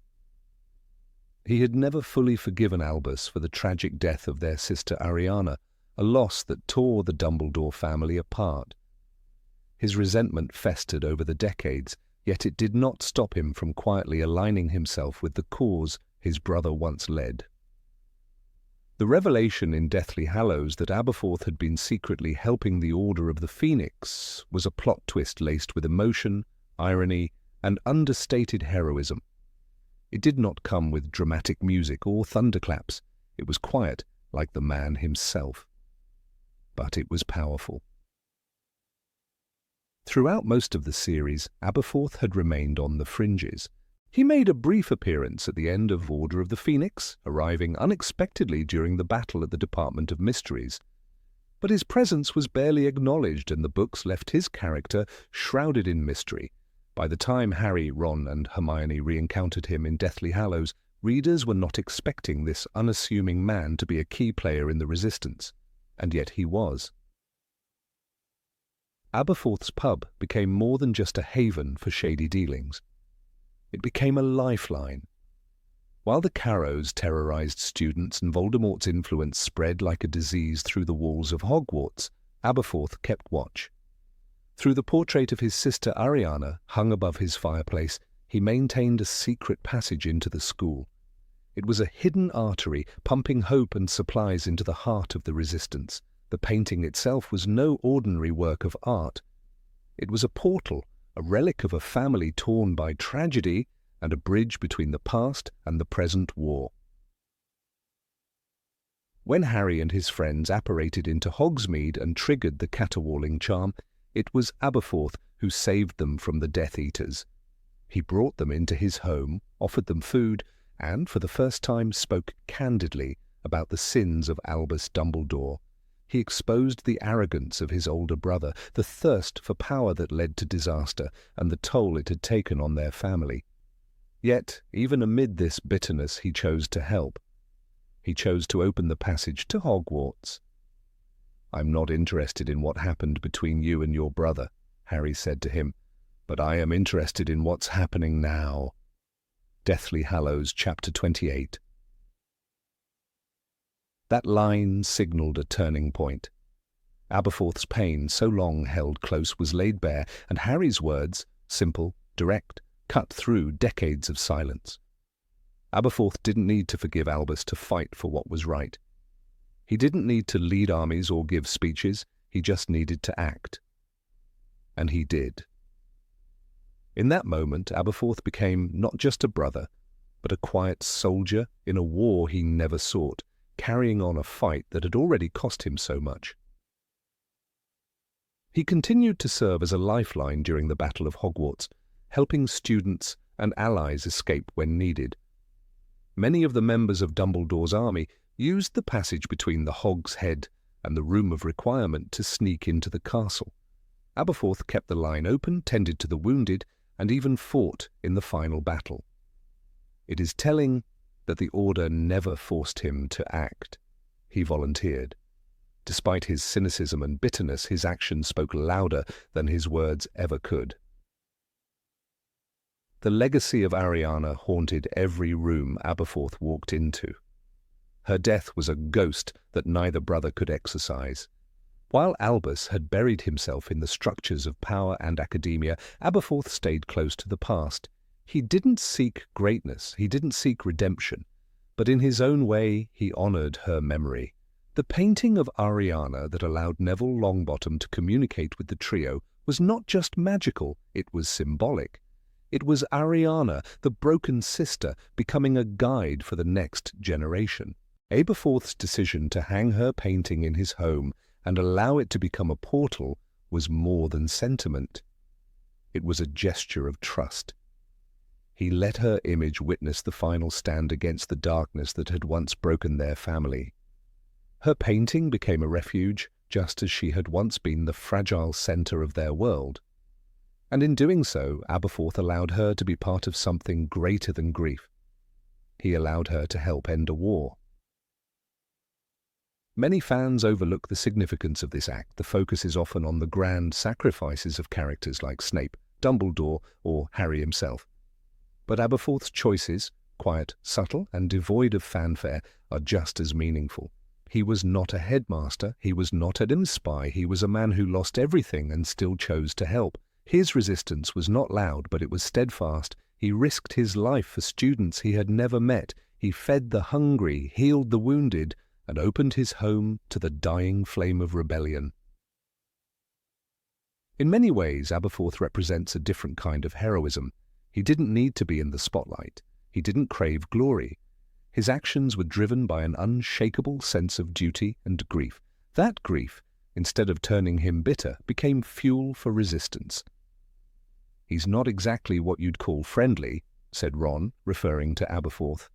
He had never fully forgiven Albus for the tragic death of their sister Ariana, a loss that tore the Dumbledore family apart. His resentment festered over the decades, yet it did not stop him from quietly aligning himself with the cause his brother once led. The revelation in Deathly Hallows that Aberforth had been secretly helping the Order of the Phoenix was a plot twist laced with emotion, irony, and understated heroism. It did not come with dramatic music or thunderclaps. It was quiet, like the man himself. But it was powerful. Throughout most of the series, Aberforth had remained on the fringes. He made a brief appearance at the end of Order of the Phoenix, arriving unexpectedly during the battle at the Department of Mysteries. But his presence was barely acknowledged, and the books left his character shrouded in mystery. By the time Harry, Ron, and Hermione re-encountered him in Deathly Hallows, readers were not expecting this unassuming man to be a key player in the Resistance, and yet he was. Aberforth's pub became more than just a haven for shady dealings. It became a lifeline. While the Carrows terrorized students and Voldemort's influence spread like a disease through the walls of Hogwarts, Aberforth kept watch. Through the portrait of his sister Ariana, hung above his fireplace, he maintained a secret passage into the school. It was a hidden artery, pumping hope and supplies into the heart of the Resistance. The painting itself was no ordinary work of art. It was a portal, a relic of a family torn by tragedy, and a bridge between the past and the present war. When Harry and his friends apparated into Hogsmeade and triggered the caterwauling charm, it was Aberforth who saved them from the Death Eaters. He brought them into his home, offered them food, and for the first time spoke candidly about the sins of Albus Dumbledore. He exposed the arrogance of his older brother, the thirst for power that led to disaster, and the toll it had taken on their family. Yet, even amid this bitterness, he chose to help. He chose to open the passage to Hogwarts. "I'm not interested in what happened between you and your brother," Harry said to him, "but I am interested in what's happening now." Deathly Hallows, Chapter 28. That line signalled a turning point. Aberforth's pain, so long held close, was laid bare, and Harry's words, simple, direct, cut through decades of silence. Aberforth didn't need to forgive Albus to fight for what was right. He didn't need to lead armies or give speeches, he just needed to act. And he did. In that moment, Aberforth became not just a brother, but a quiet soldier in a war he never sought, carrying on a fight that had already cost him so much. He continued to serve as a lifeline during the Battle of Hogwarts, helping students and allies escape when needed. Many of the members of Dumbledore's army used the passage between the Hog's Head and the Room of Requirement to sneak into the castle, Aberforth kept the line open, tended to the wounded, and even fought in the final battle. It is telling that the Order never forced him to act. He volunteered. Despite his cynicism and bitterness, his actions spoke louder than his words ever could. The legacy of Ariana haunted every room Aberforth walked into. Her death was a ghost that neither brother could exorcise. While Albus had buried himself in the structures of power and academia, Aberforth stayed close to the past. He didn't seek greatness, he didn't seek redemption, but in his own way he honoured her memory. The painting of Ariana that allowed Neville Longbottom to communicate with the trio was not just magical, it was symbolic. It was Ariana, the broken sister, becoming a guide for the next generation. Aberforth's decision to hang her painting in his home and allow it to become a portal was more than sentiment. It was a gesture of trust. He let her image witness the final stand against the darkness that had once broken their family. Her painting became a refuge, just as she had once been the fragile centre of their world. And in doing so, Aberforth allowed her to be part of something greater than grief. He allowed her to help end a war. Many fans overlook the significance of this act. The focus is often on the grand sacrifices of characters like Snape, Dumbledore, or Harry himself. But Aberforth's choices, quiet, subtle, and devoid of fanfare, are just as meaningful. He was not a headmaster, he was not a spy, he was a man who lost everything and still chose to help. His resistance was not loud, but it was steadfast. He risked his life for students he had never met. He fed the hungry, healed the wounded, and opened his home to the dying flame of rebellion. In many ways, Aberforth represents a different kind of heroism. He didn't need to be in the spotlight. He didn't crave glory. His actions were driven by an unshakable sense of duty and grief. That grief, instead of turning him bitter, became fuel for resistance. "He's not exactly what you'd call friendly," said Ron, referring to Aberforth.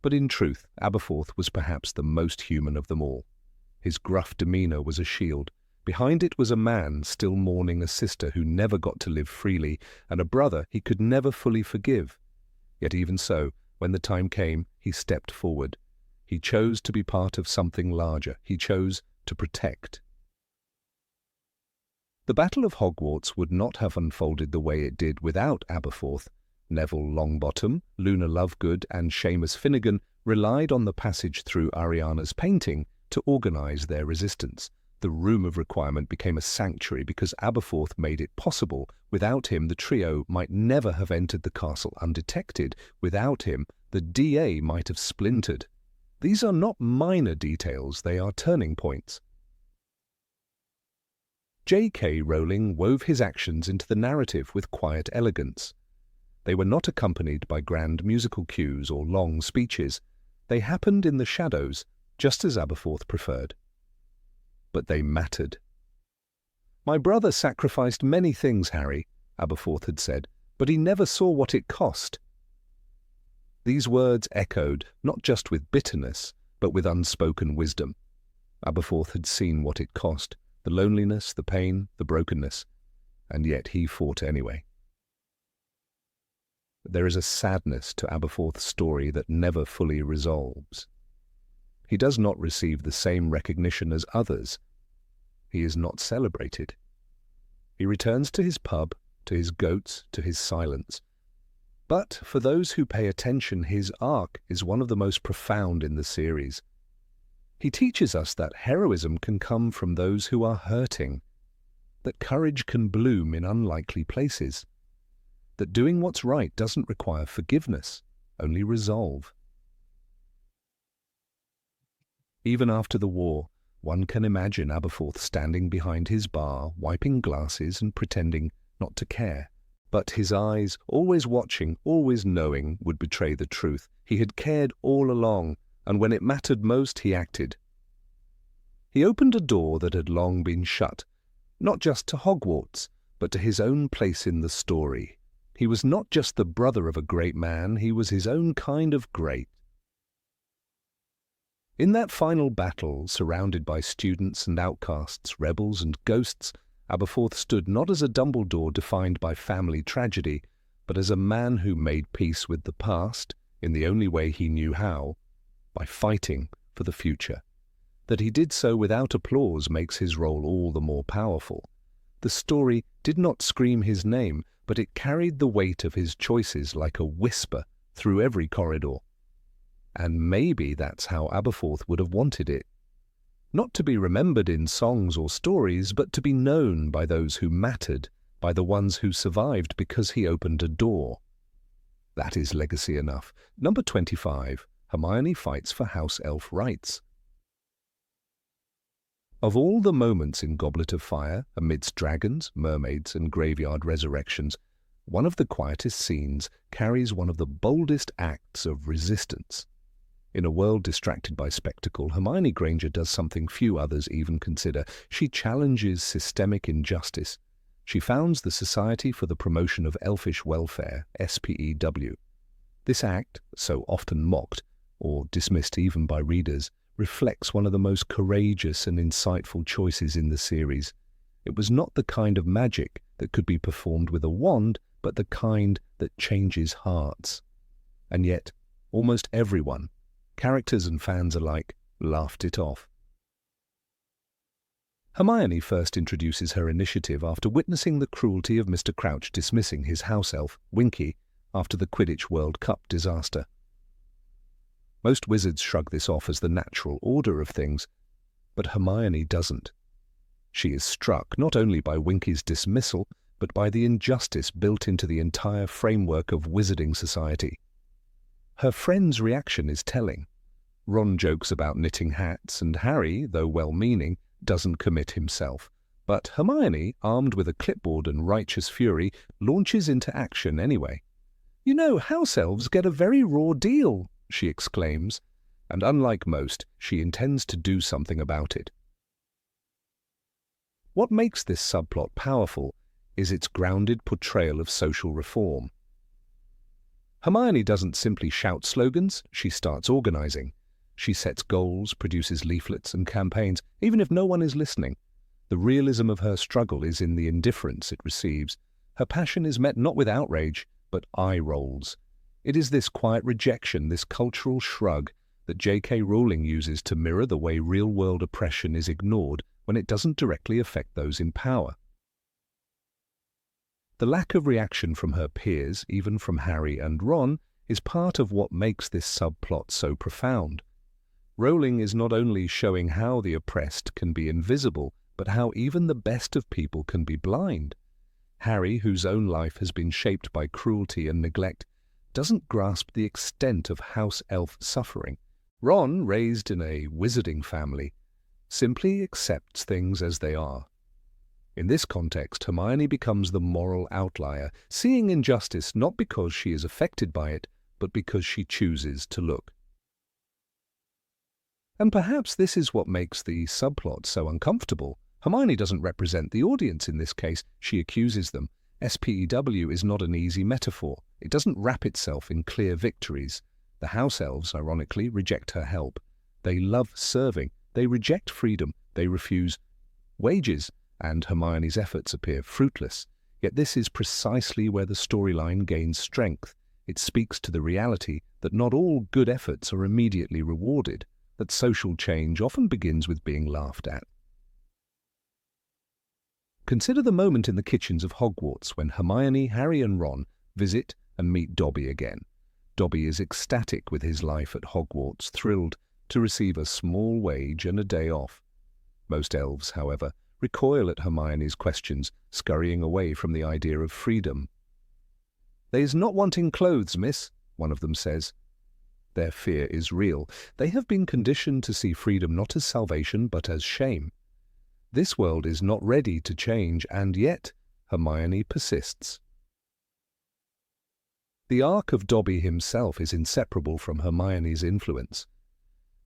But in truth, Aberforth was perhaps the most human of them all. His gruff demeanour was a shield. Behind it was a man still mourning a sister who never got to live freely, and a brother he could never fully forgive. Yet even so, when the time came, he stepped forward. He chose to be part of something larger. He chose to protect. The Battle of Hogwarts would not have unfolded the way it did without Aberforth. Neville Longbottom, Luna Lovegood, and Seamus Finnegan relied on the passage through Ariana's painting to organise their resistance. The Room of Requirement became a sanctuary because Aberforth made it possible. Without him, the trio might never have entered the castle undetected. Without him, the DA might have splintered. These are not minor details, they are turning points. J.K. Rowling wove his actions into the narrative with quiet elegance. They were not accompanied by grand musical cues or long speeches. They happened in the shadows, just as Aberforth preferred. But they mattered. "My brother sacrificed many things, Harry," Aberforth had said, "but he never saw what it cost." These words echoed, not just with bitterness, but with unspoken wisdom. Aberforth had seen what it cost, the loneliness, the pain, the brokenness, and yet he fought anyway. There is a sadness to Aberforth's story that never fully resolves. He does not receive the same recognition as others. He is not celebrated. He returns to his pub, to his goats, to his silence. But for those who pay attention, his arc is one of the most profound in the series. He teaches us that heroism can come from those who are hurting, that courage can bloom in unlikely places, that doing what's right doesn't require forgiveness, only resolve. Even after the war, one can imagine Aberforth standing behind his bar, wiping glasses and pretending not to care. But his eyes, always watching, always knowing, would betray the truth. He had cared all along, and when it mattered most, he acted. He opened a door that had long been shut, not just to Hogwarts, but to his own place in the story. He was not just the brother of a great man, he was his own kind of great. In that final battle, surrounded by students and outcasts, rebels and ghosts, Aberforth stood not as a Dumbledore defined by family tragedy, but as a man who made peace with the past in the only way he knew how, by fighting for the future. That he did so without applause makes his role all the more powerful. The story did not scream his name, but it carried the weight of his choices like a whisper through every corridor. And maybe that's how Aberforth would have wanted it. Not to be remembered in songs or stories, but to be known by those who mattered, by the ones who survived because he opened a door. That is legacy enough. Number 25. Hermione fights for house elf rights. Of all the moments in Goblet of Fire, amidst dragons, mermaids, and graveyard resurrections, one of the quietest scenes carries one of the boldest acts of resistance. In a world distracted by spectacle, Hermione Granger does something few others even consider. She challenges systemic injustice. She founds the Society for the Promotion of Elfish Welfare, SPEW. This act, so often mocked, or dismissed even by readers, reflects one of the most courageous and insightful choices in the series. It was not the kind of magic that could be performed with a wand, but the kind that changes hearts. And yet, almost everyone, characters and fans alike, laughed it off. Hermione first introduces her initiative after witnessing the cruelty of Mr. Crouch dismissing his house elf, Winky, after the Quidditch World Cup disaster. Most wizards shrug this off as the natural order of things, but Hermione doesn't. She is struck not only by Winky's dismissal, but by the injustice built into the entire framework of wizarding society. Her friend's reaction is telling. Ron jokes about knitting hats, and Harry, though well-meaning, doesn't commit himself. But Hermione, armed with a clipboard and righteous fury, launches into action anyway. "You know, house elves get a very raw deal," she exclaims, and unlike most, she intends to do something about it. What makes this subplot powerful is its grounded portrayal of social reform. Hermione doesn't simply shout slogans, she starts organizing. She sets goals, produces leaflets and campaigns, even if no one is listening. The realism of her struggle is in the indifference it receives. Her passion is met not with outrage, but eye rolls. It is this quiet rejection, this cultural shrug, that J.K. Rowling uses to mirror the way real-world oppression is ignored when it doesn't directly affect those in power. The lack of reaction from her peers, even from Harry and Ron, is part of what makes this subplot so profound. Rowling is not only showing how the oppressed can be invisible, but how even the best of people can be blind. Harry, whose own life has been shaped by cruelty and neglect, doesn't grasp the extent of house elf suffering. Ron, raised in a wizarding family, simply accepts things as they are. In this context, Hermione becomes the moral outlier, seeing injustice not because she is affected by it, but because she chooses to look. And perhaps this is what makes the subplot so uncomfortable. Hermione doesn't represent the audience in this case, she accuses them. SPEW is not an easy metaphor. It doesn't wrap itself in clear victories. The house elves, ironically, reject her help. They love serving. They reject freedom. They refuse wages, and Hermione's efforts appear fruitless. Yet this is precisely where the storyline gains strength. It speaks to the reality that not all good efforts are immediately rewarded, that social change often begins with being laughed at. Consider the moment in the kitchens of Hogwarts when Hermione, Harry and Ron visit and meet Dobby again. Dobby is ecstatic with his life at Hogwarts, thrilled to receive a small wage and a day off. Most elves, however, recoil at Hermione's questions, scurrying away from the idea of freedom. "They's not wanting clothes, miss," one of them says. Their fear is real. They have been conditioned to see freedom not as salvation but as shame. This world is not ready to change, and yet Hermione persists. The arc of Dobby himself is inseparable from Hermione's influence.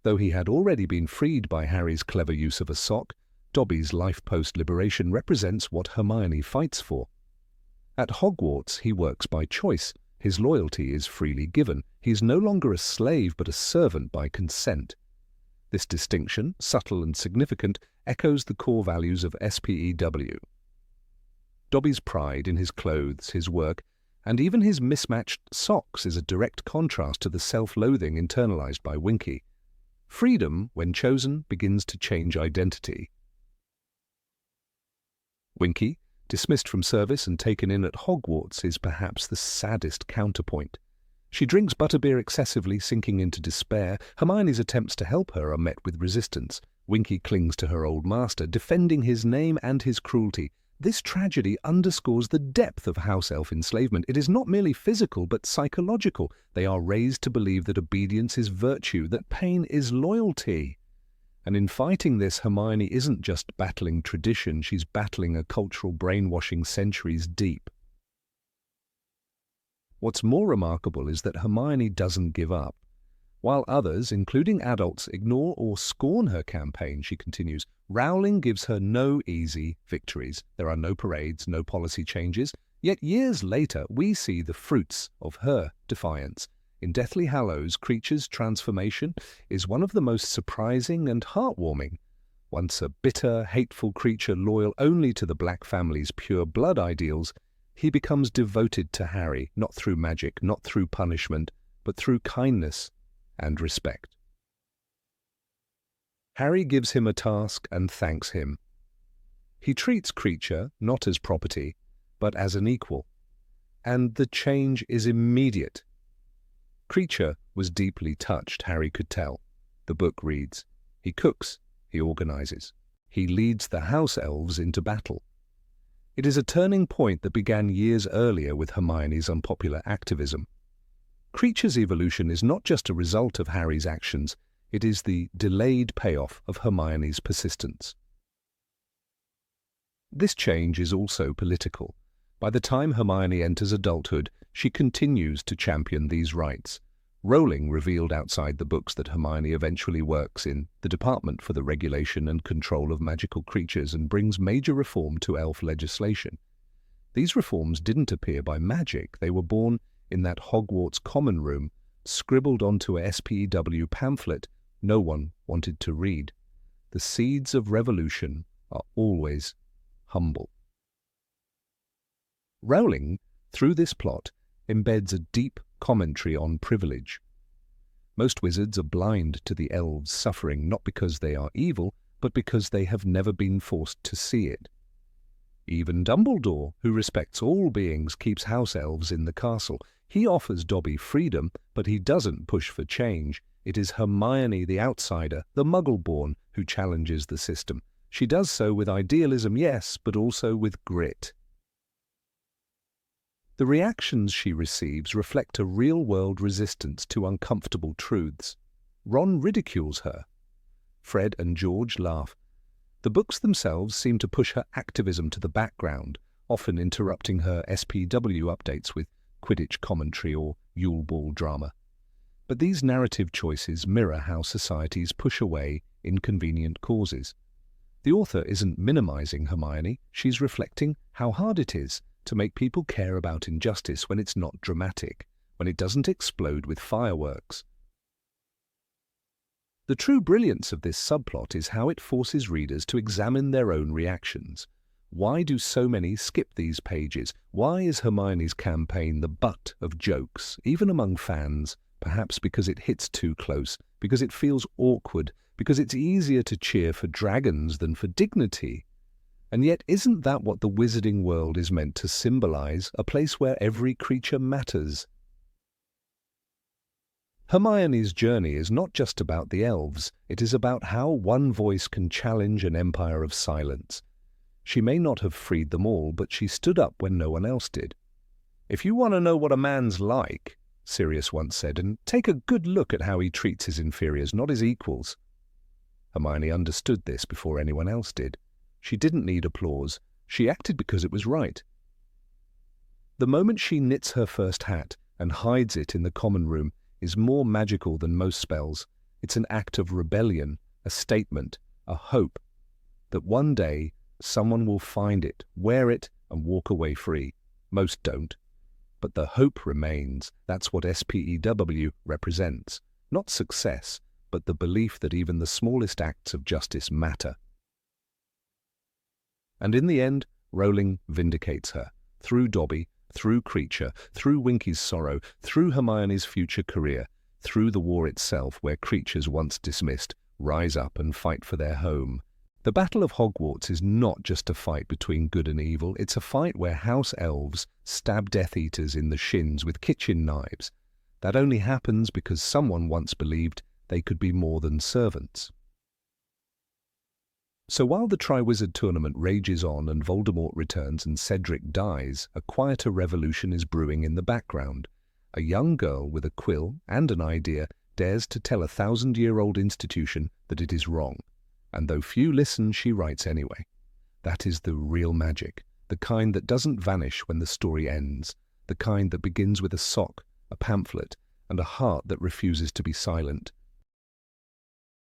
Though he had already been freed by Harry's clever use of a sock, Dobby's life post-liberation represents what Hermione fights for. At Hogwarts, he works by choice. His loyalty is freely given. He is no longer a slave but a servant by consent. This distinction, subtle and significant, echoes the core values of SPEW. Dobby's pride in his clothes, his work, and even his mismatched socks is a direct contrast to the self-loathing internalized by Winky. Freedom, when chosen, begins to change identity. Winky, dismissed from service and taken in at Hogwarts, is perhaps the saddest counterpoint. She drinks butterbeer excessively, sinking into despair. Hermione's attempts to help her are met with resistance. Winky clings to her old master, defending his name and his cruelty. This tragedy underscores the depth of house elf enslavement. It is not merely physical, but psychological. They are raised to believe that obedience is virtue, that pain is loyalty. And in fighting this, Hermione isn't just battling tradition, she's battling a cultural brainwashing centuries deep. What's more remarkable is that Hermione doesn't give up. While others, including adults, ignore or scorn her campaign, she continues, Rowling gives her no easy victories. There are no parades, no policy changes. Yet years later, we see the fruits of her defiance. In Deathly Hallows, Kreacher's transformation is one of the most surprising and heartwarming. Once a bitter, hateful Kreacher loyal only to the Black family's pure blood ideals, he becomes devoted to Harry, not through magic, not through punishment, but through kindness and respect. Harry gives him a task and thanks him. He treats Kreacher not as property, but as an equal. And the change is immediate. Kreacher was deeply touched, Harry could tell. The book reads, he cooks, he organizes, he leads the house elves into battle. It is a turning point that began years earlier with Hermione's unpopular activism. Kreacher's evolution is not just a result of Harry's actions, it is the delayed payoff of Hermione's persistence. This change is also political. By the time Hermione enters adulthood, she continues to champion these rights. Rowling revealed outside the books that Hermione eventually works in the Department for the Regulation and Control of Magical Creatures and brings major reform to elf legislation. These reforms didn't appear by magic, they were born in that Hogwarts common room, scribbled onto a SPEW pamphlet no one wanted to read. The seeds of revolution are always humble. Rowling, through this plot, embeds a deep commentary on privilege. Most wizards are blind to the elves' suffering not because they are evil, but because they have never been forced to see it. Even Dumbledore, who respects all beings, keeps house elves in the castle. He offers Dobby freedom, but he doesn't push for change. It is Hermione, the outsider, the Muggle-born, who challenges the system. She does so with idealism, yes, but also with grit. The reactions she receives reflect a real-world resistance to uncomfortable truths. Ron ridicules her. Fred and George laugh. The books themselves seem to push her activism to the background, often interrupting her SPW updates with Quidditch commentary or Yule Ball drama. But these narrative choices mirror how societies push away inconvenient causes. The author isn't minimizing Hermione, she's reflecting how hard it is to make people care about injustice when it's not dramatic, when it doesn't explode with fireworks. The true brilliance of this subplot is how it forces readers to examine their own reactions. Why do so many skip these pages? Why is Hermione's campaign the butt of jokes, even among fans? Perhaps because it hits too close, because it feels awkward, because it's easier to cheer for dragons than for dignity. And yet isn't that what the wizarding world is meant to symbolize, a place where every creature matters? Hermione's journey is not just about the elves, it is about how one voice can challenge an empire of silence. She may not have freed them all, but she stood up when no one else did. "If you want to know what a man's like," Sirius once said, "and take a good look at how he treats his inferiors, not his equals." Hermione understood this before anyone else did. She didn't need applause. She acted because it was right. The moment she knits her first hat and hides it in the common room is more magical than most spells. It's an act of rebellion, a statement, a hope, that one day someone will find it, wear it, and walk away free. Most don't. But the hope remains. That's what SPEW represents. Not success, but the belief that even the smallest acts of justice matter. And in the end, Rowling vindicates her, through Dobby, through Kreacher, through Winky's sorrow, through Hermione's future career, through the war itself where creatures once dismissed rise up and fight for their home. The Battle of Hogwarts is not just a fight between good and evil, it's a fight where house elves stab Death Eaters in the shins with kitchen knives. That only happens because someone once believed they could be more than servants. So while the Triwizard tournament rages on and Voldemort returns and Cedric dies, a quieter revolution is brewing in the background. A young girl with a quill and an idea dares to tell a 1,000-year-old institution that it is wrong. And though few listen, she writes anyway. That is the real magic, the kind that doesn't vanish when the story ends, the kind that begins with a sock, a pamphlet, and a heart that refuses to be silent.